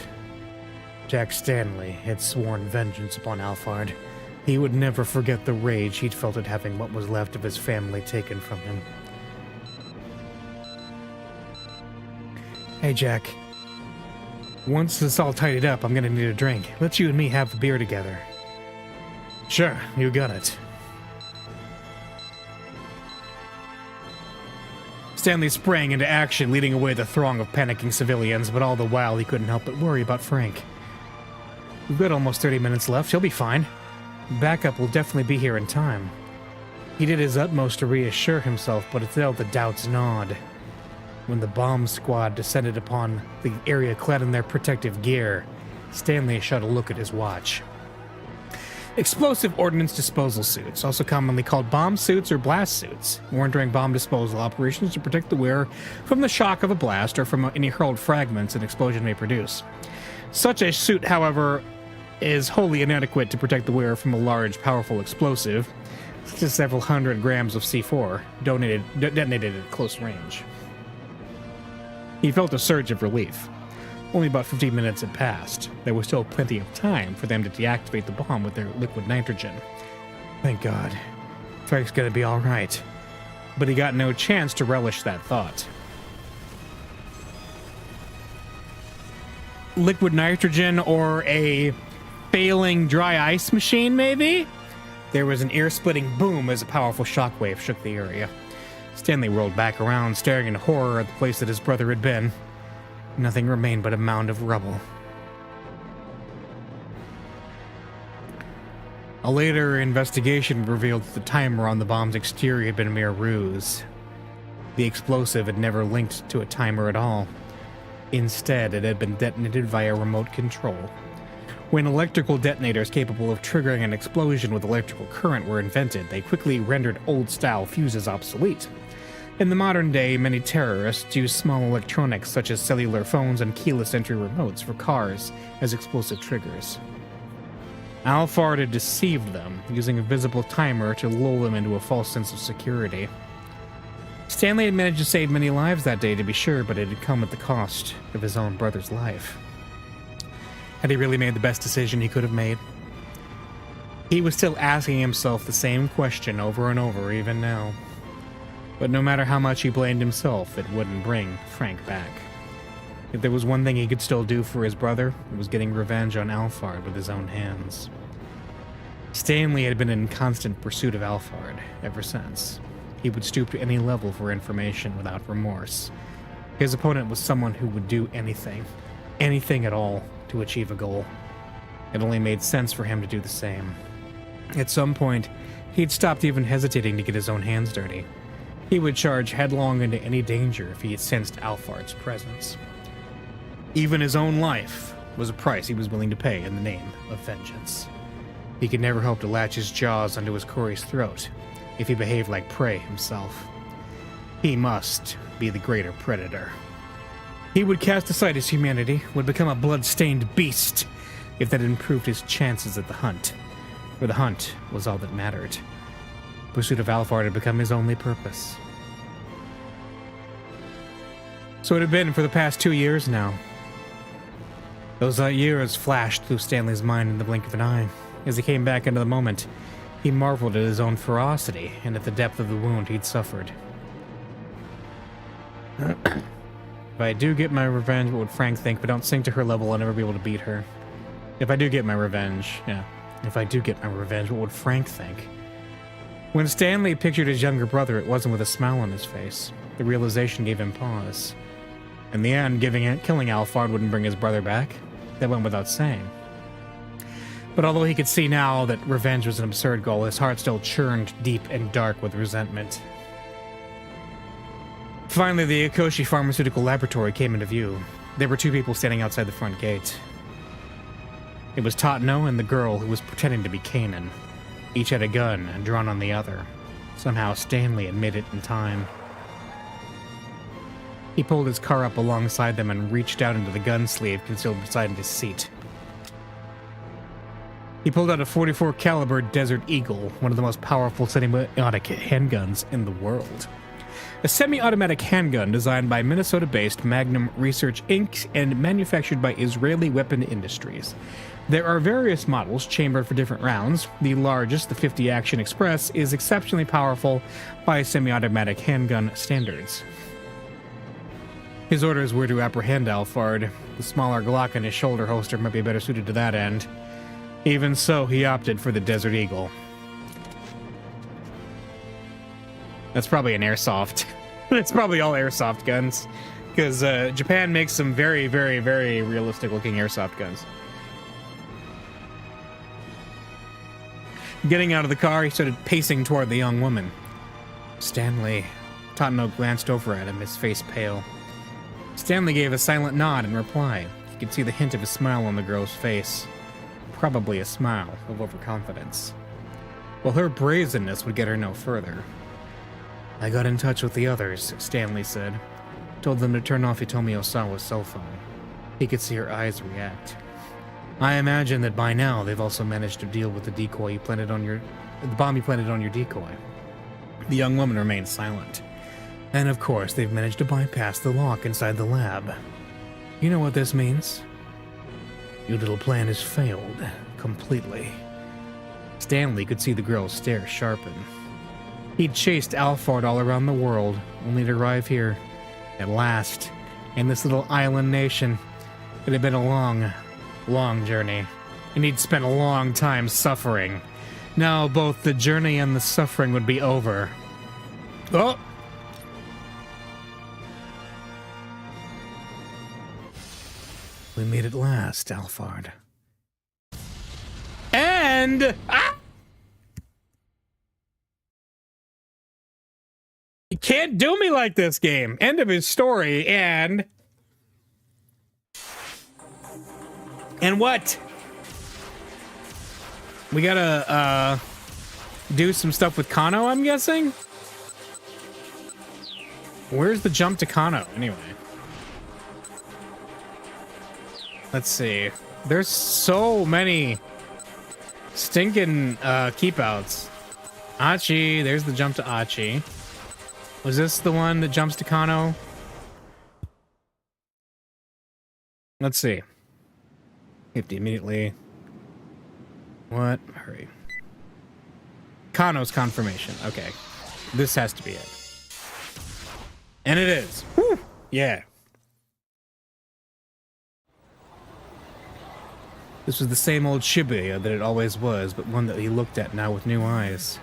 Jack Stanley had sworn vengeance upon Alphard. He would never forget the rage he'd felt at having what was left of his family taken from him. Hey, Jack. Once this all tidied up, I'm gonna need a drink. Let's you and me have the beer together. Sure, you got it. Stanley sprang into action, leading away the throng of panicking civilians, but all the while he couldn't help but worry about Frank. We've got almost 30 minutes left. He'll be fine. Backup will definitely be here in time. He did his utmost to reassure himself, but still the doubts gnawed. When the bomb squad descended upon the area clad in their protective gear, Stanley shot a look at his watch. Explosive ordnance disposal suits, also commonly called bomb suits or blast suits, worn during bomb disposal operations to protect the wearer from the shock of a blast or from any hurled fragments an explosion may produce. Such a suit, however, is wholly inadequate to protect the wearer from a large, powerful explosive, such as several hundred grams of C4, detonated at close range. He felt a surge of relief. Only about 15 minutes had passed. There was still plenty of time for them to deactivate the bomb with their liquid nitrogen. Thank God. Frank's gonna be all right. But he got no chance to relish that thought. Liquid nitrogen or a failing dry ice machine, maybe? There was an ear-splitting boom as a powerful shockwave shook the area. Stanley rolled back around, staring in horror at the place that his brother had been. Nothing remained but a mound of rubble. A later investigation revealed that the timer on the bomb's exterior had been a mere ruse. The explosive had never linked to a timer at all. Instead, it had been detonated via remote control. When electrical detonators capable of triggering an explosion with electrical current were invented, they quickly rendered old-style fuses obsolete. In the modern day, many terrorists use small electronics such as cellular phones and keyless entry remotes for cars as explosive triggers. Alphard had deceived them, using a visible timer to lull them into a false sense of security. Stanley had managed to save many lives that day, to be sure, but it had come at the cost of his own brother's life. Had he really made the best decision he could have made? He was still asking himself the same question over and over, even now. But no matter how much he blamed himself, it wouldn't bring Frank back. If there was one thing he could still do for his brother, it was getting revenge on Alphard with his own hands. Stanley had been in constant pursuit of Alphard ever since. He would stoop to any level for information without remorse. His opponent was someone who would do anything at all, to achieve a goal. It only made sense for him to do the same. At some point, he'd stopped even hesitating to get his own hands dirty. He would charge headlong into any danger if he had sensed Alphard's presence. Even his own life was a price he was willing to pay in the name of vengeance. He could never hope to latch his jaws onto his quarry's throat if he behaved like prey himself. He must be the greater predator. He would cast aside his humanity, would become a blood-stained beast if that improved his chances at the hunt. For the hunt was all that mattered. Pursuit of Alphard had become his only purpose. So it had been for the past 2 years now. Those years flashed through Stanley's mind in the blink of an eye. As he came back into the moment, he marveled at his own ferocity and at the depth of the wound he'd suffered. If I do get my revenge, what would Frank think? But don't sink to her level, I'll never be able to beat her. If I do get my revenge, what would Frank think? When Stanley pictured his younger brother, it wasn't with a smile on his face. The realization gave him pause. In the end, killing Alphard wouldn't bring his brother back. That went without saying. But although he could see now that revenge was an absurd goal, his heart still churned deep and dark with resentment. Finally, the Akoshi Pharmaceutical Laboratory came into view. There were 2 people standing outside the front gate. It was Tatno and the girl who was pretending to be Kanan. Each had a gun drawn on the other. Somehow Stanley had made it in time. He pulled his car up alongside them and reached out into the gun sleeve concealed beside his seat. He pulled out a .44 caliber Desert Eagle, one of the most powerful semi-automatic handguns in the world. A semi-automatic handgun designed by Minnesota-based Magnum Research Inc. and manufactured by Israeli Weapon Industries. There are various models chambered for different rounds. The largest, the 50 Action Express, is exceptionally powerful by semi-automatic handgun standards. His orders were to apprehend Alphard. The smaller Glock on his shoulder holster might be better suited to that end. Even so, he opted for the Desert Eagle. That's probably an airsoft. It's probably all airsoft guns. Because Japan makes some very, very, very realistic looking airsoft guns. Getting out of the car, he started pacing toward the young woman. Stanley. Tatano glanced over at him, his face pale. Stanley gave a silent nod in reply. He could see the hint of a smile on the girl's face. Probably a smile of overconfidence. Well, her brazenness would get her no further. I got in touch with the others, Stanley said. Told them to turn off Hitomi Osawa's cell phone. He could see her eyes react. I imagine that by now they've also managed to deal with the the bomb you planted on your decoy. The young woman remained silent. And of course, they've managed to bypass the lock inside the lab. You know what this means? Your little plan has failed completely. Stanley could see the girl's stare sharpen. He'd chased Alphard all around the world, only to arrive here, at last, in this little island nation. It had been a long, long journey, and he'd spent a long time suffering. Now both the journey and the suffering would be over. Oh! We meet at last, Alphard. And... You can't do me like this, game. End of his story, and... And what? We gotta, do some stuff with Kano, I'm guessing? Where's the jump to Kano, anyway? Let's see. There's so many stinking keep-outs. Achi, there's the jump to Achi. Was this the one that jumps to Kano? Let's see. 50 immediately. What? Hurry. Kano's confirmation. Okay. This has to be it. And it is. Woo! Yeah. This was the same old Shibuya that it always was, but one that he looked at now with new eyes.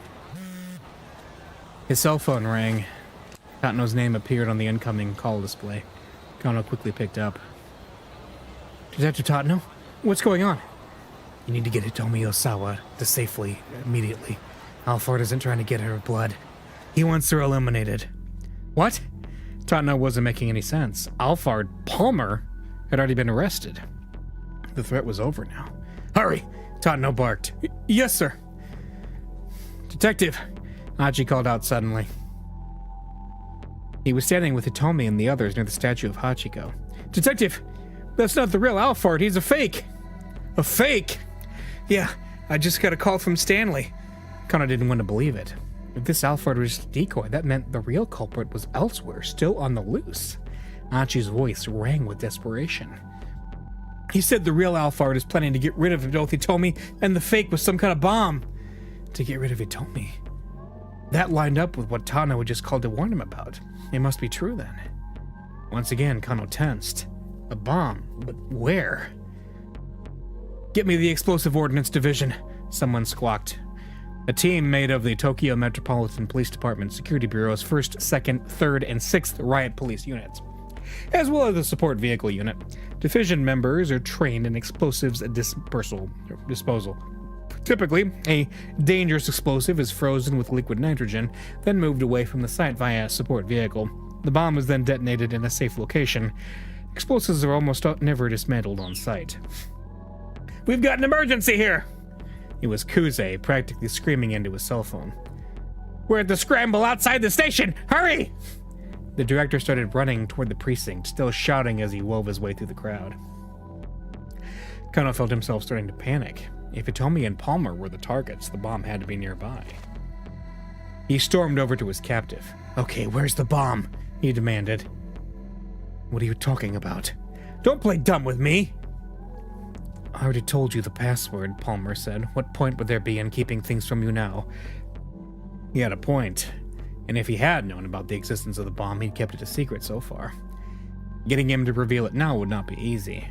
His cell phone rang. Tatano's name appeared on the incoming call display. Kano quickly picked up. Detective Tatano? What's going on? You need to get Hitomi Osawa to safely, immediately. Alphard isn't trying to get her blood. He wants her eliminated. What? Tatano wasn't making any sense. Alphard Palmer had already been arrested. The threat was over now. Hurry! Tatano barked. Yes, sir. Detective! Achi called out suddenly. He was standing with Hitomi and the others near the statue of Hachiko. Detective! That's not the real Alphard, he's a fake! A fake? Yeah, I just got a call from Stanley. Kano didn't want to believe it. If this Alphard was just a decoy, that meant the real culprit was elsewhere, still on the loose. Achi's voice rang with desperation. He said the real Alphard is planning to get rid of both Hitomi and the fake was some kind of bomb. To get rid of Hitomi? That lined up with what Tano had just called to warn him about. It must be true then. Once again, Kano tensed. A bomb? But where? Get me the Explosive Ordnance Division, someone squawked. A team made of the Tokyo Metropolitan Police Department Security Bureau's 1st, 2nd, 3rd, and 6th Riot Police units, as well as the support vehicle unit. Division members are trained in explosives disposal. Typically, a dangerous explosive is frozen with liquid nitrogen, then moved away from the site via a support vehicle. The bomb is then detonated in a safe location. Explosives are almost never dismantled on site. We've got an emergency here! It was Kuze, practically screaming into his cell phone. We're at the scramble outside the station! Hurry! The director started running toward the precinct, still shouting as he wove his way through the crowd. Kano felt himself starting to panic. If Hitomi and Palmer were the targets, the bomb had to be nearby. He stormed over to his captive. Okay, where's the bomb? He demanded. What are you talking about? Don't play dumb with me! I already told you the password, Palmer said. What point would there be in keeping things from you now? He had a point. And if he had known about the existence of the bomb, he'd kept it a secret so far. Getting him to reveal it now would not be easy.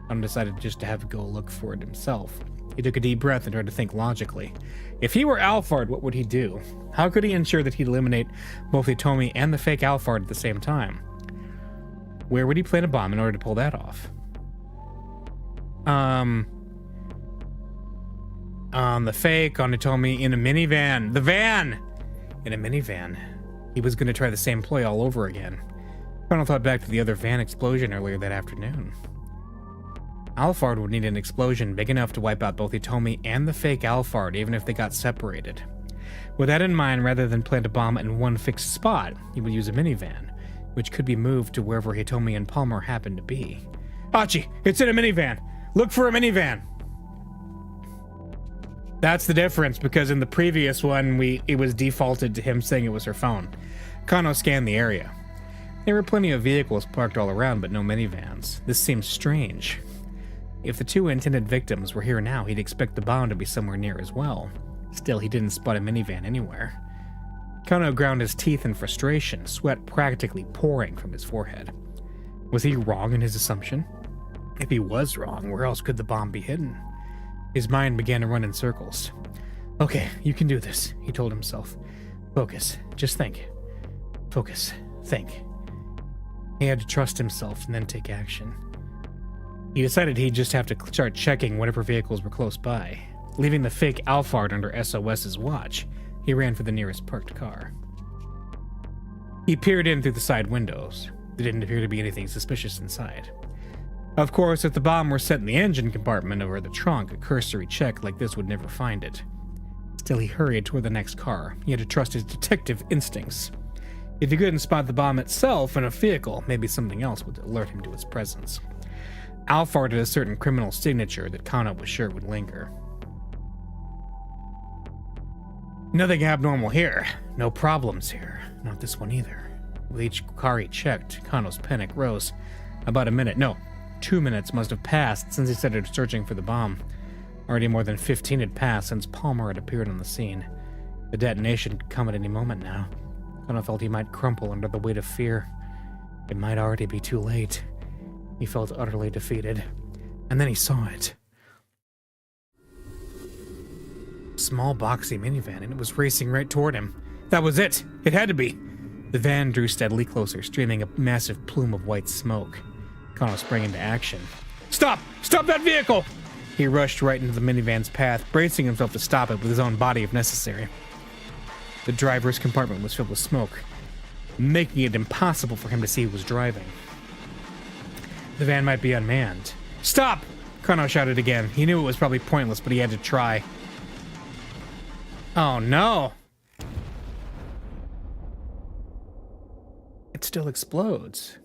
Kano decided just to have to go look for it himself. He took a deep breath and tried to think logically. If he were Alphard, what would he do? How could he ensure that he'd eliminate both Hitomi and the fake Alphard at the same time? Where would he plant a bomb in order to pull that off? On the fake, on Hitomi, in a minivan. The van! In a minivan. He was going to try the same ploy all over again. Kano thought back to the other van explosion earlier that afternoon. Alphard would need an explosion big enough to wipe out both Hitomi and the fake Alphard, even if they got separated. With that in mind, rather than plant a bomb in one fixed spot, he would use a minivan, which could be moved to wherever Hitomi and Palmer happened to be. Hachi, it's in a minivan! Look for a minivan! That's the difference, because in the previous one, it was defaulted to him saying it was her phone. Kano scanned the area. There were plenty of vehicles parked all around, but no minivans. This seems strange. If the two intended victims were here now, he'd expect the bomb to be somewhere near as well. Still, he didn't spot a minivan anywhere. Kano ground his teeth in frustration, sweat practically pouring from his forehead. Was he wrong in his assumption? If he was wrong, where else could the bomb be hidden? His mind began to run in circles. Okay, you can do this, he told himself. Focus. Just think. Focus. Think. He had to trust himself and then take action. He decided he'd just have to start checking whatever vehicles were close by. Leaving the fake Alphard under SOS's watch, he ran for the nearest parked car. He peered in through the side windows. There didn't appear to be anything suspicious inside. Of course, if the bomb were set in the engine compartment or the trunk, a cursory check like this would never find it. Still, he hurried toward the next car. He had to trust his detective instincts. If he couldn't spot the bomb itself in a vehicle, maybe something else would alert him to its presence. Alphard had a certain criminal signature that Kano was sure would linger. Nothing abnormal here. No problems here. Not this one either. With each car he checked, Kano's panic rose. About a minute, no, 2 minutes must have passed since he started searching for the bomb. Already more than 15 had passed since Palmer had appeared on the scene. The detonation could come at any moment now. Kano felt he might crumple under the weight of fear. It might already be too late. He felt utterly defeated. And then he saw it. Small boxy minivan, and it was racing right toward him. That was it! It had to be! The van drew steadily closer, streaming a massive plume of white smoke. Kano sprang into action. Stop! Stop that vehicle! He rushed right into the minivan's path, bracing himself to stop it with his own body if necessary. The driver's compartment was filled with smoke, making it impossible for him to see who was driving. The van might be unmanned. Stop! Kano shouted again. He knew it was probably pointless, but he had to try. Oh no! It still explodes.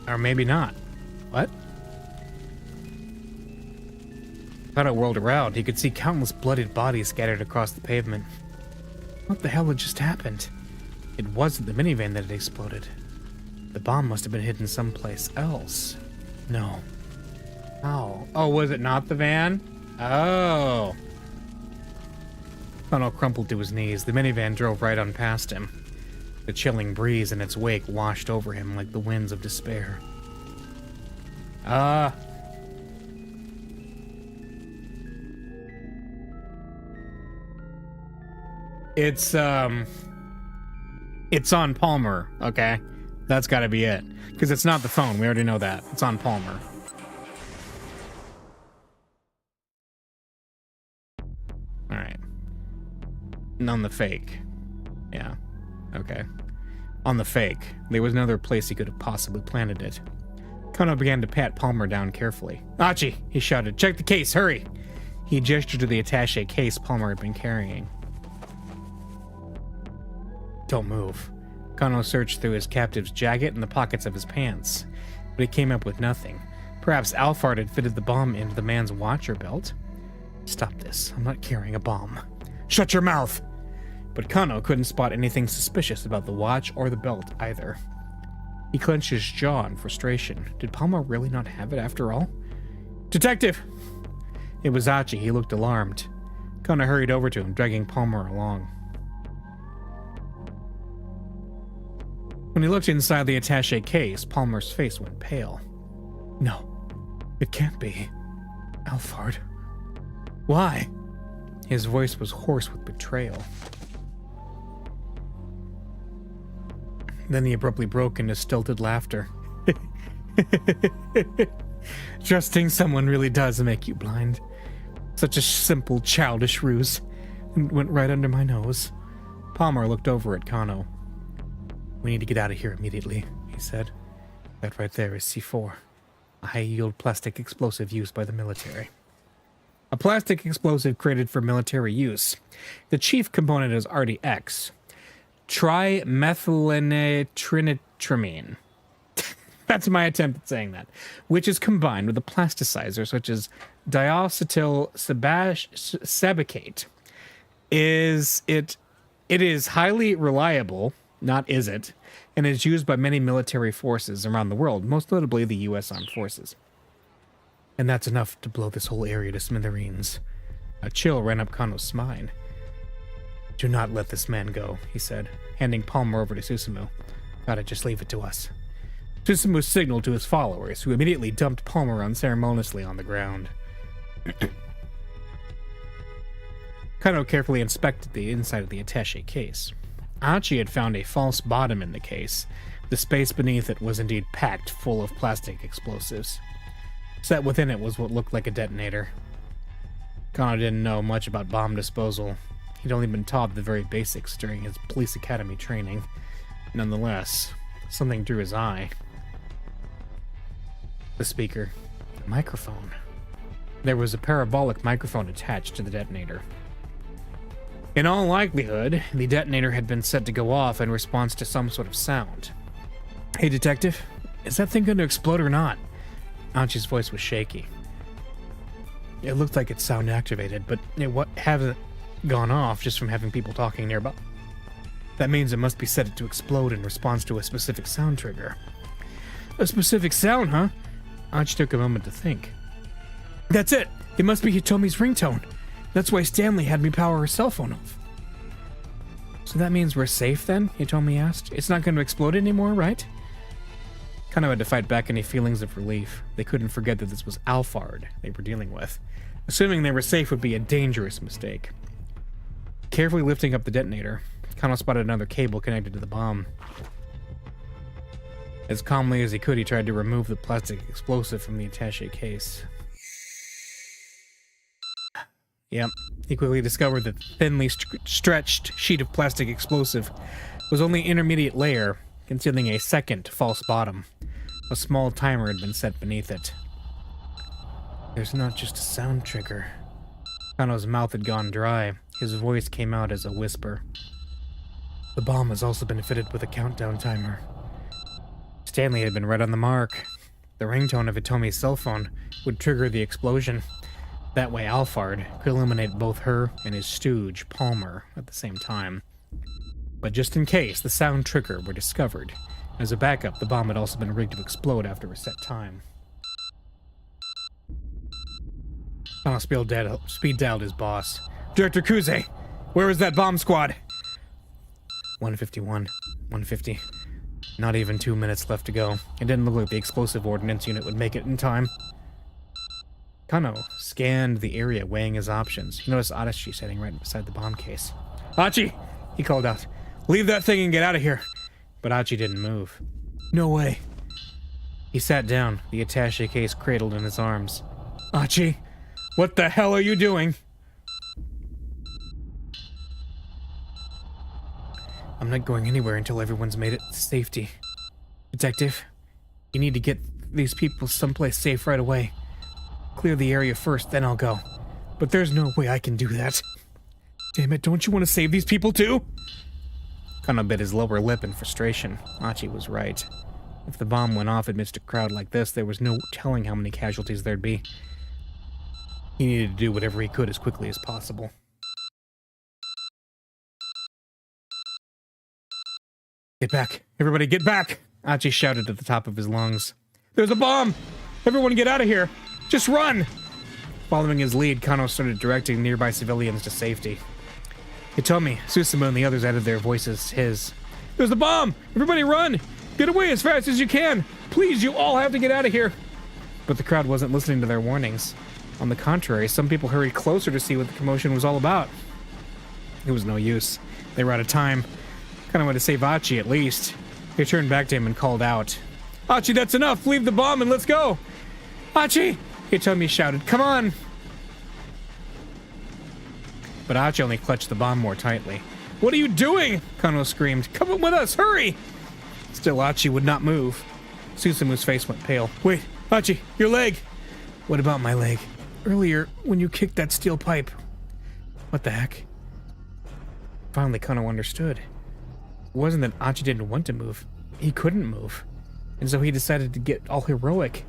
Or maybe not. What? Kano whirled around. He could see countless bloodied bodies scattered across the pavement. What the hell had just happened? It wasn't the minivan that had exploded. The bomb must have been hidden someplace else. No. How? Oh, was it not the van? Oh. Kano crumpled to his knees. The minivan drove right on past him. The chilling breeze in its wake washed over him like the winds of despair. It's on Palmer, okay? That's gotta be it. Because it's not the phone, we already know that. It's on Palmer. Alright. And on the fake. Yeah. Okay. On the fake, there was another place he could have possibly planted it. Kano began to pat Palmer down carefully. Achi, he shouted, check the case, hurry! He gestured to the attaché case Palmer had been carrying. Don't move. Kano searched through his captive's jacket and the pockets of his pants, but he came up with nothing. Perhaps Alphard had fitted the bomb into the man's watch or belt. Stop this. I'm not carrying a bomb. Shut your mouth! But Kano couldn't spot anything suspicious about the watch or the belt either. He clenched his jaw in frustration. Did Palmer really not have it after all? Detective! It was Achi. He looked alarmed. Kano hurried over to him, dragging Palmer along. When he looked inside the attaché case, Palmer's face went pale. No, it can't be. Alphard. Why? His voice was hoarse with betrayal. Then he abruptly broke into stilted laughter. Trusting someone really does make you blind. Such a simple, childish ruse. And went right under my nose. Palmer looked over at Kano. We need to get out of here immediately, he said. That right there is C4. A high-yield plastic explosive used by the military. A plastic explosive created for military use. The chief component is RDX. Trimethylenitrinitromine. That's my attempt at saying that. Which is combined with a plasticizer such as diacetyl sabicate. It is highly reliable, not is it, and is used by many military forces around the world, most notably the U.S. Armed Forces. And that's enough to blow this whole area to smithereens. A chill ran up Kano's spine. Do not let this man go, he said, handing Palmer over to Susumu. Gotta just leave it to us. Susumu signaled to his followers, who immediately dumped Palmer unceremoniously on the ground. Kano carefully inspected the inside of the attaché case. Achi had found a false bottom in the case. The space beneath it was indeed packed full of plastic explosives. Set within it was what looked like a detonator. Kano didn't know much about bomb disposal. He'd only been taught the very basics during his police academy training. Nonetheless, something drew his eye. The speaker. The microphone. There was a parabolic microphone attached to the detonator. In all likelihood, the detonator had been set to go off in response to some sort of sound. Hey, detective, is that thing going to explode or not? Achi's voice was shaky. It looked like it's sound activated, but it hasn't gone off just from having people talking nearby. That means it must be set to explode in response to a specific sound trigger. A specific sound, huh? Achi took a moment to think. That's it! It must be Hitomi's ringtone. That's why Stanley had me power her cell phone off. So that means we're safe then? Hitomi asked. It's not going to explode anymore, right? Kano had to fight back any feelings of relief. They couldn't forget that this was Alphard they were dealing with. Assuming they were safe would be a dangerous mistake. Carefully lifting up the detonator, Kano spotted another cable connected to the bomb. As calmly as he could, he tried to remove the plastic explosive from the attaché case. Yep, he quickly discovered that the thinly stretched sheet of plastic explosive was only an intermediate layer, concealing a second false bottom. A small timer had been set beneath it. There's not just a sound trigger. Kano's mouth had gone dry. His voice came out as a whisper. The bomb has also been fitted with a countdown timer. Stanley had been right on the mark. The ringtone of Hitomi's cell phone would trigger the explosion. That way Alphard could eliminate both her and his stooge, Palmer, at the same time. But just in case the sound trigger were discovered, as a backup, the bomb had also been rigged to explode after a set time. Kano speed dialed his boss. Director Kuze, where is that bomb squad? 151, 150. Not even 2 minutes left to go. It didn't look like the explosive ordnance unit would make it in time. Kano scanned the area, weighing his options. He noticed Adachi sitting right beside the bomb case. Achi! He called out. Leave that thing and get out of here. But Achi didn't move. No way. He sat down, the attaché case cradled in his arms. Achi, what the hell are you doing? I'm not going anywhere until everyone's made it to safety. Detective, you need to get these people someplace safe right away. Clear the area first, then I'll go. But there's no way I can do that. Damn it, don't you want to save these people too? Kano bit his lower lip in frustration. Achi was right. If the bomb went off amidst a crowd like this, there was no telling how many casualties there'd be. He needed to do whatever he could as quickly as possible. Get back! Everybody get back! Achi shouted at the top of his lungs. There's a bomb! Everyone get out of here! Just run! Following his lead, Kano started directing nearby civilians to safety. Hitomi, Susumu, and the others added their voices to his. There's a bomb! Everybody run! Get away as fast as you can! Please, you all have to get out of here! But the crowd wasn't listening to their warnings. On the contrary, some people hurried closer to see what the commotion was all about. It was no use. They were out of time. Kind of wanted to save Achi, at least. They turned back to him and called out. Achi, that's enough! Leave the bomb and let's go! Achi! Hitomi shouted, come on! But Achi only clutched the bomb more tightly. What are you doing? Kano screamed. Come with us, hurry! Still, Achi would not move. Susumu's face went pale. Wait, Achi, your leg! What about my leg? Earlier, when you kicked that steel pipe. What the heck? Finally, Kano understood. It wasn't that Achi didn't want to move. He couldn't move. And so he decided to get all heroic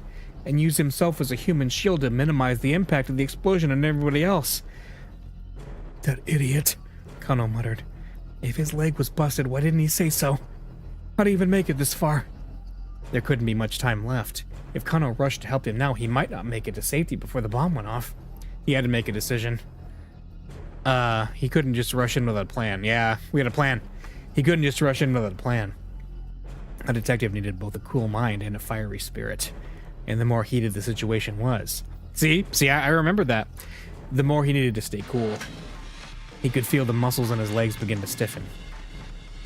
and use himself as a human shield to minimize the impact of the explosion on everybody else. That idiot, Kano muttered. If his leg was busted, why didn't he say so? How'd he even make it this far? There couldn't be much time left. If Kano rushed to help him now, he might not make it to safety before the bomb went off. He had to make a decision. He couldn't just rush in without a plan. Yeah, we had a plan. He couldn't just rush in without a plan. A detective needed both a cool mind and a fiery spirit. And the more heated the situation was. See, I remembered that. The more he needed to stay cool. He could feel the muscles in his legs begin to stiffen.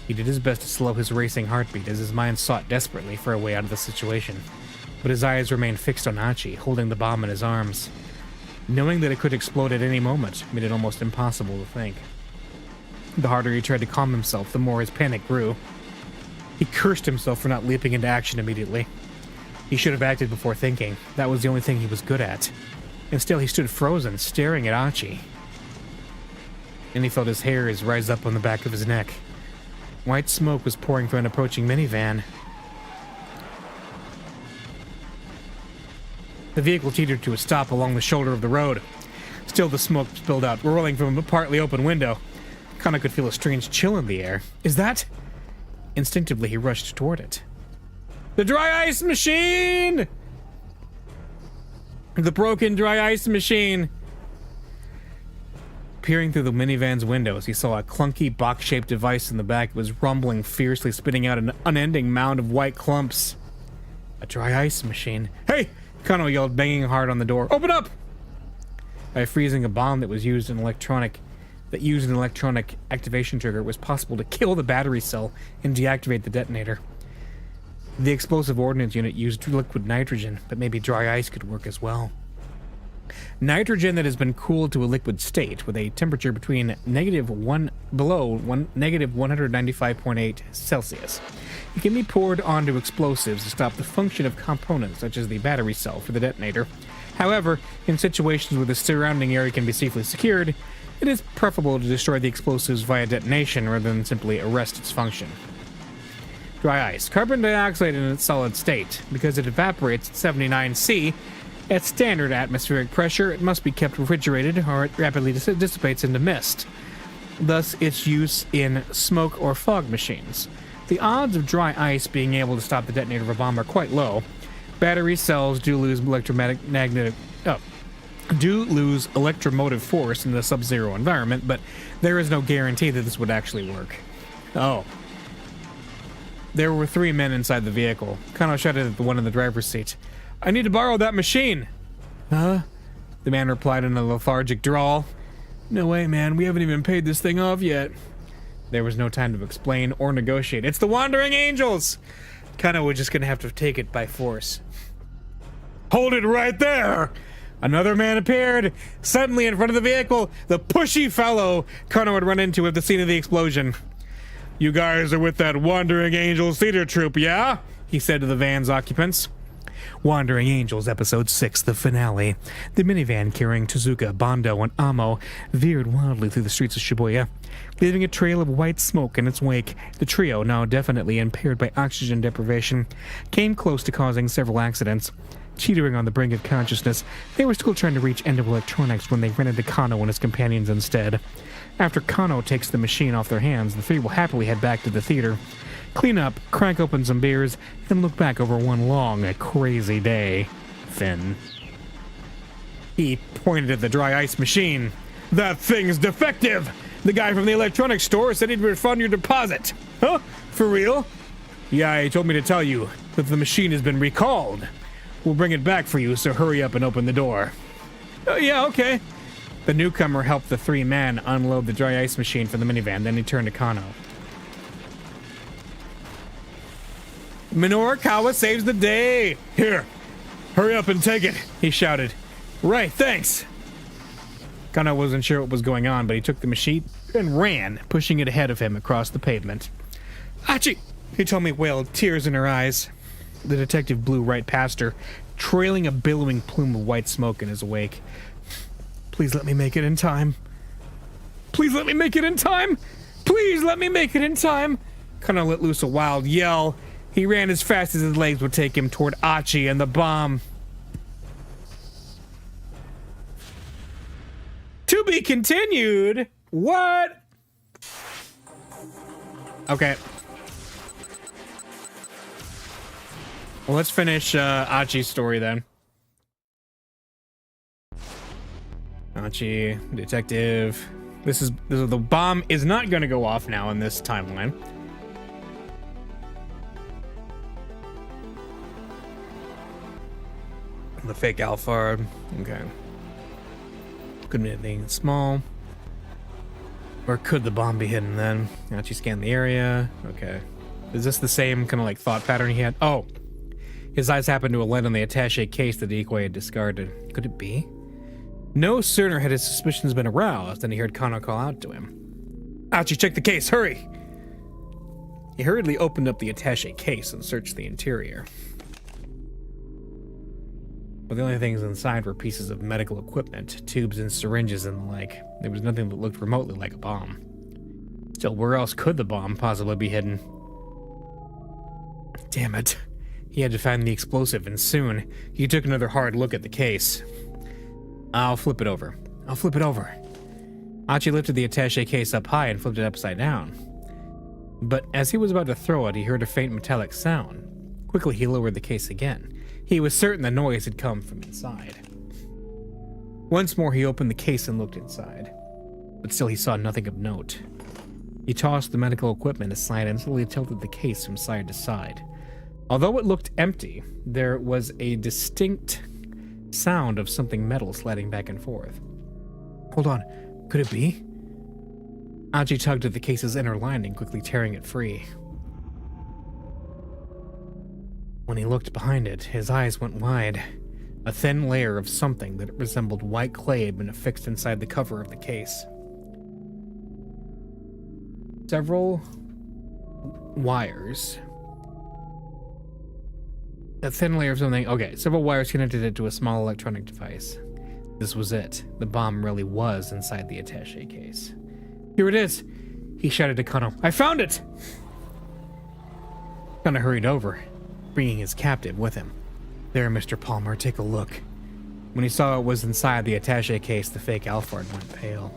He did his best to slow his racing heartbeat as his mind sought desperately for a way out of the situation. But his eyes remained fixed on Achi, holding the bomb in his arms. Knowing that it could explode at any moment made it almost impossible to think. The harder he tried to calm himself, the more his panic grew. He cursed himself for not leaping into action immediately. He should have acted before thinking. That was the only thing he was good at. And still he stood frozen, staring at Achi. And he felt his hairs rise up on the back of his neck. White smoke was pouring from an approaching minivan. The vehicle teetered to a stop along the shoulder of the road. Still the smoke spilled out, rolling from a partly open window. Kano could feel a strange chill in the air. Is that? Instinctively, he rushed toward it. The dry ice machine! The broken dry ice machine! Peering through the minivan's windows, he saw a clunky box-shaped device in the back. It was rumbling fiercely, spitting out an unending mound of white clumps. A dry ice machine. Hey! Kano yelled, banging hard on the door. Open up! By freezing a bomb that used an electronic activation trigger, it was possible to kill the battery cell and deactivate the detonator. The explosive ordnance unit used liquid nitrogen, but maybe dry ice could work as well. Nitrogen that has been cooled to a liquid state with a temperature between negative 195.8 Celsius. It can be poured onto explosives to stop the function of components such as the battery cell for the detonator. However, in situations where the surrounding area can be safely secured, it is preferable to destroy the explosives via detonation rather than simply arrest its function. Dry ice. Carbon dioxide in its solid state. Because it evaporates at 79 C, at standard atmospheric pressure, it must be kept refrigerated or it rapidly dissipates into mist. Thus, its use in smoke or fog machines. The odds of dry ice being able to stop the detonator of a bomb are quite low. Battery cells do lose electromotive force in the sub-zero environment, but there is no guarantee that this would actually work. Oh. There were 3 men inside the vehicle. Kano shouted at the one in the driver's seat. I need to borrow that machine. Huh? The man replied in a lethargic drawl. No way, man. We haven't even paid this thing off yet. There was no time to explain or negotiate. It's the Wandering Angels! Kano was just gonna have to take it by force. Hold it right there! Another man appeared. Suddenly in front of the vehicle, the pushy fellow Kano had run into at the scene of the explosion. You guys are with that Wandering Angels theater troupe, yeah? He said to the van's occupants. Wandering Angels Episode 6, the finale. The minivan carrying Tezuka, Bondo, and Amo veered wildly through the streets of Shibuya, leaving a trail of white smoke in its wake. The trio, now definitely impaired by oxygen deprivation, came close to causing several accidents. Teetering on the brink of consciousness, they were still trying to reach End of Electronics when they ran into Kano and his companions instead. After Kano takes the machine off their hands, the three will happily head back to the theater, clean up, crack open some beers, and look back over one long, crazy day. Finn. He pointed at the dry ice machine. That thing's defective! The guy from the electronics store said he'd refund your deposit. Huh? For real? Yeah, he told me to tell you that the machine has been recalled. We'll bring it back for you, so hurry up and open the door. Oh, yeah, okay. The newcomer helped the three men unload the dry ice machine from the minivan, then he turned to Kano. Minoru Kawa saves the day! Here, hurry up and take it, he shouted. Right, thanks! Kano wasn't sure what was going on, but he took the machine and ran, pushing it ahead of him across the pavement. Achi! Hitomi wailed, tears in her eyes. The detective blew right past her, trailing a billowing plume of white smoke in his wake. Please let me make it in time. Please let me make it in time! Please let me make it in time! Kano let loose a wild yell. He ran as fast as his legs would take him toward Achi and the bomb. To be continued? What? Okay. Well, let's finish Achi's story then. Achi, detective. This is the bomb is not going to go off now in this timeline. The fake Alphard. Okay. Could be anything small. Where could the bomb be hidden then? Achi scanned the area. Okay. Is this the same kind of like thought pattern he had? Oh. His eyes happened to land on the attaché case that the Ikoi had discarded. Could it be? No sooner had his suspicions been aroused than he heard Kano call out to him. Achi, check the case, hurry! He hurriedly opened up the attaché case and searched the interior. But the only things inside were pieces of medical equipment, tubes and syringes and the like. There was nothing that looked remotely like a bomb. Still, where else could the bomb possibly be hidden? Damn it. He had to find the explosive, and soon. He took another hard look at the case. I'll flip it over. I'll flip it over. Achi lifted the attaché case up high and flipped it upside down. But as he was about to throw it, he heard a faint metallic sound. Quickly, he lowered the case again. He was certain the noise had come from inside. Once more, he opened the case and looked inside. But still, he saw nothing of note. He tossed the medical equipment aside and slowly tilted the case from side to side. Although it looked empty, there was a distinct sound of something metal sliding back and forth. Hold on, could it be? Achi tugged at the case's inner lining, quickly tearing it free. When he looked behind it, his eyes went wide. A thin layer of something that resembled white clay had been affixed inside the cover of the case. Several wires. A thin layer of something. Okay, several wires connected it to a small electronic device. This was it. The bomb really was inside the attaché case. Here it is, he shouted to Kano. I found it! Kano hurried over, bringing his captive with him. There, Mr. Palmer, take a look. When he saw it was inside the attaché case, the fake Alphard went pale.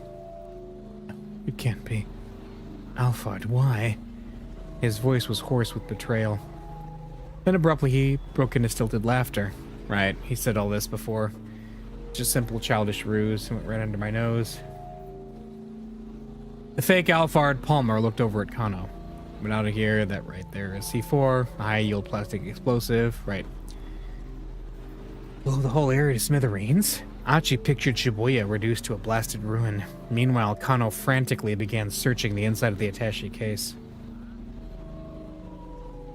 It can't be. Alphard, why? His voice was hoarse with betrayal. Then abruptly he broke into stilted laughter. Right, he said all this before. Just simple childish ruse. Went right under my nose. The fake Alphard Palmer looked over at Kano. But out of here, that right there is C4, a high-yield plastic explosive, right. Blow the whole area to smithereens? Achi pictured Shibuya reduced to a blasted ruin. Meanwhile, Kano frantically began searching the inside of the attaché case.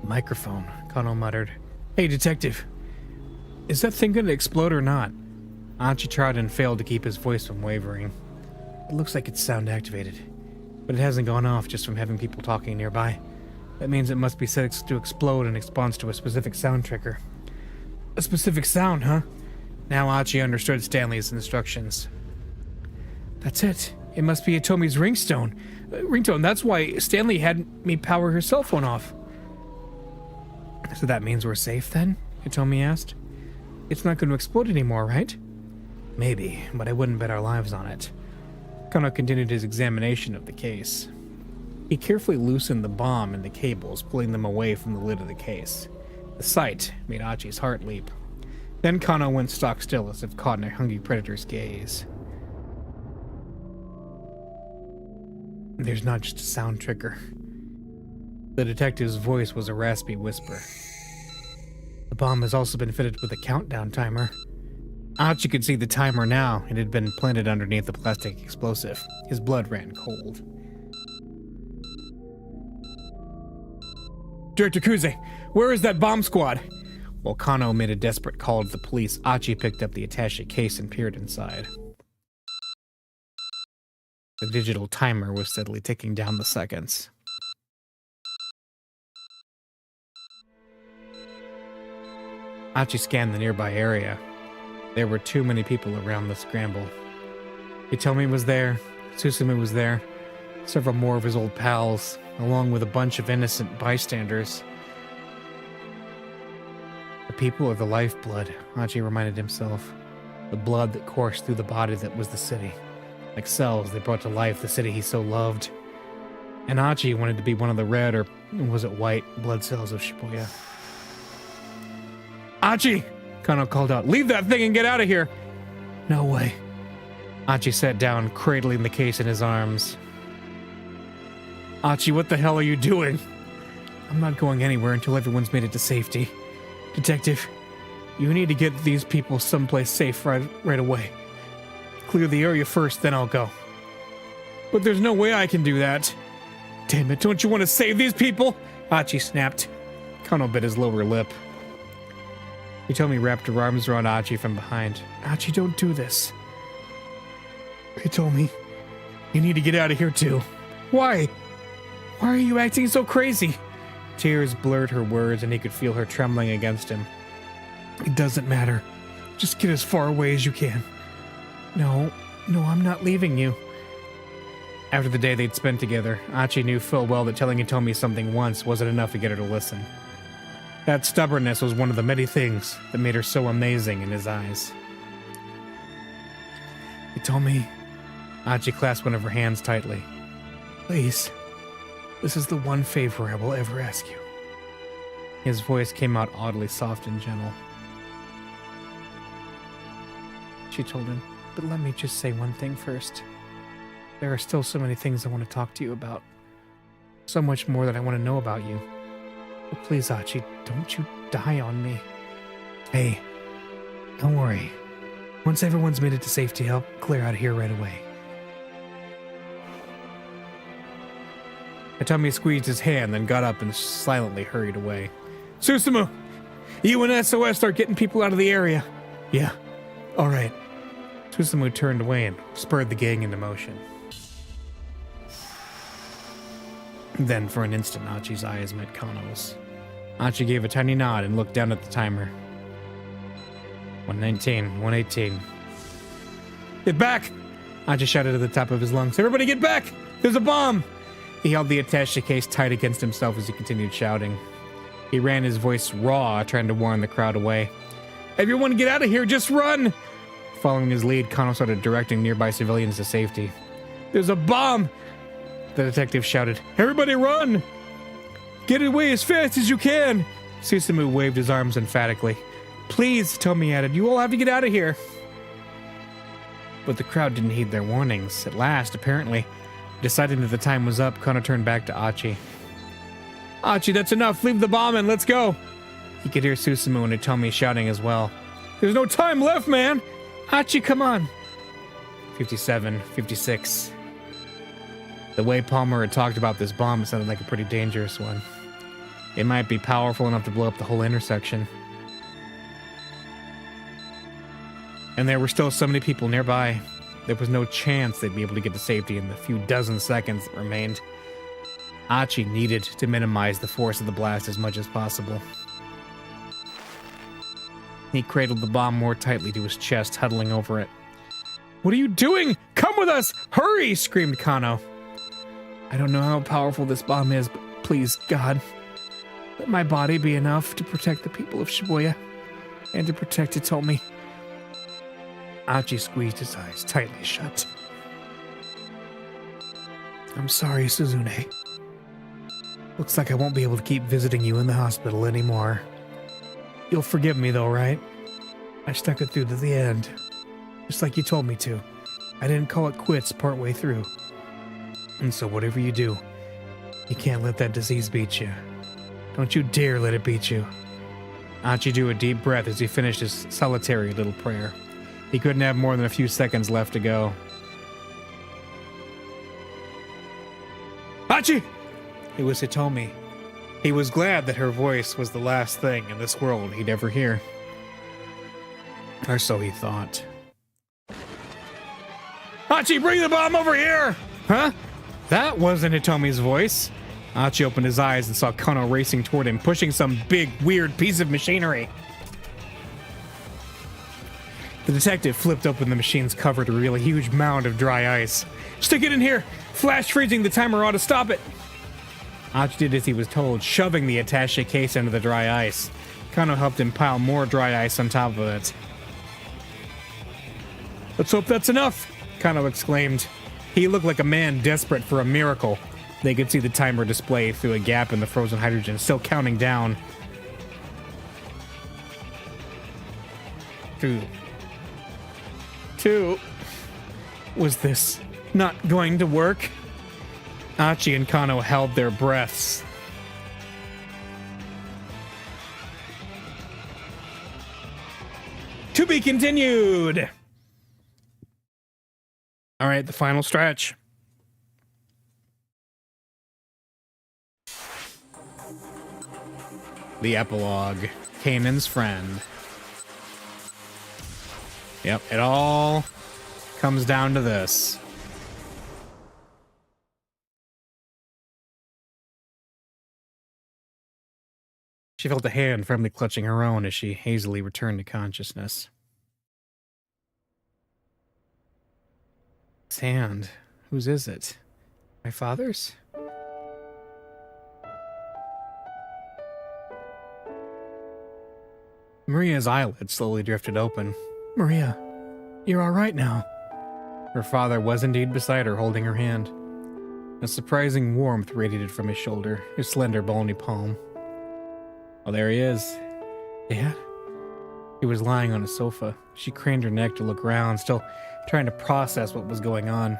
Microphone, Kano muttered. Hey, detective. Is that thing going to explode or not? Achi tried and failed to keep his voice from wavering. It looks like it's sound activated, but it hasn't gone off just from having people talking nearby. That means it must be set to explode in response to a specific sound trigger. A specific sound, huh? Now Archie understood Stanley's instructions. That's it. It must be Atomi's ringtone. That's why Stanley had me power her cell phone off. So that means we're safe then? Atomi asked. It's not going to explode anymore, right? Maybe, but I wouldn't bet our lives on it. Kano continued his examination of the case. He carefully loosened the bomb and the cables, pulling them away from the lid of the case. The sight made Archie's heart leap. Then Kano went stock still as if caught in a hungry predator's gaze. There's not just a sound trigger. The detective's voice was a raspy whisper. The bomb has also been fitted with a countdown timer. Archie could see the timer now. It had been planted underneath the plastic explosive. His blood ran cold. Director Kuze, where is that bomb squad? While Kano made a desperate call to the police, Archie picked up the attaché case and peered inside. The digital timer was steadily ticking down the seconds. Archie scanned the nearby area. There were too many people around the scramble. Hitomi was there, Susumu was there, several more of his old pals, along with a bunch of innocent bystanders. The people are the lifeblood, Archie reminded himself. The blood that coursed through the body that was the city. Like cells, they brought to life the city he so loved. And Archie wanted to be one of the red, or was it white, blood cells of Shibuya. Archie! Kano called out. Leave that thing and get out of here! No way. Archie sat down, cradling the case in his arms. Archie, what the hell are you doing? I'm not going anywhere until everyone's made it to safety. Detective, you need to get these people someplace safe right away. Clear the area first, then I'll go. But there's no way I can do that. Damn it, don't you want to save these people? Archie snapped. Kano bit his lower lip. Hitomi wrapped her arms around Archie from behind. Archie, don't do this. Hitomi, you need to get out of here too. Why? Why are you acting so crazy? Tears blurred her words and he could feel her trembling against him. It doesn't matter. Just get as far away as you can. No, I'm not leaving you. After the day they'd spent together, Archie knew full well that telling Hitomi something once wasn't enough to get her to listen. That stubbornness was one of the many things that made her so amazing in his eyes. Hitomi, Archie clasped one of her hands tightly. Please, this is the one favor I will ever ask you. His voice came out oddly soft and gentle. She told him, but let me just say one thing first. There are still so many things I want to talk to you about. So much more that I want to know about you. But please, Archie, don't you die on me. Hey, don't worry. Once everyone's made it to safety, I'll clear out of here right away. Hitomi squeezed his hand, then got up and silently hurried away. Susumu, you and SOS start getting people out of the area. Yeah, all right. Susumu turned away and spurred the gang into motion. Then, for an instant, Archie's eyes met Kano's. Archie gave a tiny nod and looked down at the timer. 119, 118. Get back! Archie shouted at the top of his lungs. Everybody get back! There's a bomb! He held the attaché case tight against himself as he continued shouting. He ran his voice raw, trying to warn the crowd away. Everyone get out of here! Just run! Following his lead, Kano started directing nearby civilians to safety. There's a bomb! The detective shouted. Everybody run! Get away as fast as you can! Susumu waved his arms emphatically. Please, Tomi added, you all have to get out of here. But the crowd didn't heed their warnings. At last, apparently, deciding that the time was up, Kano turned back to Archie. Archie, that's enough. Leave the bomb and let's go. He could hear Susumu and Hitomi shouting as well. There's no time left, man! Archie, come on! 57, 56. The way Palmer had talked about this bomb sounded like a pretty dangerous one. It might be powerful enough to blow up the whole intersection. And there were still so many people nearby. There was no chance they'd be able to get to safety in the few dozen seconds that remained. Archie needed to minimize the force of the blast as much as possible. He cradled the bomb more tightly to his chest, huddling over it. "What are you doing? Come with us! Hurry!" screamed Kano. "I don't know how powerful this bomb is, but please, God, let my body be enough to protect the people of Shibuya and to protect Hitomi." Achi squeezed his eyes tightly shut. "I'm sorry, Suzune. Looks like I won't be able to keep visiting you in the hospital anymore. You'll forgive me though, right? I stuck it through to the end, just like you told me to. I didn't call it quits partway through. And so whatever you do, you can't let that disease beat you. Don't you dare let it beat you." Achi drew a deep breath as he finished his solitary little prayer. He couldn't have more than a few seconds left to go. "Achi!" It was Hitomi. He was glad that her voice was the last thing in this world he'd ever hear. Or so he thought. "Achi, bring the bomb over here!" Huh? That wasn't Hitomi's voice. Achi opened his eyes and saw Kano racing toward him, pushing some big, weird piece of machinery. The detective flipped open the machine's cover to reveal a huge mound of dry ice. "Stick it in here! Flash freezing the timer ought to stop it!" Achi did as he was told, shoving the attaché case into the dry ice. Kano helped him pile more dry ice on top of it. "Let's hope that's enough," Kano exclaimed. He looked like a man desperate for a miracle. They could see the timer display through a gap in the frozen hydrogen, still counting down. 2. Was this not going to work? Achi and Kano held their breaths. To be continued! All right, the final stretch. The epilogue. Kanan's friend. Yep, it all comes down to this. She felt a hand firmly clutching her own as she hazily returned to consciousness. This hand. Whose is it? My father's? Maria's eyelids slowly drifted open. "Maria, you're all right now." Her father was indeed beside her, holding her hand. A surprising warmth radiated from his shoulder, his slender, bony palm. "Oh, there he is." "Dad?" He was lying on a sofa. She craned her neck to look around, still trying to process what was going on.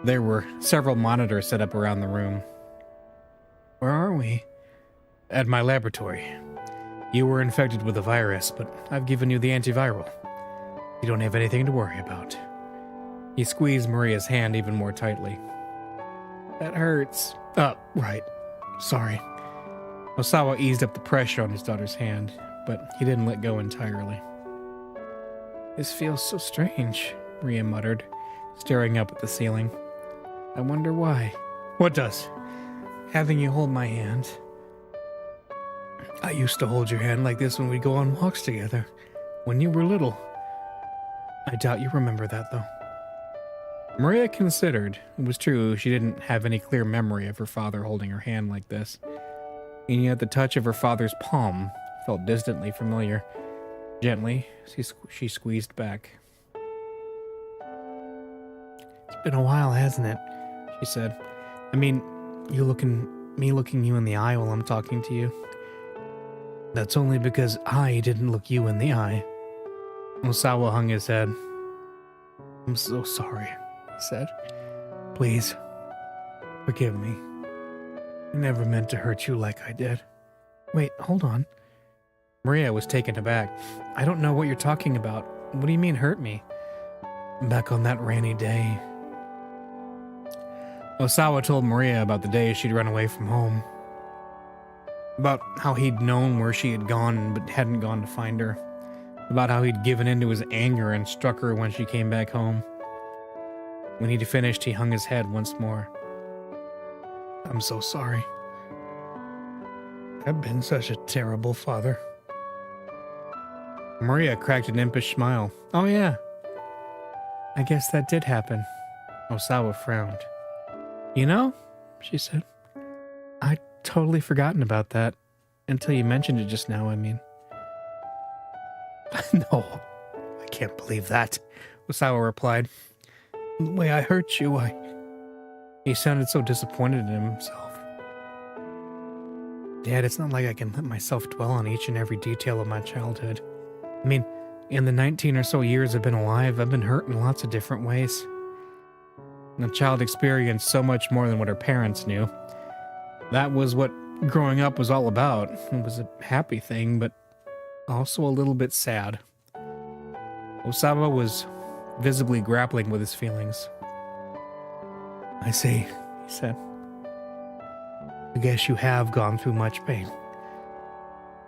There were several monitors set up around the room. "Where are we?" "At my laboratory. You were infected with a virus, but I've given you the antiviral. You don't have anything to worry about." He squeezed Maria's hand even more tightly. "That hurts." Right. Sorry." Osawa eased up the pressure on his daughter's hand, but he didn't let go entirely. "This feels so strange," Maria muttered, staring up at the ceiling. "I wonder why." "What does?" "Having you hold my hand. I used to hold your hand like this when we'd go on walks together, when you were little. I doubt you remember that, though." Maria considered. It was true, she didn't have any clear memory of her father holding her hand like this. And yet the touch of her father's palm felt distantly familiar. Gently, she squeezed back. "It's been a while, hasn't it?" she said. "I mean, me looking you in the eye while I'm talking to you. That's only because I didn't look you in the eye." Osawa hung his head. "I'm so sorry," he said. "Please, forgive me. I never meant to hurt you like I did." "Wait, hold on." Maria was taken aback. "I don't know what you're talking about. What do you mean, hurt me?" "Back on that rainy day." Osawa told Maria about the day she'd run away from home. About how he'd known where she had gone but hadn't gone to find her. About how he'd given in to his anger and struck her when she came back home. When he'd finished, he hung his head once more. "I'm so sorry. I've been such a terrible father." Maria cracked an impish smile. Oh yeah, I guess that did happen. Osawa frowned. You know, she said, I'd totally forgotten about that. Until you mentioned it just now, I mean. No, I can't believe that, Osawa replied. The way I hurt you, He sounded so disappointed in himself. Dad, it's not like I can let myself dwell on each and every detail of my childhood. I mean, in the 19 or so years I've been alive, I've been hurt in lots of different ways. The child experienced so much more than what her parents knew. That was what growing up was all about. It was a happy thing, but also a little bit sad. Osawa was visibly grappling with his feelings. I see, he said. I guess you have gone through much pain.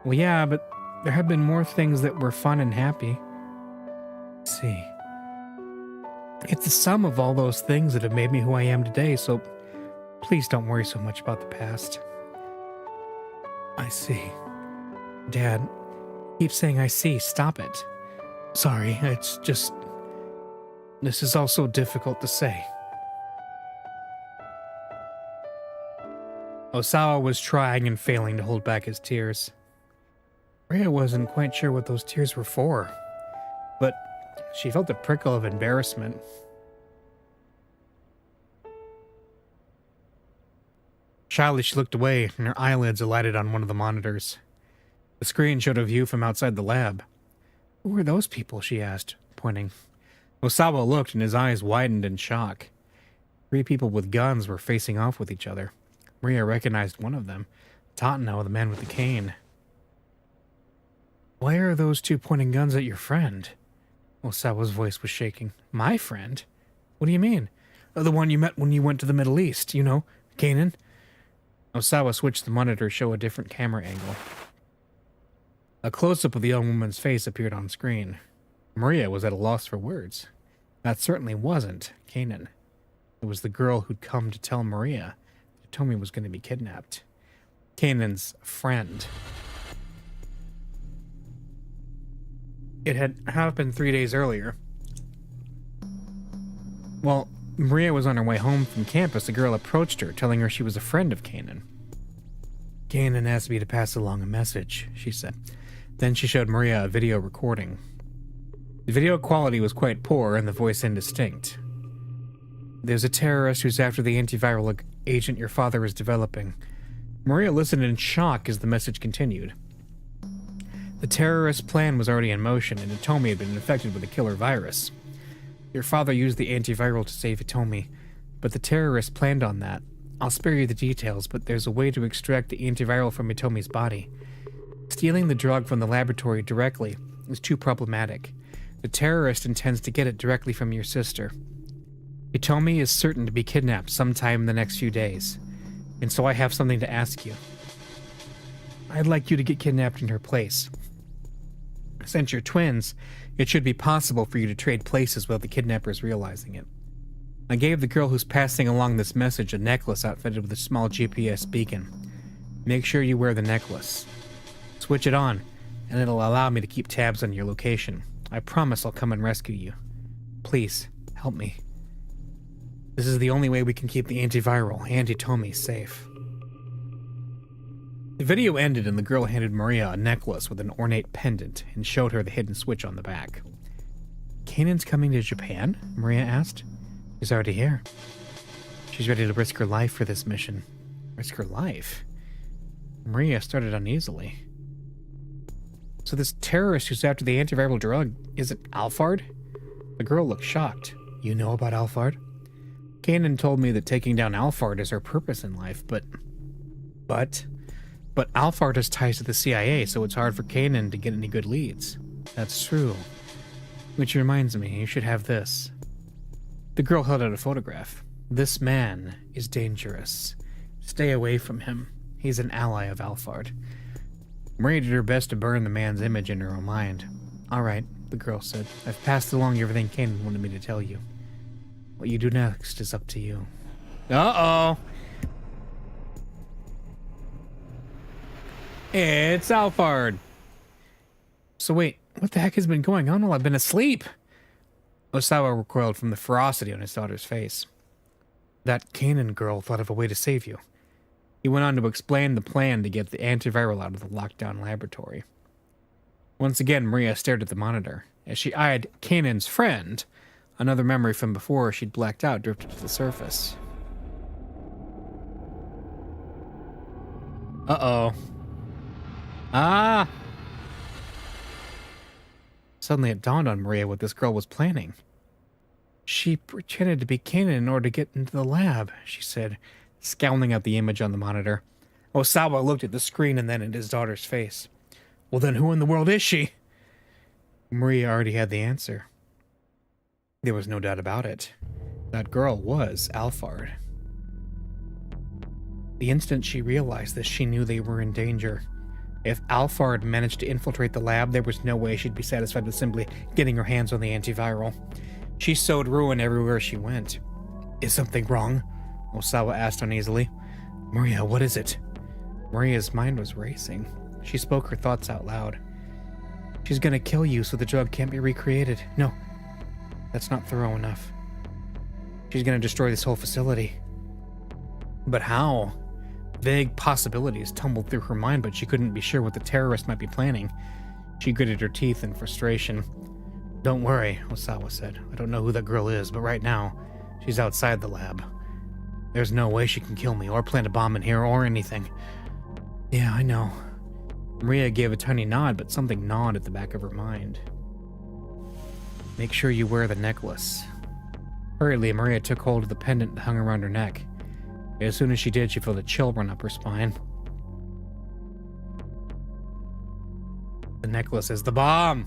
Well, yeah, but there have been more things that were fun and happy. I see. It's the sum of all those things that have made me who I am today, so please don't worry so much about the past. I see. Dad, keep saying I see. Stop it. Sorry, it's just... This is all so difficult to say. Osawa was trying and failing to hold back his tears. Rhea wasn't quite sure what those tears were for, but she felt a prickle of embarrassment. Shyly, she looked away, and her eyelids alighted on one of the monitors. The screen showed a view from outside the lab. Who were those people? She asked, pointing. Osawa looked, and his eyes widened in shock. 3 people with guns were facing off with each other. Maria recognized one of them, Tatano, the man with the cane. Why are those 2 pointing guns at your friend? Osawa's voice was shaking. My friend? What do you mean? The one you met when you went to the Middle East, you know, Kanan? Osawa switched the monitor to show a different camera angle. A close-up of the young woman's face appeared on screen. Maria was at a loss for words. That certainly wasn't Kanan. It was the girl who'd come to tell Maria that Tomi was going to be kidnapped. Kanan's friend. It had happened 3 days earlier. While Maria was on her way home from campus, a girl approached her, telling her she was a friend of Kanan. Kanan asked me to pass along a message, she said. Then she showed Maria a video recording. The video quality was quite poor and the voice indistinct. There's a terrorist who's after the antiviral agent your father is developing. Maria listened in shock as the message continued. The terrorist plan was already in motion, and Hitomi had been infected with the killer virus. Your father used the antiviral to save Hitomi, but the terrorist planned on that. I'll spare you the details, but there's a way to extract the antiviral from Hitomi's body. Stealing the drug from the laboratory directly is too problematic. The terrorist intends to get it directly from your sister. Hitomi is certain to be kidnapped sometime in the next few days, and so I have something to ask you. I'd like you to get kidnapped in her place. Since you're twins, it should be possible for you to trade places without the kidnappers realizing it. I gave the girl who's passing along this message a necklace outfitted with a small GPS beacon. Make sure you wear the necklace. Switch it on, and it'll allow me to keep tabs on your location. I promise I'll come and rescue you. Please, help me. This is the only way we can keep the antiviral and Hitomi safe. The video ended and the girl handed Maria a necklace with an ornate pendant and showed her the hidden switch on the back. Kanan's coming to Japan? Maria asked. She's already here. She's ready to risk her life for this mission. Risk her life? Maria started uneasily. So this terrorist who's after the antiviral drug isn't Alphard? The girl looked shocked. You know about Alphard? Kanan told me that taking down Alphard is her purpose in life, but Alphard has ties to the CIA, so it's hard for Kanan to get any good leads. That's true. Which reminds me, you should have this. The girl held out a photograph. This man is dangerous. Stay away from him. He's an ally of Alphard. Maria did her best to burn the man's image in her own mind. All right, the girl said. I've passed along everything Kanan wanted me to tell you. What you do next is up to you. Uh-oh. It's Alphard. So wait, What the heck has been going on while I've been asleep? Osawa recoiled from the ferocity on his daughter's face. That Kanan girl thought of a way to save you. He went on to explain the plan to get the antiviral out of the lockdown laboratory. Once again, Maria stared at the monitor. As she eyed Kanan's friend, another memory from before she'd blacked out drifted to the surface. Uh-oh. Ah! Suddenly it dawned on Maria what this girl was planning. She pretended to be Kanan in order to get into the lab, she said, scowling at the image on the monitor. Osawa looked at the screen and then at his daughter's face. Well, then who in the world is she? Maria already had the answer. There was no doubt about it. That girl was Alphard. The instant she realized this, she knew they were in danger. If Alphard managed to infiltrate the lab, there was no way she'd be satisfied with simply getting her hands on the antiviral. She sowed ruin everywhere she went. Is something wrong? Osawa asked uneasily. Maria, what is it? Maria's mind was racing. She spoke her thoughts out loud. She's gonna kill you so the drug can't be recreated. No, that's not thorough enough. She's gonna destroy this whole facility. But how? Vague possibilities tumbled through her mind, but she couldn't be sure what the terrorist might be planning. She gritted her teeth in frustration. Don't worry, Osawa said. I don't know who that girl is, but right now, she's outside the lab. There's no way she can kill me or plant a bomb in here or anything. Yeah, I know. Maria gave a tiny nod, but something gnawed at the back of her mind. Make sure you wear the necklace. Hurriedly, Maria took hold of the pendant that hung around her neck. As soon as she did, she felt a chill run up her spine. The necklace is the bomb!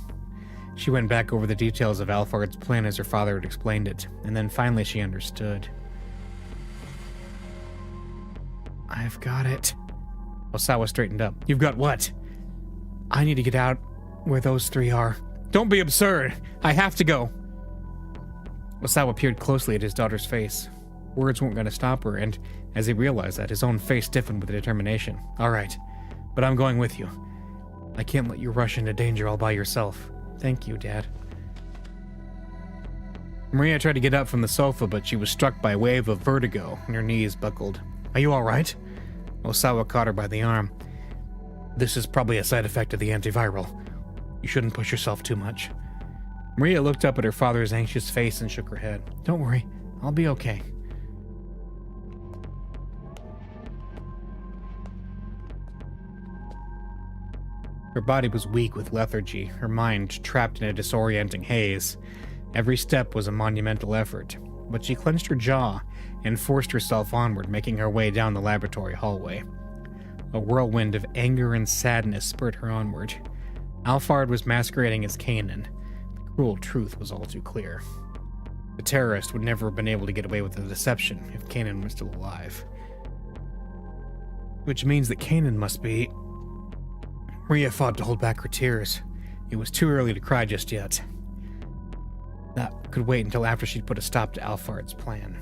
She went back over the details of Alphard's plan as her father had explained it, and then finally she understood. I've got it. Osawa straightened up. You've got what? I need to get out where those three are. Don't be absurd! I have to go! Osawa peered closely at his daughter's face. Words weren't going to stop her, and as he realized that, his own face stiffened with determination. All right, but I'm going with you. I can't let you rush into danger all by yourself. Thank you, Dad. Maria tried to get up from the sofa, but she was struck by a wave of vertigo, and her knees buckled. Are you all right? Osawa caught her by the arm. This is probably a side effect of the antiviral. You shouldn't push yourself too much. Maria looked up at her father's anxious face and shook her head. Don't worry, I'll be okay. Her body was weak with lethargy, her mind trapped in a disorienting haze. Every step was a monumental effort, but she clenched her jaw and forced herself onward, making her way down the laboratory hallway. A whirlwind of anger and sadness spurred her onward. Alphard was masquerading as Kanan. The cruel truth was all too clear. The terrorist would never have been able to get away with the deception if Kanan was still alive. Which means that Kanan must be... Maria fought to hold back her tears. It was too early to cry just yet. That could wait until after she'd put a stop to Alphard's plan.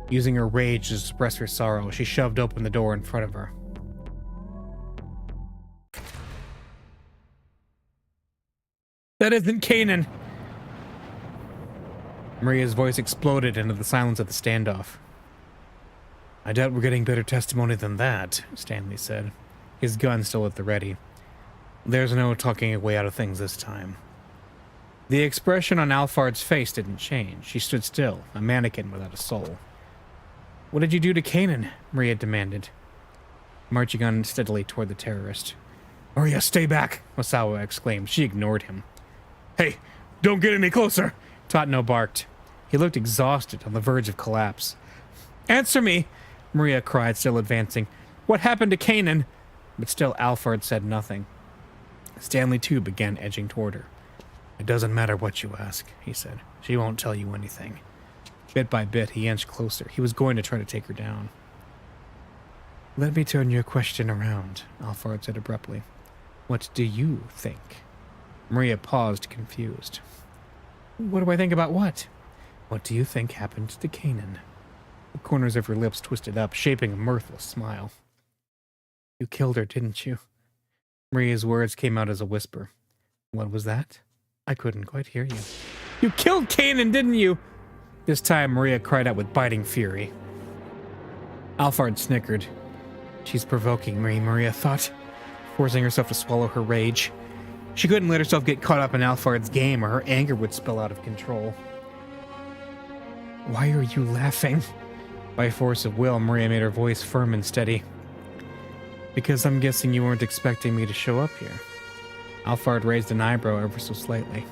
Using her rage to suppress her sorrow, she shoved open the door in front of her. That isn't Kanan! Maria's voice exploded into the silence of the standoff. I doubt we're getting better testimony than that, Stanley said, his gun still at the ready. There's no talking your way out of things this time. The expression on Alphard's face didn't change. She stood still, a mannequin without a soul. What did you do to Kanan? Maria demanded, marching on steadily toward the terrorist. Maria, stay back, Osawa exclaimed. She ignored him. Hey, don't get any closer, Totno barked. He looked exhausted, on the verge of collapse. Answer me, Maria cried, still advancing. What happened to Kanan? But still Alphard said nothing. Stanley, too, began edging toward her. It doesn't matter what you ask, he said. She won't tell you anything. Bit by bit, he inched closer. He was going to try to take her down. Let me turn your question around, Alphard said abruptly. What do you think? Maria paused, confused. What do I think about what? What do you think happened to Kanan? The corners of her lips twisted up, shaping a mirthless smile. You killed her, didn't you? Maria's words came out as a whisper. What was that? I couldn't quite hear you. You killed Kanan, didn't you? This time, Maria cried out with biting fury. Alphard snickered. She's provoking me, Maria thought, forcing herself to swallow her rage. She couldn't let herself get caught up in Alphard's game or her anger would spill out of control. Why are you laughing? By force of will, Maria made her voice firm and steady. Because I'm guessing you weren't expecting me to show up here. Alphard raised an eyebrow ever so slightly.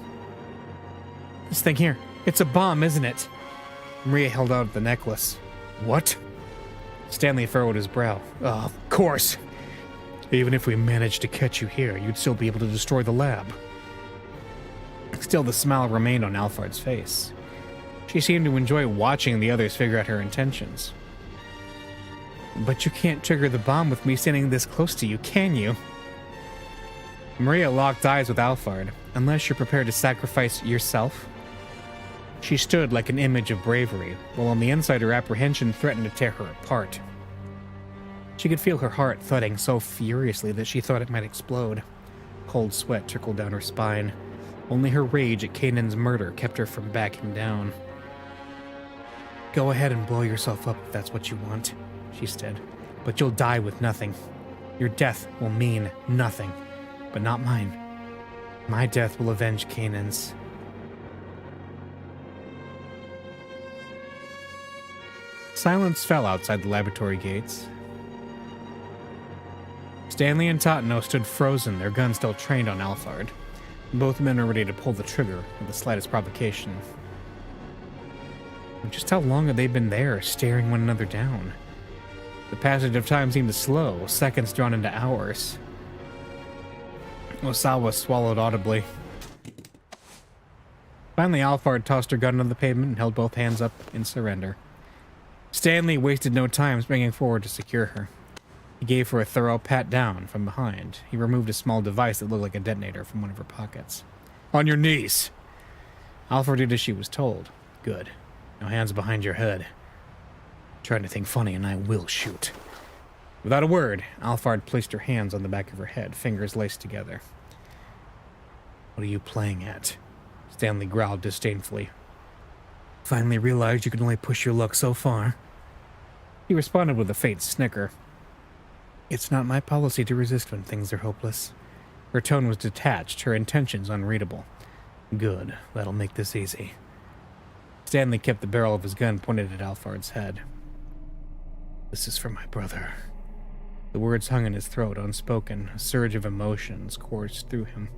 This thing here, it's a bomb, isn't it? Maria held out the necklace. What? Stanley furrowed his brow. Of course. Even if we managed to catch you here, you'd still be able to destroy the lab. Still, the smile remained on Alphard's face. She seemed to enjoy watching the others figure out her intentions. But you can't trigger the bomb with me standing this close to you, can you? Maria locked eyes with Alphard, unless you're prepared to sacrifice yourself. She stood like an image of bravery, while on the inside her apprehension threatened to tear her apart. She could feel her heart thudding so furiously that she thought it might explode. Cold sweat trickled down her spine. Only her rage at Kanan's murder kept her from backing down. Go ahead and blow yourself up if that's what you want, she said, but you'll die with nothing. Your death will mean nothing, but not mine. My death will avenge Kanan's. Silence fell outside the laboratory gates. Stanley and Totno stood frozen, their guns still trained on Alphard. Both men were ready to pull the trigger at the slightest provocation. Just how long had they been there, staring one another down? The passage of time seemed to slow, seconds drawn into hours. Osawa swallowed audibly. Finally, Alphard tossed her gun on the pavement and held both hands up in surrender. Stanley wasted no time springing forward to secure her. He gave her a thorough pat down from behind. He removed a small device that looked like a detonator from one of her pockets. On your knees! Alphard did as she was told. Good. Now hands behind your head. Trying to think funny and I will shoot. Without a word, Alphard placed her hands on the back of her head, fingers laced together. What are you playing at? Stanley growled disdainfully. Finally realized you can only push your luck so far. He responded with a faint snicker. It's not my policy to resist when things are hopeless. Her tone was detached, her intentions unreadable. Good, that'll make this easy. Stanley kept the barrel of his gun pointed at Alphard's head. This is for my brother. The words hung in his throat, unspoken. A surge of emotions coursed through him.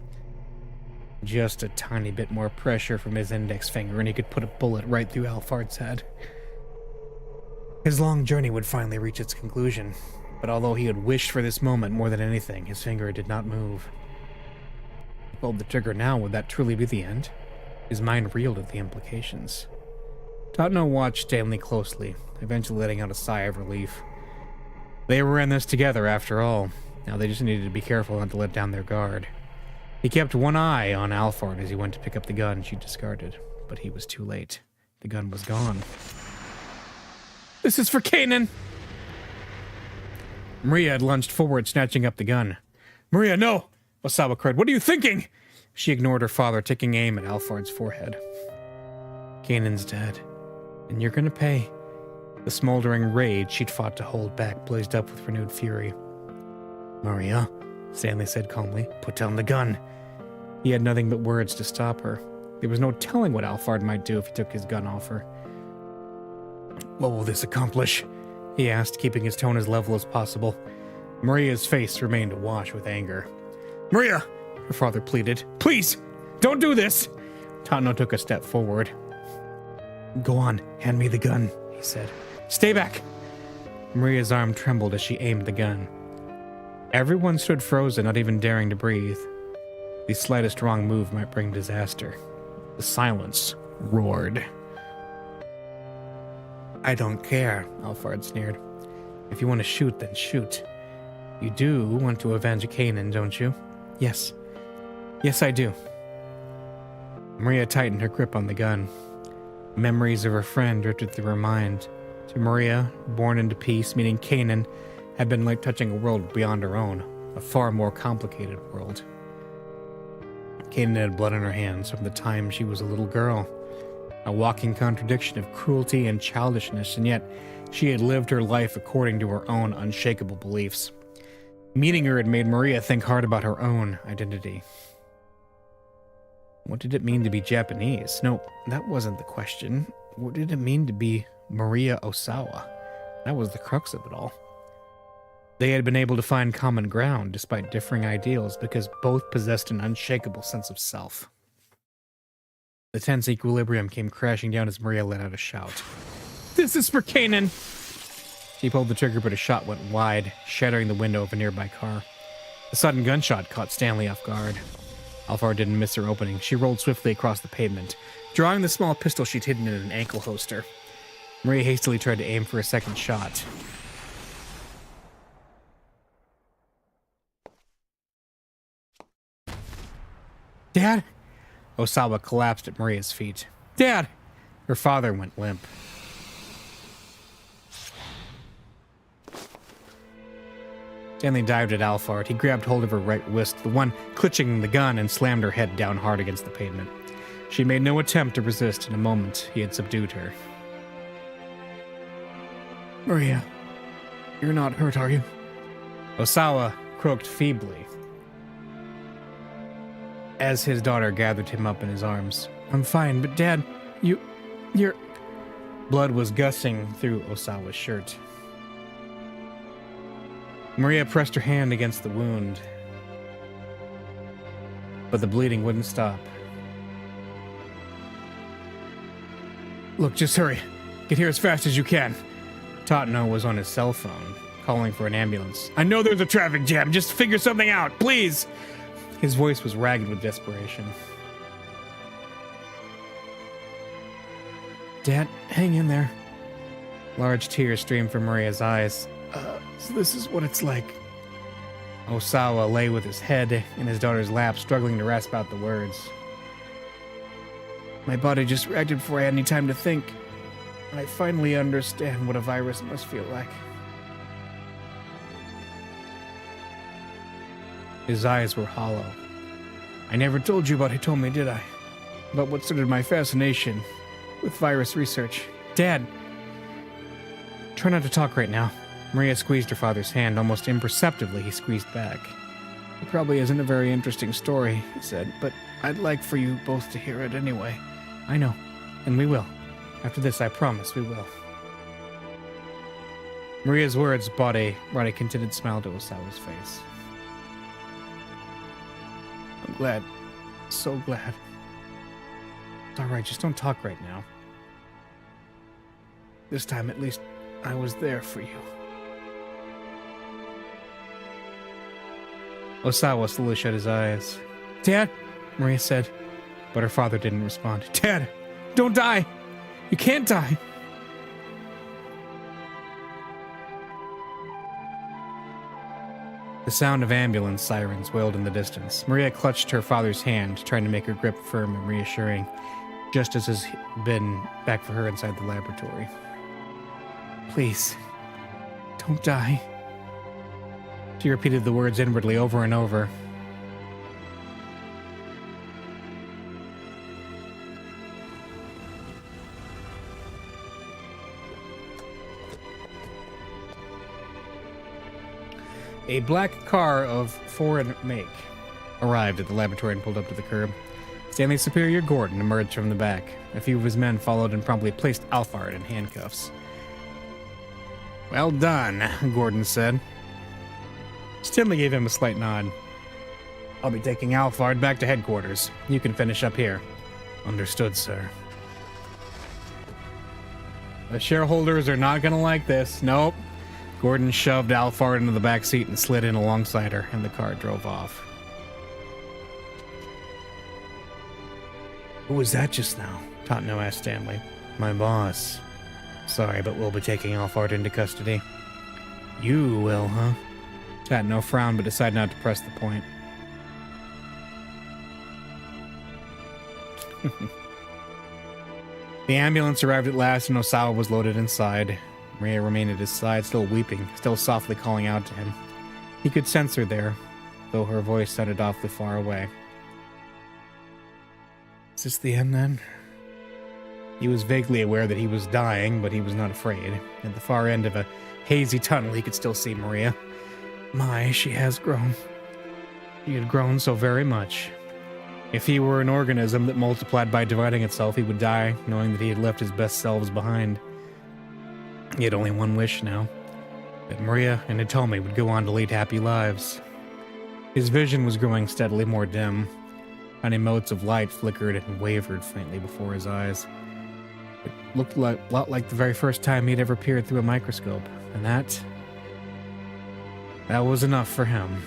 Just a tiny bit more pressure from his index finger, and he could put a bullet right through Alphard's head. His long journey would finally reach its conclusion, but although he had wished for this moment more than anything, his finger did not move. He pulled the trigger now, would that truly be the end? His mind reeled at the implications. Totno watched Stanley closely, eventually letting out a sigh of relief. They were in this together, after all. Now they just needed to be careful not to let down their guard. He kept one eye on Alphard as he went to pick up the gun she discarded, but he was too late. The gun was gone. This is for Kanan! Maria had lunged forward, snatching up the gun. Maria, no! Osawa cried. What are you thinking? She ignored her father, taking aim at Alphard's forehead. Kanan's dead, and you're gonna pay. The smoldering rage she'd fought to hold back blazed up with renewed fury. Maria, Stanley said calmly, put down the gun. He had nothing but words to stop her. There was no telling what Alphard might do if he took his gun off her. What will this accomplish? He asked, keeping his tone as level as possible. Maria's face remained awash with anger. Maria, her father pleaded. Please, don't do this! Totno took a step forward. Go on, hand me the gun, he said. Stay back! Maria's arm trembled as she aimed the gun. Everyone stood frozen, not even daring to breathe. The slightest wrong move might bring disaster. The silence roared. I don't care, Alphard sneered. If you want to shoot, then shoot. You do want to avenge Kanan, don't you? Yes. Yes, I do. Maria tightened her grip on the gun. Memories of her friend drifted through her mind. To Maria, born into peace, meaning Kanan, had been like touching a world beyond her own. a far more complicated world. Kanan had blood on her hands from the time she was a little girl, a walking contradiction of cruelty and childishness, and yet she had lived her life according to her own unshakable beliefs. Meeting her had made Maria think hard about her own identity. What did it mean to be Japanese? No, that wasn't the question. What did it mean to be Maria Osawa? That was the crux of it all. They had been able to find common ground despite differing ideals because both possessed an unshakable sense of self. The tense equilibrium came crashing down as Maria let out a shout. "This is for Kanan!" She pulled the trigger, but a shot went wide, shattering the window of a nearby car. A sudden gunshot caught Stanley off guard. Alvar didn't miss her opening. She rolled swiftly across the pavement, drawing the small pistol she'd hidden in an ankle holster. Maria hastily tried to aim for a second shot. "Dad?" Osawa collapsed at Maria's feet. "Dad!" Her father went limp. Stanley dived at Alfard. He grabbed hold of her right wrist, the one clutching the gun, and slammed her head down hard against the pavement. She made no attempt to resist. In a moment, he had subdued her. "Maria, you're not hurt, are you?" Osawa croaked feebly as his daughter gathered him up in his arms. "I'm fine, but Dad, you're..." Blood was gushing through Osawa's shirt. Maria pressed her hand against the wound, but the bleeding wouldn't stop. "Look, just hurry. Get here as fast as you can." Tatno was on his cell phone, calling for an ambulance. "I know there's a traffic jam. Just figure something out, please." His voice was ragged with desperation. "Dad, hang in there." Large tears streamed from Maria's eyes. So this is what it's like." Osawa lay with his head in his daughter's lap, struggling to rasp out the words. "My body just reacted before I had any time to think. I finally understand what a virus must feel like." His eyes were hollow. "I never told you about Hitomi, did I? About what started my fascination with virus research. Dad, try not to talk right now." Maria squeezed her father's hand. Almost imperceptibly, he squeezed back. "It probably isn't a very interesting story," he said, "but I'd like for you both to hear it anyway." "I know, and we will. After this, I promise we will." Maria's words brought a contented smile to Osawa's face. "I'm glad. So glad. It's all right, just don't talk right now. This time, at least, I was there for you." Osawa slowly shut his eyes. "Dad," Maria said, but her father didn't respond. "Dad, don't die! You can't die!" The sound of ambulance sirens wailed in the distance. Maria clutched her father's hand, trying to make her grip firm and reassuring, just as has been back for her inside the laboratory. "Please, don't die." She repeated the words inwardly over and over. A black car of foreign make arrived at the laboratory and pulled up to the curb. Stanley's superior, Gordon, emerged from the back. A few of his men followed and promptly placed Alfard in handcuffs. "Well done," Gordon said. Stanley gave him a slight nod. "I'll be taking Alfard back to headquarters. You can finish up here." "Understood, sir." "The shareholders are not gonna like this." "Nope." Gordon shoved Alfard into the back seat and slid in alongside her, and the car drove off. "Who was that just now?" Tatno asked Stanley. "My boss. Sorry, but we'll be taking Alfard into custody." "You will, huh?" Tatno frowned but decided not to press the point. The ambulance arrived at last and Osawa was loaded inside. Maria remained at his side, still weeping, still softly calling out to him. He could sense her there, though her voice sounded awfully far away. Is this the end, then? He was vaguely aware that he was dying, but he was not afraid. At the far end of a hazy tunnel, he could still see Maria. My, she has grown. She had grown so very much. If he were an organism that multiplied by dividing itself, he would die, knowing that he had left his best selves behind. He had only one wish now, that Maria and Hitomi would go on to lead happy lives. His vision was growing steadily more dim. Tiny motes of light flickered and wavered faintly before his eyes. It looked a lot like the very first time he'd ever peered through a microscope, and that was enough for him.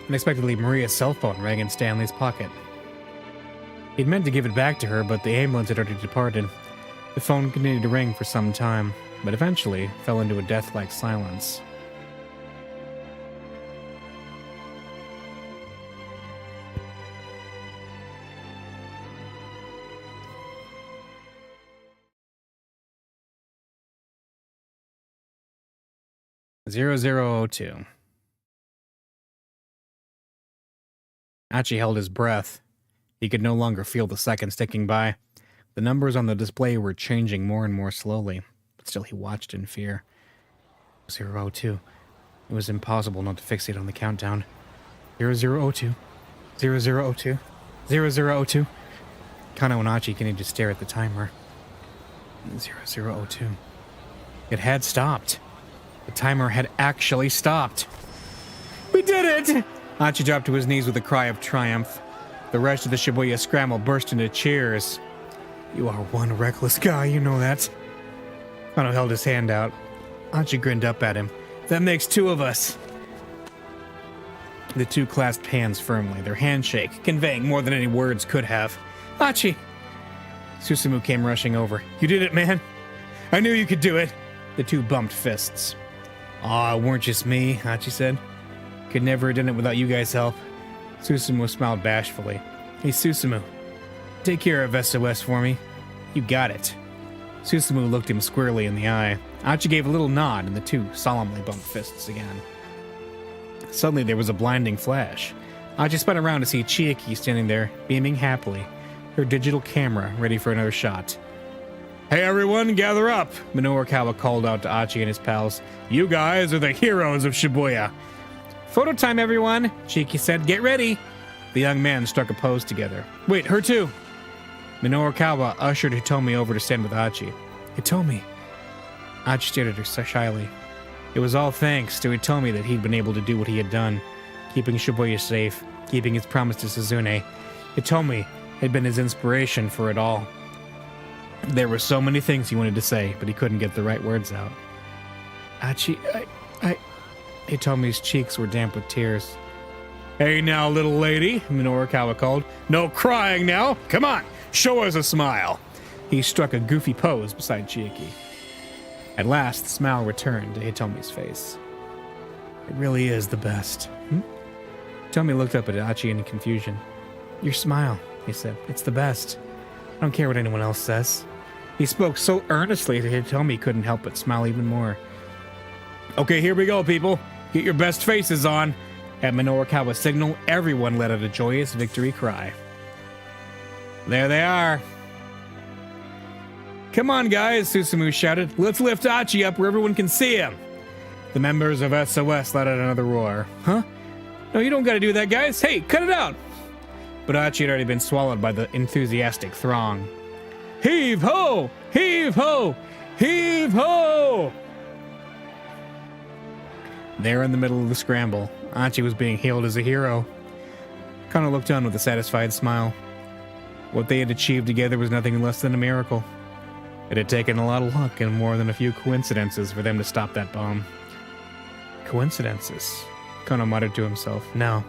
Unexpectedly, Maria's cell phone rang in Stanley's pocket. He'd meant to give it back to her, but the ambulance had already departed. The phone continued to ring for some time, but eventually fell into a death-like silence. "0002. Archie held his breath. He could no longer feel the seconds ticking by. The numbers on the display were changing more and more slowly, but still he watched in fear. 0002. It was impossible not to fixate on the countdown. 0002. 0002. 0002. Kano and Archie continued to stare at the timer. 0002. It had stopped. The timer had actually stopped. We did it! Archie dropped to his knees with a cry of triumph. The rest of the Shibuya Scramble burst into cheers. You are one reckless guy, you know that. Kano held his hand out. Archie grinned up at him. That makes two of us. The two clasped hands firmly, their handshake conveying more than any words could have. Archie! Susumu came rushing over. You did it, man. I knew you could do it. The two bumped fists. Aw, it weren't just me, Archie said. Could never have done it without you guys' help. Susumu smiled bashfully. Hey, Susumu, take care of SOS for me. You got it. Susumu looked him squarely in the eye. Archie gave a little nod, and the two solemnly bumped fists again. Suddenly, there was a blinding flash. Archie spun around to see Chiaki standing there, beaming happily, her digital camera ready for another shot. Hey everyone, gather up! Minoru Kawa called out to Archie and his pals. You guys are the heroes of Shibuya. Photo time, everyone, Chiaki said. Get ready. The young men struck a pose together. Wait, her too. Minoru Kawa ushered Hitomi over to stand with Archie. Hitomi. Archie stared at her shyly. It was all thanks to Hitomi that he'd been able to do what he had done, keeping Shibuya safe, keeping his promise to Suzune. Hitomi had been his inspiration for it all. There were so many things he wanted to say, but he couldn't get the right words out. Archie, Hitomi's cheeks were damp with tears. Hey now, little lady, Minoru Kawa called. No crying now. Come on, show us a smile. He struck a goofy pose beside Chiaki. At last, the smile returned to Hitomi's face. It really is the best. Hitomi looked up at Archie in confusion. Your smile, he said. It's the best. I don't care what anyone else says. He spoke so earnestly that Hitomi couldn't help but smile even more. Okay, here we go, people. Get your best faces on. At Minoru Kawa's signal, everyone let out a joyous victory cry. There they are. Come on, guys, Susumu shouted. Let's lift Archie up where everyone can see him. The members of SOS let out another roar. Huh? No, you don't gotta do that, guys. Hey, cut it out. But Archie had already been swallowed by the enthusiastic throng. Heave ho! Heave ho! Heave ho! There in the middle of the scramble, Archie was being hailed as a hero. Kano looked on with a satisfied smile. What they had achieved together was nothing less than a miracle. It had taken a lot of luck and more than a few coincidences for them to stop that bomb. Coincidences? Kano muttered to himself. No,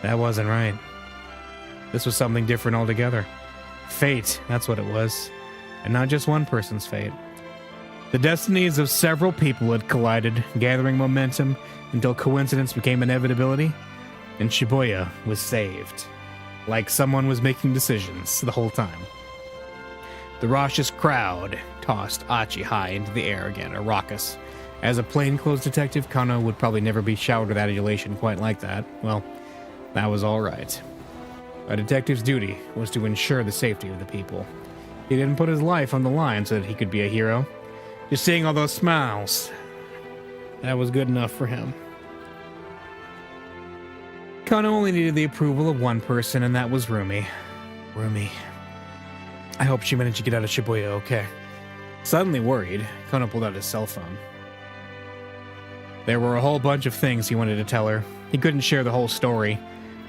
that wasn't right. This was something different altogether. Fate, that's what it was. And not just one person's fate. The destinies of several people had collided, gathering momentum until coincidence became inevitability, and Shibuya was saved. Like someone was making decisions the whole time. The raucous crowd tossed Achi high into the air again, a raucous. As a plainclothes detective, Kano would probably never be showered with adulation quite like that. Well, that was all right. A detective's duty was to ensure the safety of the people. He didn't put his life on the line so that he could be a hero. Just seeing all those smiles, that was good enough for him. Kano only needed the approval of one person, and that was Rumi. Rumi. I hope she managed to get out of Shibuya okay. Suddenly worried, Kano pulled out his cell phone. There were a whole bunch of things he wanted to tell her. He couldn't share the whole story.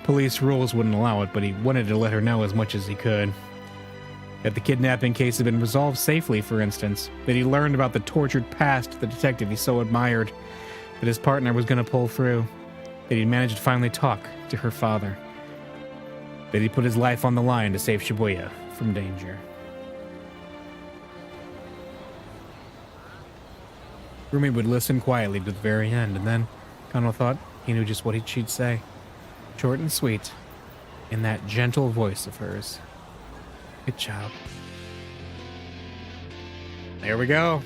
Police rules wouldn't allow it, but he wanted to let her know as much as he could. That the kidnapping case had been resolved safely, for instance. That he learned about the tortured past of the detective he so admired. That his partner was going to pull through. That he'd managed to finally talk to her father. That he put his life on the line to save Shibuya from danger. Rumi would listen quietly to the very end, and then Kano thought he knew just what she'd say. Short and sweet, in that gentle voice of hers. Good job. There we go.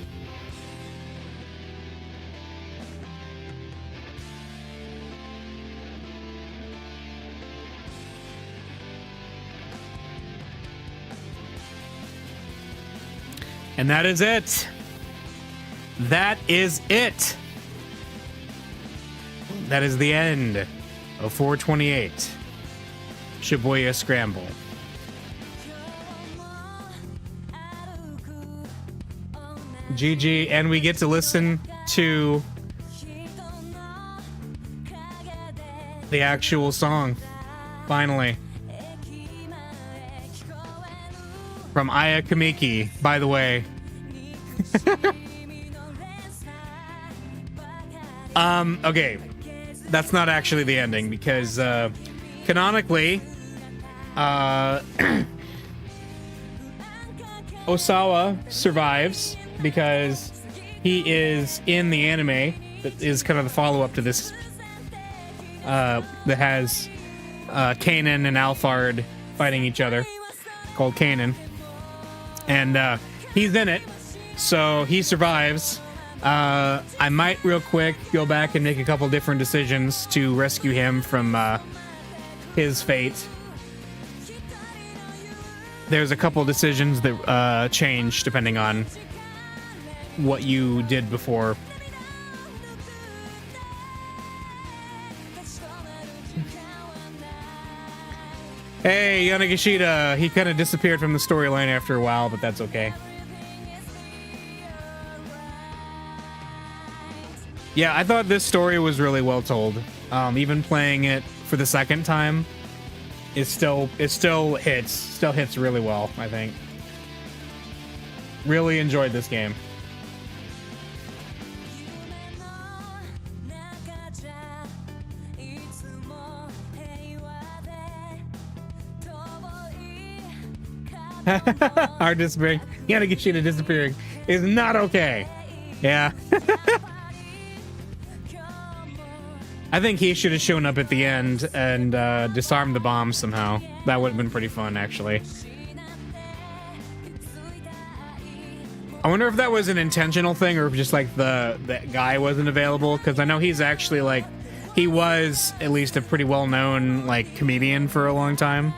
And that is it. That is it. That is the end of 428 Shibuya Scramble. GG, and we get to listen to the actual song, finally. From Aya Kamiki, by the way. Okay, that's not actually the ending, because canonically Osawa survives because he is in the anime that is kind of the follow-up to this that has Kanan and Alphard fighting each other, called Kanan, and he's in it, so he survives. I might real quick go back and make a couple different decisions to rescue him from his fate. There's a couple decisions that change depending on what you did before. Hey, Yanagishita, he kind of disappeared from the storyline after a while, but that's okay. Yeah, I thought this story was really well told. Even playing it for the second time, it still hits really well, I think. Really enjoyed this game. Our disappearing, Yanagishita disappearing is not okay. Yeah. I think he should have shown up at the end and disarmed the bomb somehow. That would have been pretty fun, actually. I wonder if that was an intentional thing or if just like the guy wasn't available, because I know he's actually like, he was at least a pretty well-known like comedian for a long time.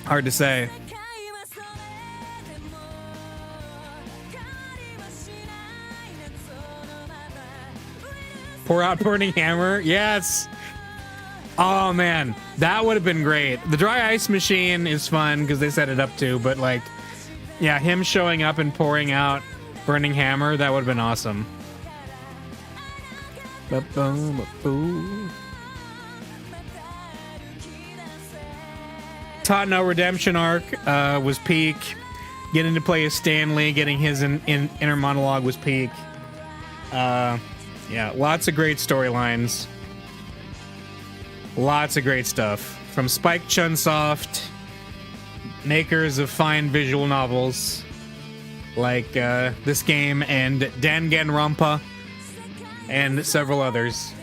Hard to say. Pour out burning hammer. Yes. Oh man, that would have been great. The dry ice machine is fun because they set it up too, but like, yeah, him showing up and pouring out burning hammer, that would have been awesome. Tatano Redemption arc was peak. Getting to play as Stanley, getting his inner monologue was peak. Yeah, lots of great storylines. Lots of great stuff. From Spike Chunsoft, makers of fine visual novels like this game and Danganronpa and several others.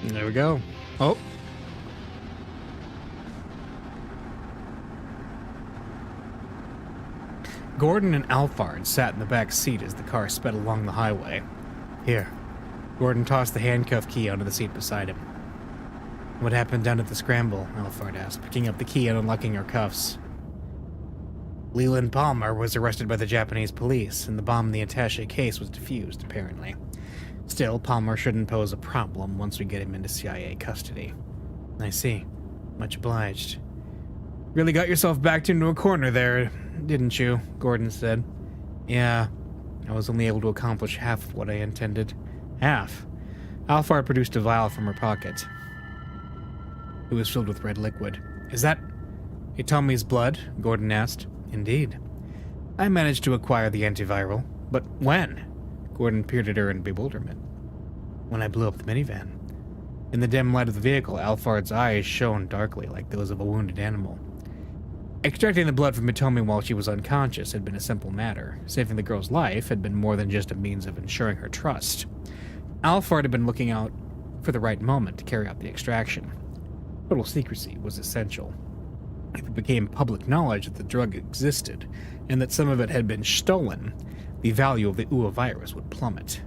There we go. Oh. Gordon and Alphard sat in the back seat as the car sped along the highway. Here. Gordon tossed the handcuff key onto the seat beside him. What happened down at the Scramble? Alphard asked, picking up the key and unlocking her cuffs. Leland Palmer was arrested by the Japanese police, and the bomb in the attaché case was defused, apparently. Still, Palmer shouldn't pose a problem once we get him into CIA custody. I see. Much obliged. Really got yourself backed into a corner there, didn't you? Gordon said. Yeah, I was only able to accomplish half of what I intended. Half? Alphard produced a vial from her pocket. It was filled with red liquid. Is that Itomi's blood? Gordon asked. Indeed. I managed to acquire the antiviral, but when? Gordon peered at her in bewilderment. When I blew up the minivan. In the dim light of the vehicle, Alphard's eyes shone darkly like those of a wounded animal. Extracting the blood from Itomi while she was unconscious had been a simple matter. Saving the girl's life had been more than just a means of ensuring her trust. Alphard had been looking out for the right moment to carry out the extraction. Total secrecy was essential. If it became public knowledge that the drug existed, and that some of it had been stolen, the value of the UA virus would plummet.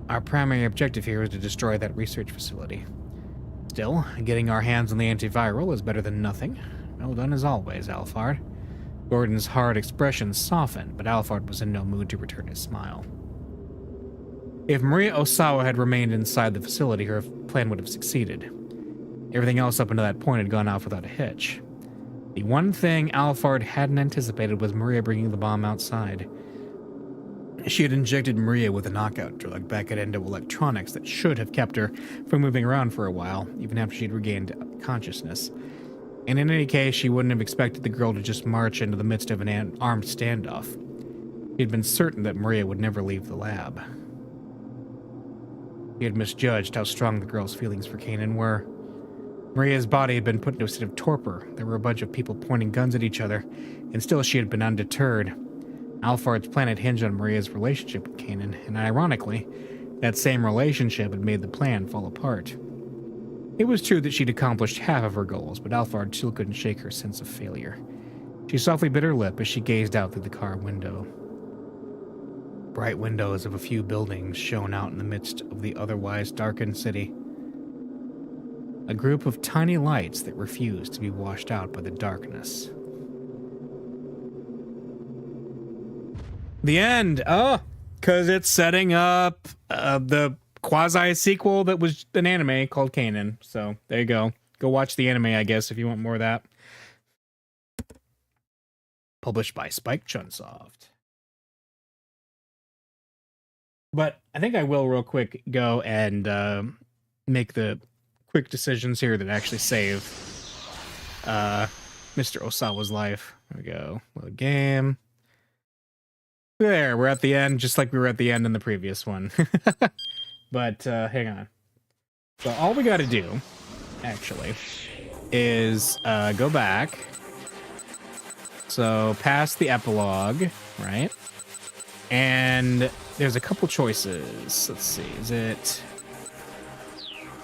Our primary objective here is to destroy that research facility. Still, getting our hands on the antiviral is better than nothing. Well done as always, Alphard. Gordon's hard expression softened, but Alphard was in no mood to return his smile. If Maria Osawa had remained inside the facility, her plan would have succeeded. Everything else up until that point had gone off without a hitch. The one thing Alphard hadn't anticipated was Maria bringing the bomb outside. She had injected Maria with a knockout drug back at Endo Electronics that should have kept her from moving around for a while, even after she'd regained consciousness. And in any case, she wouldn't have expected the girl to just march into the midst of an armed standoff. He had been certain that Maria would never leave the lab. He had misjudged how strong the girl's feelings for Kanan were. Maria's body had been put into a state of torpor. There were a bunch of people pointing guns at each other, and still she had been undeterred. Alphard's plan had hinged on Maria's relationship with Kanan, and ironically, that same relationship had made the plan fall apart. It was true that she'd accomplished half of her goals, but Alphard still couldn't shake her sense of failure. She softly bit her lip as she gazed out through the car window. Bright windows of a few buildings shone out in the midst of the otherwise darkened city. A group of tiny lights that refused to be washed out by the darkness. The end! Oh, because it's setting up the quasi-sequel that was an anime called Kanan. So, there you go. Go watch the anime, I guess, if you want more of that. Published by Spike Chunsoft. But I think I will real quick go and make the quick decisions here that actually save Mr. Osawa's life. There we go. Load game. There, we're at the end, just like we were at the end in the previous one. But hang on. So all we got to do, actually, is go back. So past the epilogue, right? And there's a couple choices. Let's see, is it...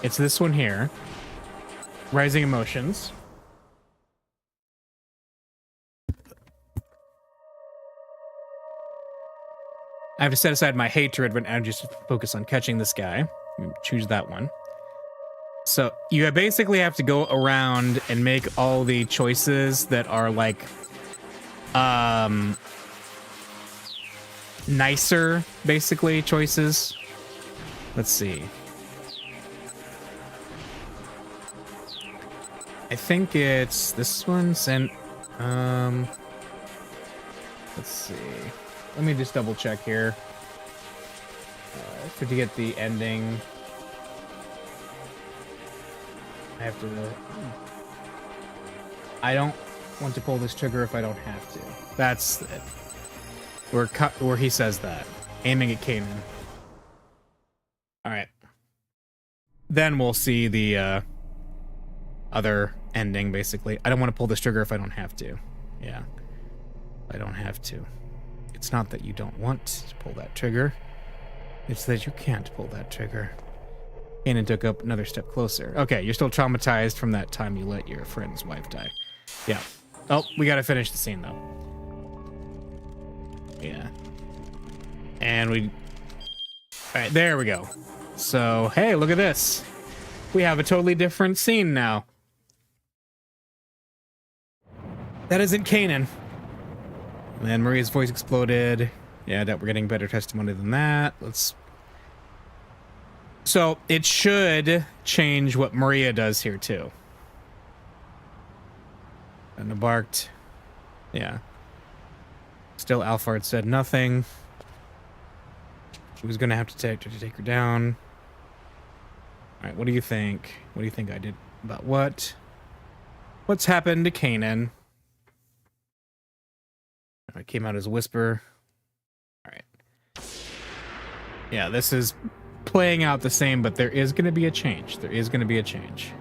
It's this one here. Rising Emotions. I have to set aside my hatred and just focus on catching this guy. Choose that one. So you basically have to go around and make all the choices that are like nicer, basically, choices. Let's see. I think it's this one sent. Let's see. Let me just double check here. To get the ending, I have to. I don't want to pull this trigger if I don't have to. That's it. Where he says that, aiming at Kanan. All right. Then we'll see the other ending. Basically, I don't want to pull this trigger if I don't have to. Yeah, I don't have to. It's not that you don't want to pull that trigger. It's that you can't pull that trigger. Kanan took up another step closer. Okay, you're still traumatized from that time you let your friend's wife die. Yeah. Oh, we gotta finish the scene, though. Yeah. And we... Alright, there we go. So, hey, look at this. We have a totally different scene now. That isn't Kanan. And then Maria's voice exploded. Yeah, I doubt we're getting better testimony than that. Let's... So, it should change what Maria does here, too. And barked. Yeah. Still, Alphard said nothing. He was going to have to take her down. Alright, what do you think? What do you think I did about what? What's happened to Kanan? It came out as a whisper. Alright. Yeah, this is playing out the same, but there is going to be a change. There is going to be a change.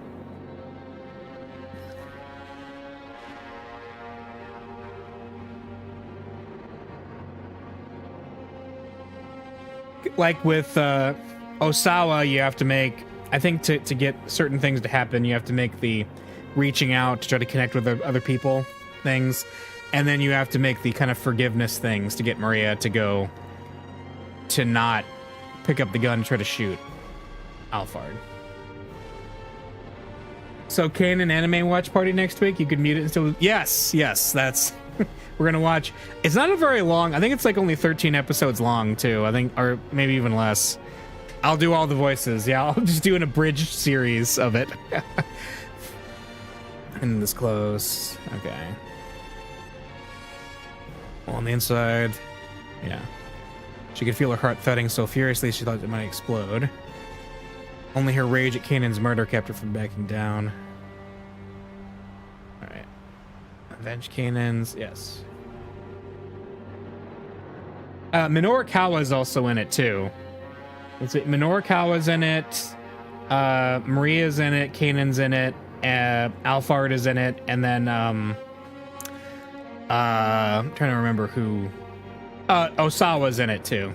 Like with Osawa, you have to make... I think to get certain things to happen, you have to make the reaching out to try to connect with other people things. And then you have to make the kind of forgiveness things to get Maria to go... to not pick up the gun and try to shoot Alphard. So, Kanan Anime Watch Party next week? You could mute it and still... Yes, that's... We're gonna watch... It's not a very long... I think it's like only 13 episodes long, too. I think... Or maybe even less. I'll do all the voices. Yeah, I'll just do an abridged series of it. And this close. Okay. On the inside. Yeah. She could feel her heart thudding so furiously she thought it might explode. Only her rage at Kanan's murder kept her from backing down. Alright. Avenge Kanan's... Yes. Minoru Kawa's also in it, too. Let's see. Minoru Kawa's in it. Maria's in it. Kanan's in it. Alphard is in it. And then, I'm trying to remember who... Osawa's in it, too.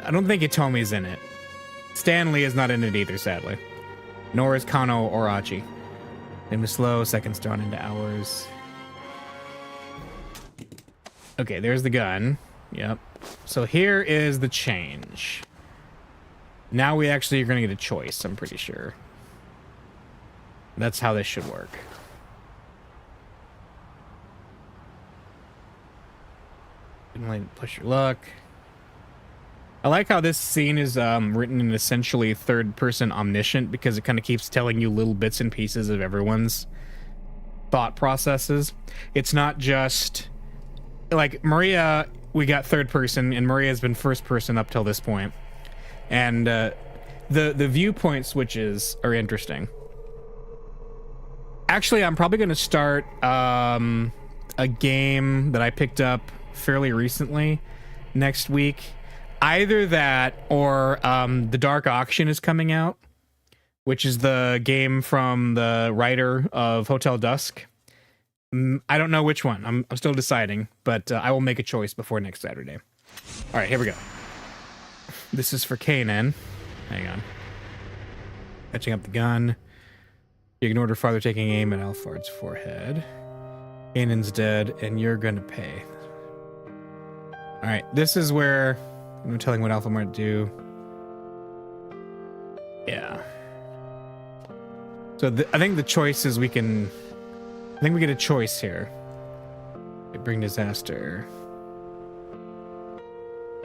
I don't think Itomi's in it. Stanley is not in it either, sadly. Nor is Kano or Achi. Time is slow, seconds drawn into hours. Okay, there's the gun. Yep. So here is the change. Now we actually are going to get a choice, I'm pretty sure. That's how this should work. Didn't push your luck. I like how this scene is written in essentially third-person omniscient, because it kind of keeps telling you little bits and pieces of everyone's thought processes. It's not just... Like, Maria, we got third person, and Maria's been first person up till this point. And the viewpoint switches are interesting. Actually, I'm probably going to start a game that I picked up fairly recently next week. Either that or The Dark Auction is coming out, which is the game from the writer of Hotel Dusk. I don't know which one. I'm still deciding, but I will make a choice before next Saturday. All right, here we go. This is for Kanan. Hang on. Catching up the gun. You ignored her father taking aim at Alphard's forehead. Kanan's dead, and you're gonna pay. All right, this is where I'm telling what Alpha might do. Yeah. So I think the choice is we can... I think we get a choice here. Bring disaster.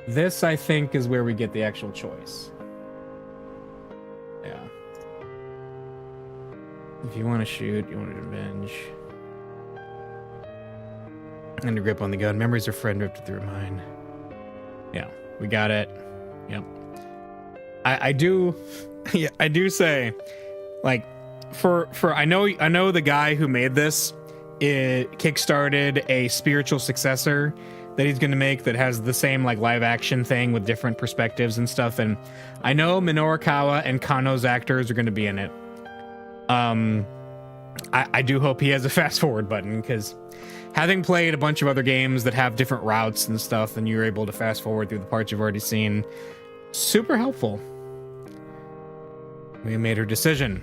This, I think, is where we get the actual choice. Yeah. If you want to shoot, you want to avenge. And a grip on the gun. Memories of friend ripped through mine. Yeah, we got it. Yep. I do... Yeah, I do say, like... For I know the guy who made this, it kickstarted a spiritual successor that he's going to make that has the same like live action thing with different perspectives and stuff. And I know Minoru Kawa and Kano's actors are going to be in it. I do hope he has a fast forward button, because having played a bunch of other games that have different routes and stuff, and you're able to fast forward through the parts you've already seen, super helpful. We made her decision.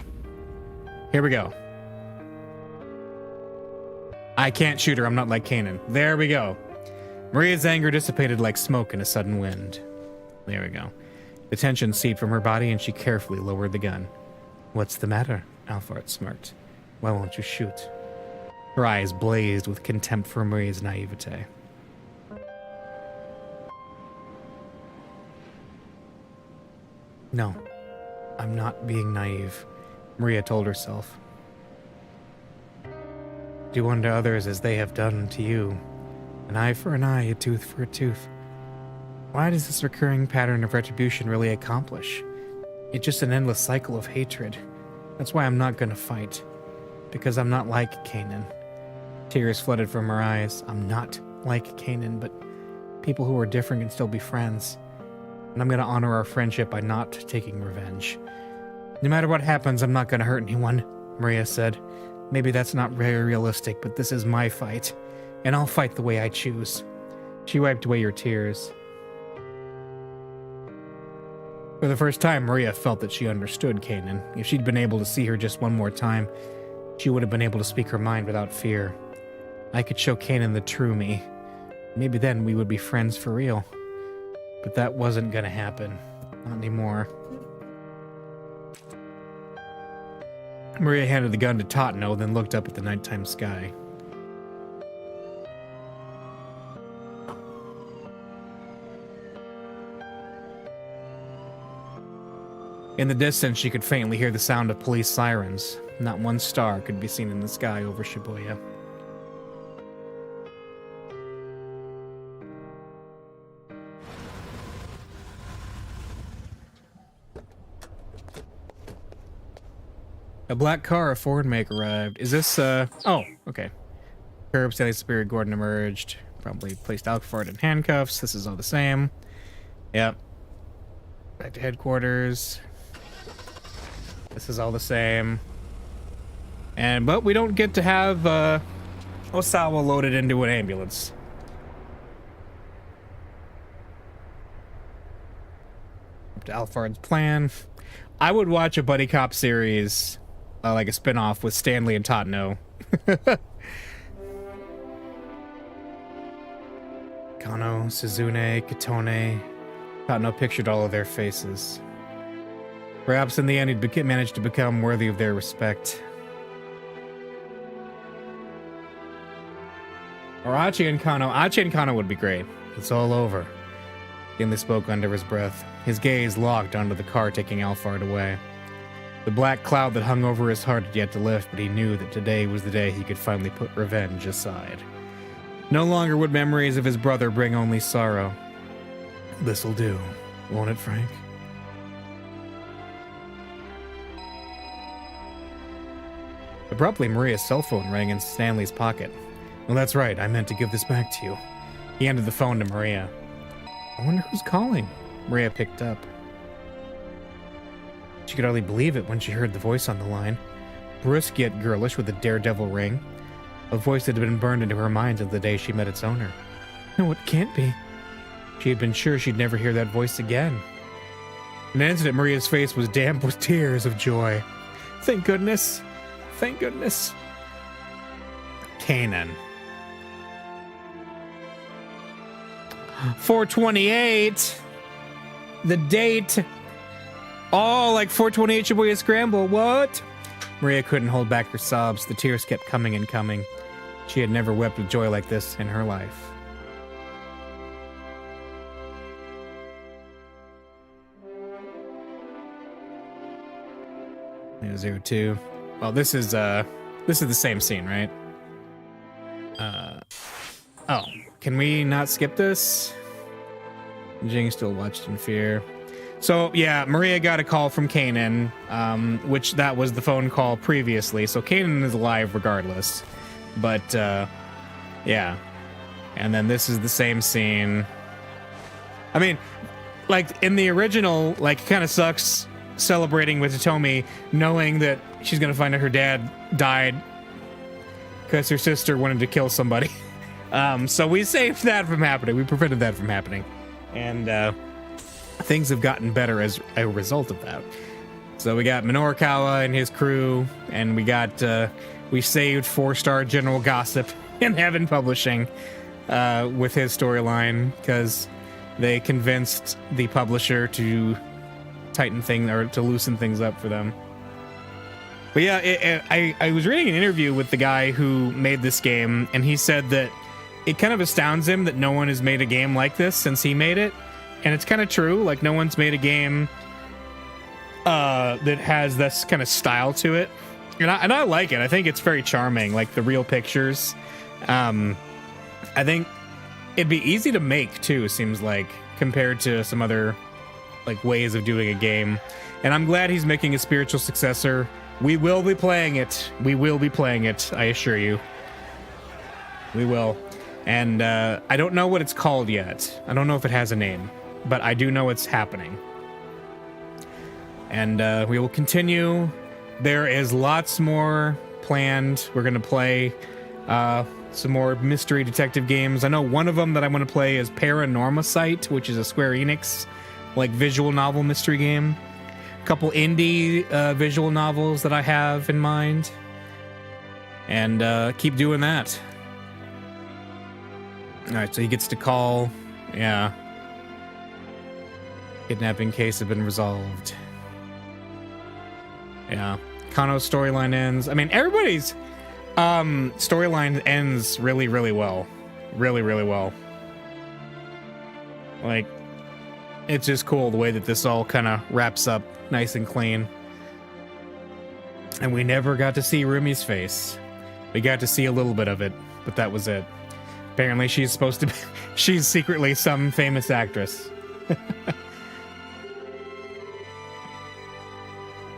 Here we go. I can't shoot her. I'm not like Kanan. There we go. Maria's anger dissipated like smoke in a sudden wind. There we go. The tension seeped from her body and she carefully lowered the gun. What's the matter? Alfred smirked. Why won't you shoot? Her eyes blazed with contempt for Maria's naivete. No, I'm not being naive, Maria told herself. Do unto others as they have done to you. An eye for an eye, a tooth for a tooth. Why does this recurring pattern of retribution really accomplish? It's just an endless cycle of hatred. That's why I'm not gonna fight. Because I'm not like Kanan. Tears flooded from her eyes. I'm not like Kanan, but people who are different can still be friends. And I'm gonna honor our friendship by not taking revenge. No matter what happens, I'm not gonna hurt anyone, Maria said. Maybe that's not very realistic, but this is my fight. And I'll fight the way I choose. She wiped away her tears. For the first time, Maria felt that she understood Kanan. If she'd been able to see her just one more time, she would have been able to speak her mind without fear. I could show Kanan the true me. Maybe then we would be friends for real. But that wasn't gonna happen. Not anymore. Maria handed the gun to Totno, then looked up at the nighttime sky. In the distance, she could faintly hear the sound of police sirens. Not one star could be seen in the sky over Shibuya. A black car, a Ford make arrived. Is this, oh, okay. Curb, Stanley Superior Gordon emerged. Probably placed Alfred in handcuffs. This is all the same. Yep. Back to headquarters. This is all the same. But we don't get to have, Osawa loaded into an ambulance. Up to Alfred's plan. I would watch a buddy cop series, like a spin-off with Stanley and Totno. Kano, Suzune, Katone. Totno pictured all of their faces. Perhaps in the end he'd managed to become worthy of their respect. Or Achi and Kano. Achi and Kano would be great. It's all over. Stanley spoke under his breath. His gaze locked onto the car taking Alfred away. The black cloud that hung over his heart had yet to lift, but he knew that today was the day he could finally put revenge aside. No longer would memories of his brother bring only sorrow. This'll do, won't it, Frank? Abruptly, Maria's cell phone rang in Stanley's pocket. Well, that's right, I meant to give this back to you. He handed the phone to Maria. I wonder who's calling. Maria picked up. She could hardly believe it when she heard the voice on the line. Brisk yet girlish with a daredevil ring. A voice that had been burned into her mind since the day she met its owner. No, it can't be. She had been sure she'd never hear that voice again. In an instant, Maria's face was damp with tears of joy. Thank goodness. Thank goodness. Kanan. 428. The date. Oh, like 428 Shibuya Scramble. What? Maria couldn't hold back her sobs. The tears kept coming and coming. She had never wept with joy like this in her life. There's 02. Well, this is the same scene, right? Oh, can we not skip this? Jing still watched in fear. So, yeah, Maria got a call from Kanan, which that was the phone call previously. So Kanan is alive regardless. But, yeah. And then this is the same scene. I mean, like, in the original, like, it kind of sucks celebrating with Hitomi, knowing that she's going to find out her dad died because her sister wanted to kill somebody. So we saved that from happening. We prevented that from happening. And, things have gotten better as a result of that. So we got Minorikawa and his crew, and we saved 4-star General Gossip in Heaven Publishing with his storyline, because they convinced the publisher to to loosen things up for them. But yeah, I was reading an interview with the guy who made this game, and he said that it kind of astounds him that no one has made a game like this since he made it. And it's kind of true. Like, no one's made a game that has this kind of style to it. And I like it. I think it's very charming, like the real pictures. I think it'd be easy to make, too, seems like, compared to some other like ways of doing a game. And I'm glad he's making a spiritual successor. We will be playing it. We will be playing it, I assure you. We will. And I don't know what it's called yet. I don't know if it has a name, but I do know it's happening. And we will continue. There is lots more planned. We're going to play some more mystery detective games. I know one of them that I want to play is Paranormasight, which is a Square Enix like visual novel mystery game. A couple indie visual novels that I have in mind. And keep doing that. Alright, so he gets to call. Yeah. Kidnapping case has been resolved. Yeah. Kano's storyline ends. I mean, everybody's storyline ends really, really well. Really, really well. Like, it's just cool the way that this all kind of wraps up nice and clean. And we never got to see Rumi's face. We got to see a little bit of it, but that was it. Apparently she's supposed to be... she's secretly some famous actress.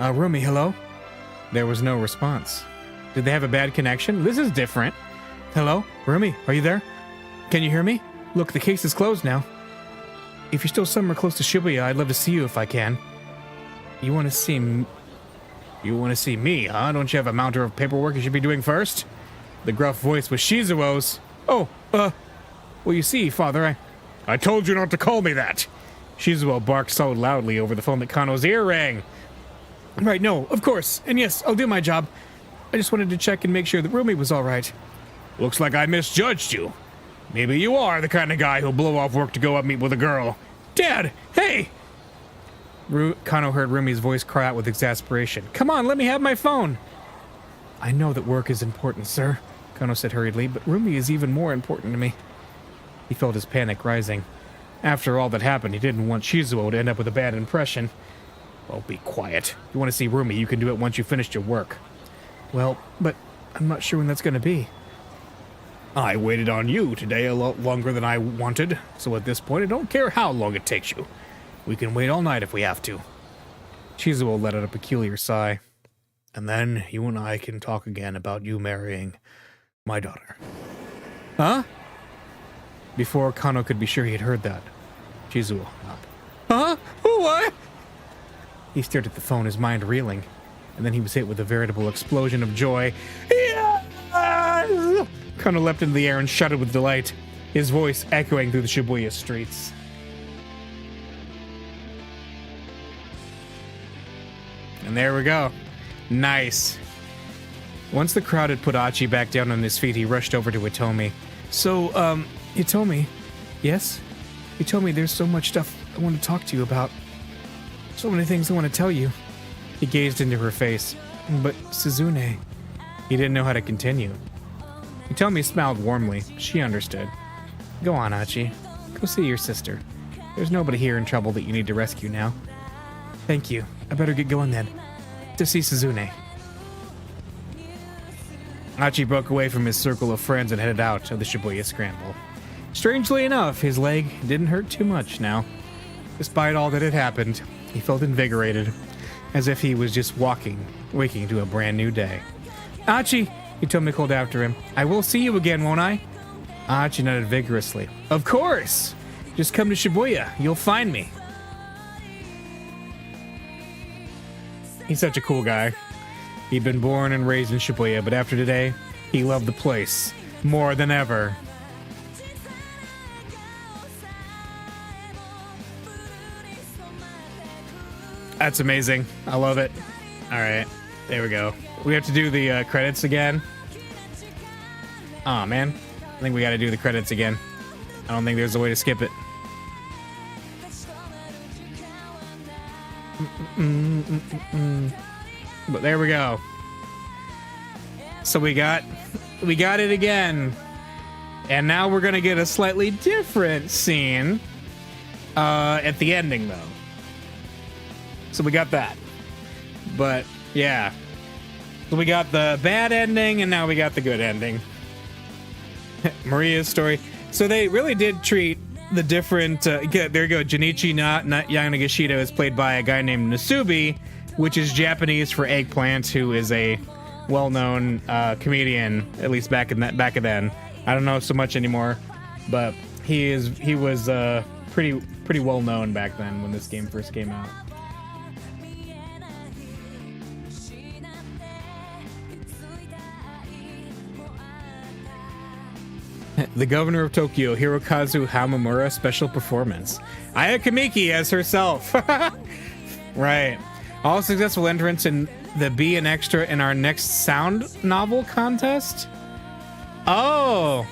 Rumi, hello? There was no response. Did they have a bad connection? This is different. Hello? Rumi, are you there? Can you hear me? Look, the case is closed now. If you're still somewhere close to Shibuya, I'd love to see you if I can. You want to see me, huh? Don't you have a mountain of paperwork you should be doing first? The gruff voice was Shizuo's. Oh, well, you see, Father, I told you not to call me that. Shizuo barked so loudly over the phone that Kano's ear rang. Right, no, of course. And yes, I'll do my job. I just wanted to check and make sure that Rumi was all right. Looks like I misjudged you. Maybe you are the kind of guy who'll blow off work to go up meet with a girl. Dad, hey! Kano heard Rumi's voice cry out with exasperation. Come on, let me have my phone. I know that work is important, sir, Kano said hurriedly, but Rumi is even more important to me. He felt his panic rising. After all that happened, he didn't want Shizuo to end up with a bad impression. Well, be quiet. If you want to see Rumi, you can do it once you've finished your work. Well, but I'm not sure when that's going to be. I waited on you today a lot longer than I wanted, so at this point I don't care how long it takes you. We can wait all night if we have to. Shizuo let out a peculiar sigh. And then you and I can talk again about you marrying my daughter. Huh? Before Kano could be sure he had heard that, Shizuo hung up. Huh? What? He stared at the phone, his mind reeling, and then he was hit with a veritable explosion of joy. Yes! Kano leapt into the air and shouted with delight, his voice echoing through the Shibuya streets. And there we go. Nice. Once the crowd had put Achi back down on his feet, he rushed over to Hitomi. So, Hitomi? Yes? Hitomi, there's so much stuff I want to talk to you about. So many things I want to tell you. He gazed into her face. But Suzune... He didn't know how to continue. Hitomi smiled warmly. She understood. Go on, Achi. Go see your sister. There's nobody here in trouble that you need to rescue now. Thank you. I better get going then. To see Suzune. Achi broke away from his circle of friends and headed out of the Shibuya Scramble. Strangely enough, his leg didn't hurt too much now. Despite all that had happened, he felt invigorated, as if he was just waking to a brand new day. Achi, Hitomi called after him. I will see you again, won't I? Achi nodded vigorously. Of course! Just come to Shibuya. You'll find me. He's such a cool guy. He'd been born and raised in Shibuya, but after today, he loved the place more than ever. That's amazing. I love it. All right, there we go. We have to do the credits again. Aw, man. I think we got to do the credits again. I don't think there's a way to skip it. But there we go. So we got it again. And now we're gonna get a slightly different scene at the ending, though. So we got that. But yeah, so we got the bad ending, and now we got the good ending. Maria's story. So they really did treat the different. There you go. Junichi Yanagishita is played by a guy named Nasubi, which is Japanese for eggplant, who is a well-known comedian, at least back then. I don't know so much anymore, but he was pretty well known back then when this game first came out. The governor of Tokyo, Hirokazu Hamamura, special performance. Aya Kamiki as herself. Right. All successful entrants in the Be an Extra in our next sound novel contest. Oh,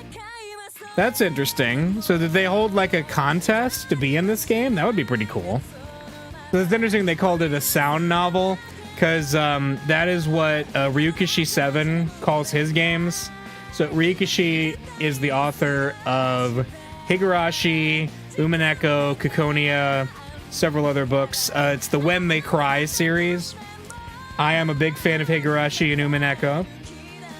that's interesting. So did they hold like a contest to be in this game? That would be pretty cool. So it's interesting they called it a sound novel, because that is what Ryukishi 7 calls his games. So Ryukishi is the author of Higurashi, Umineko, Kikonia, several other books. It's the When They Cry series. I am a big fan of Higurashi and Umineko.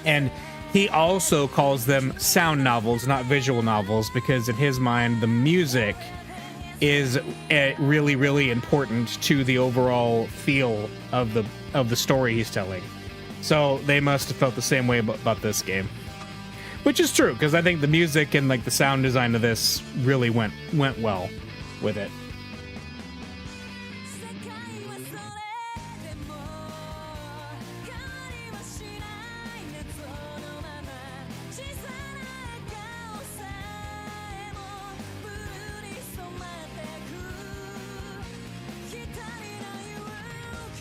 And he also calls them sound novels, not visual novels, because in his mind, the music is really, really important to the overall feel of the story he's telling. So they must have felt the same way about this game. Which is true, because I think the music and like the sound design of this really went well with it.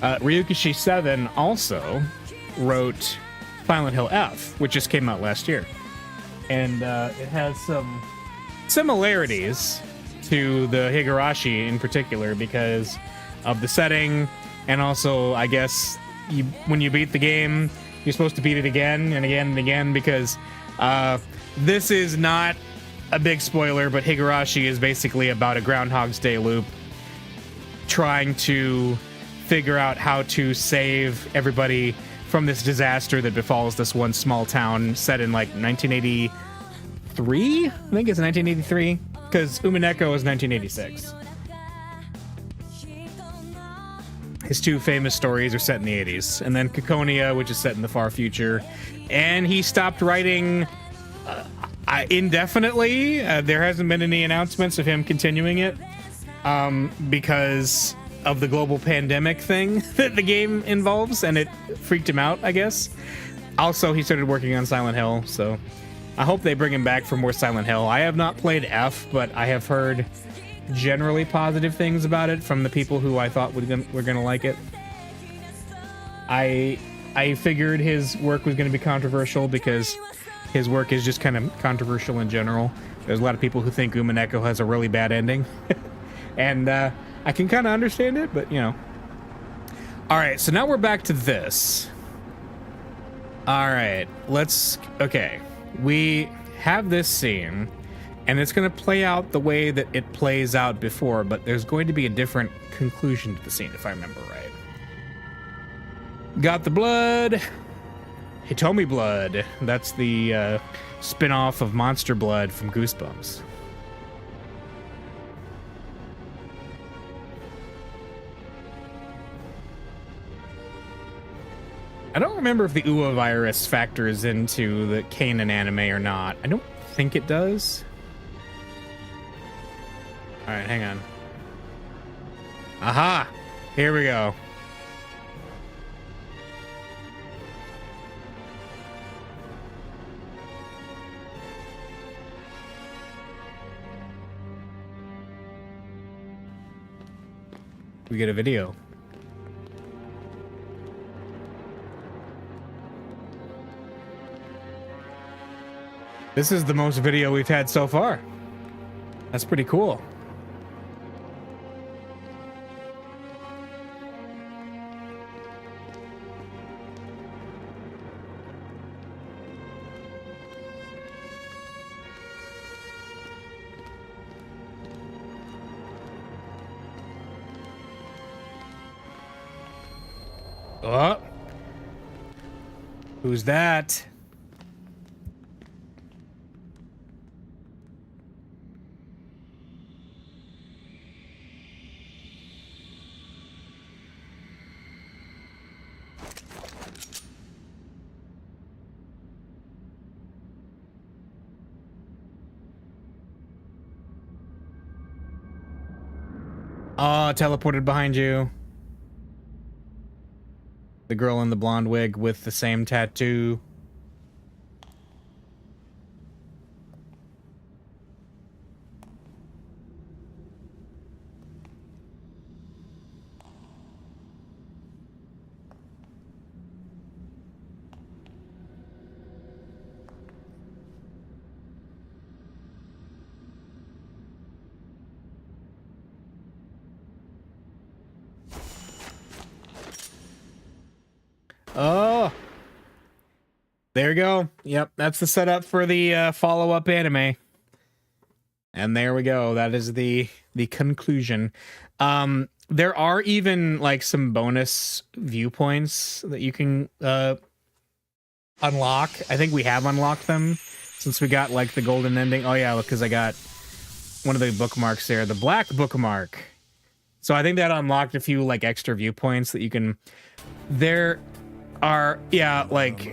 Ryukishi 7 also wrote Silent Hill F, which just came out last year. And it has some similarities to the Higurashi in particular because of the setting, and also, I guess, when you beat the game, you're supposed to beat it again and again and again, because this is not a big spoiler, but Higurashi is basically about a Groundhog's Day loop trying to figure out how to save everybody from this disaster that befalls this one small town set in like 1983. I think it's 1983, because Umineko is 1986. His two famous stories are set in the 80s, and then Kikonia, which is set in the far future. And he stopped writing indefinitely. There hasn't been any announcements of him continuing it because of the global pandemic thing that the game involves, and it freaked him out, I guess. Also, he started working on Silent Hill, so I hope they bring him back for more Silent Hill. I have not played F, but I have heard generally positive things about it from the people who I thought were gonna like it. I figured his work was gonna be controversial because his work is just kind of controversial in general. There's a lot of people who think Umineko has a really bad ending. And I can kind of understand it, but, you know. All right, so now we're back to this. All right, okay. We have this scene, and it's going to play out the way that it plays out before, but there's going to be a different conclusion to the scene, if I remember right. Got the blood. Hitomi Blood. That's the spin-off of Monster Blood from Goosebumps. I don't remember if the Uwa virus factors into the Kanon anime or not. I don't think it does. All right, hang on. Aha! Here we go. We get a video. This is the most video we've had so far. That's pretty cool. Oh. Who's that? Oh, teleported behind you. The girl in the blonde wig with the same tattoo. Oh, there you go. Yep, that's the setup for the follow-up anime. And there we go. That is the conclusion. There are even like some bonus viewpoints that you can unlock. I think we have unlocked them since we got like the golden ending. Oh yeah, because I got one of the bookmarks there, the black bookmark. So I think that unlocked a few like extra viewpoints that you can. There are, yeah, like,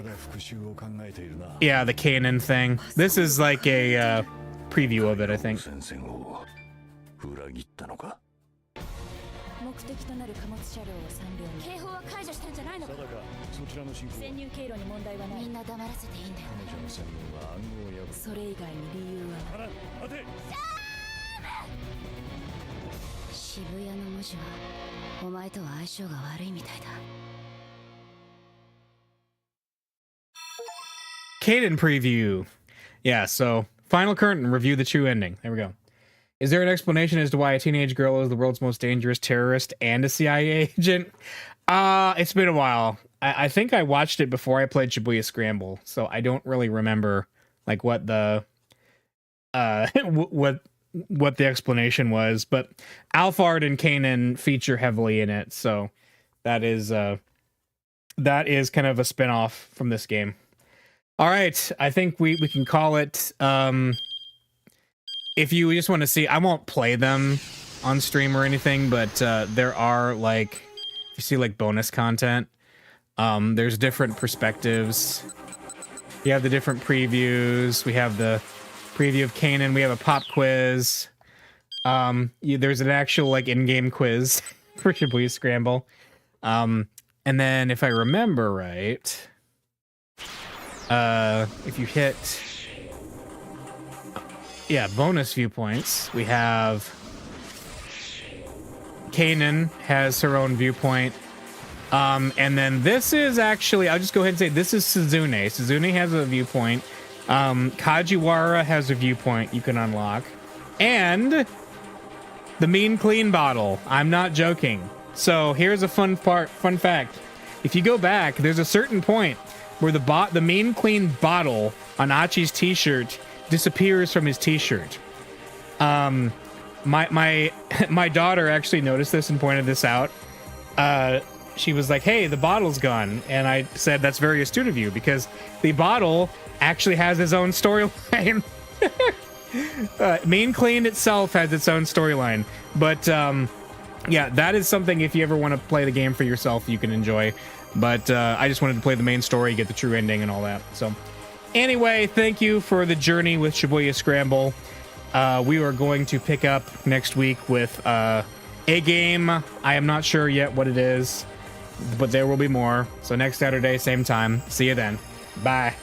yeah, the Kanan thing. This is like a preview of it, I think. Kaden preview. Yeah, so final curtain, review the true ending. There we go. Is there an explanation as to why a teenage girl is the world's most dangerous terrorist and a CIA agent? It's been a while. I think I watched it before I played Shibuya Scramble, so I don't really remember like what the what the explanation was, but Alphard and Kanan feature heavily in it, so that is kind of a spin-off from this game. All right, I think we can call it. If you just want to see, I won't play them on stream or anything, but there are like, if you see like bonus content, there's different perspectives. You have the different previews. We have the preview of Kanan. We have a pop quiz. There's an actual like in-game quiz for Shibuya Scramble. And then if I remember right, if you hit, yeah, bonus viewpoints, we have Kanan has her own viewpoint. And then this is actually, I'll just go ahead and say this is Suzune. Suzune has a viewpoint. Kajiwara has a viewpoint you can unlock. And the Mean Clean bottle. I'm not joking. So here's a fun fact. If you go back, there's a certain point where the Mean Clean bottle on Achi's t-shirt disappears from his t-shirt. My daughter actually noticed this and pointed this out. She was like, hey, the bottle's gone. And I said, that's very astute of you, because the bottle actually has its own storyline. Mean Clean itself has its own storyline. But yeah, that is something, if you ever want to play the game for yourself, you can enjoy. But I just wanted to play the main story, get the true ending and all that. So anyway, thank you for the journey with Shibuya Scramble. We are going to pick up next week with a game. I am not sure yet what it is, but there will be more. So next Saturday, same time. See you then. Bye.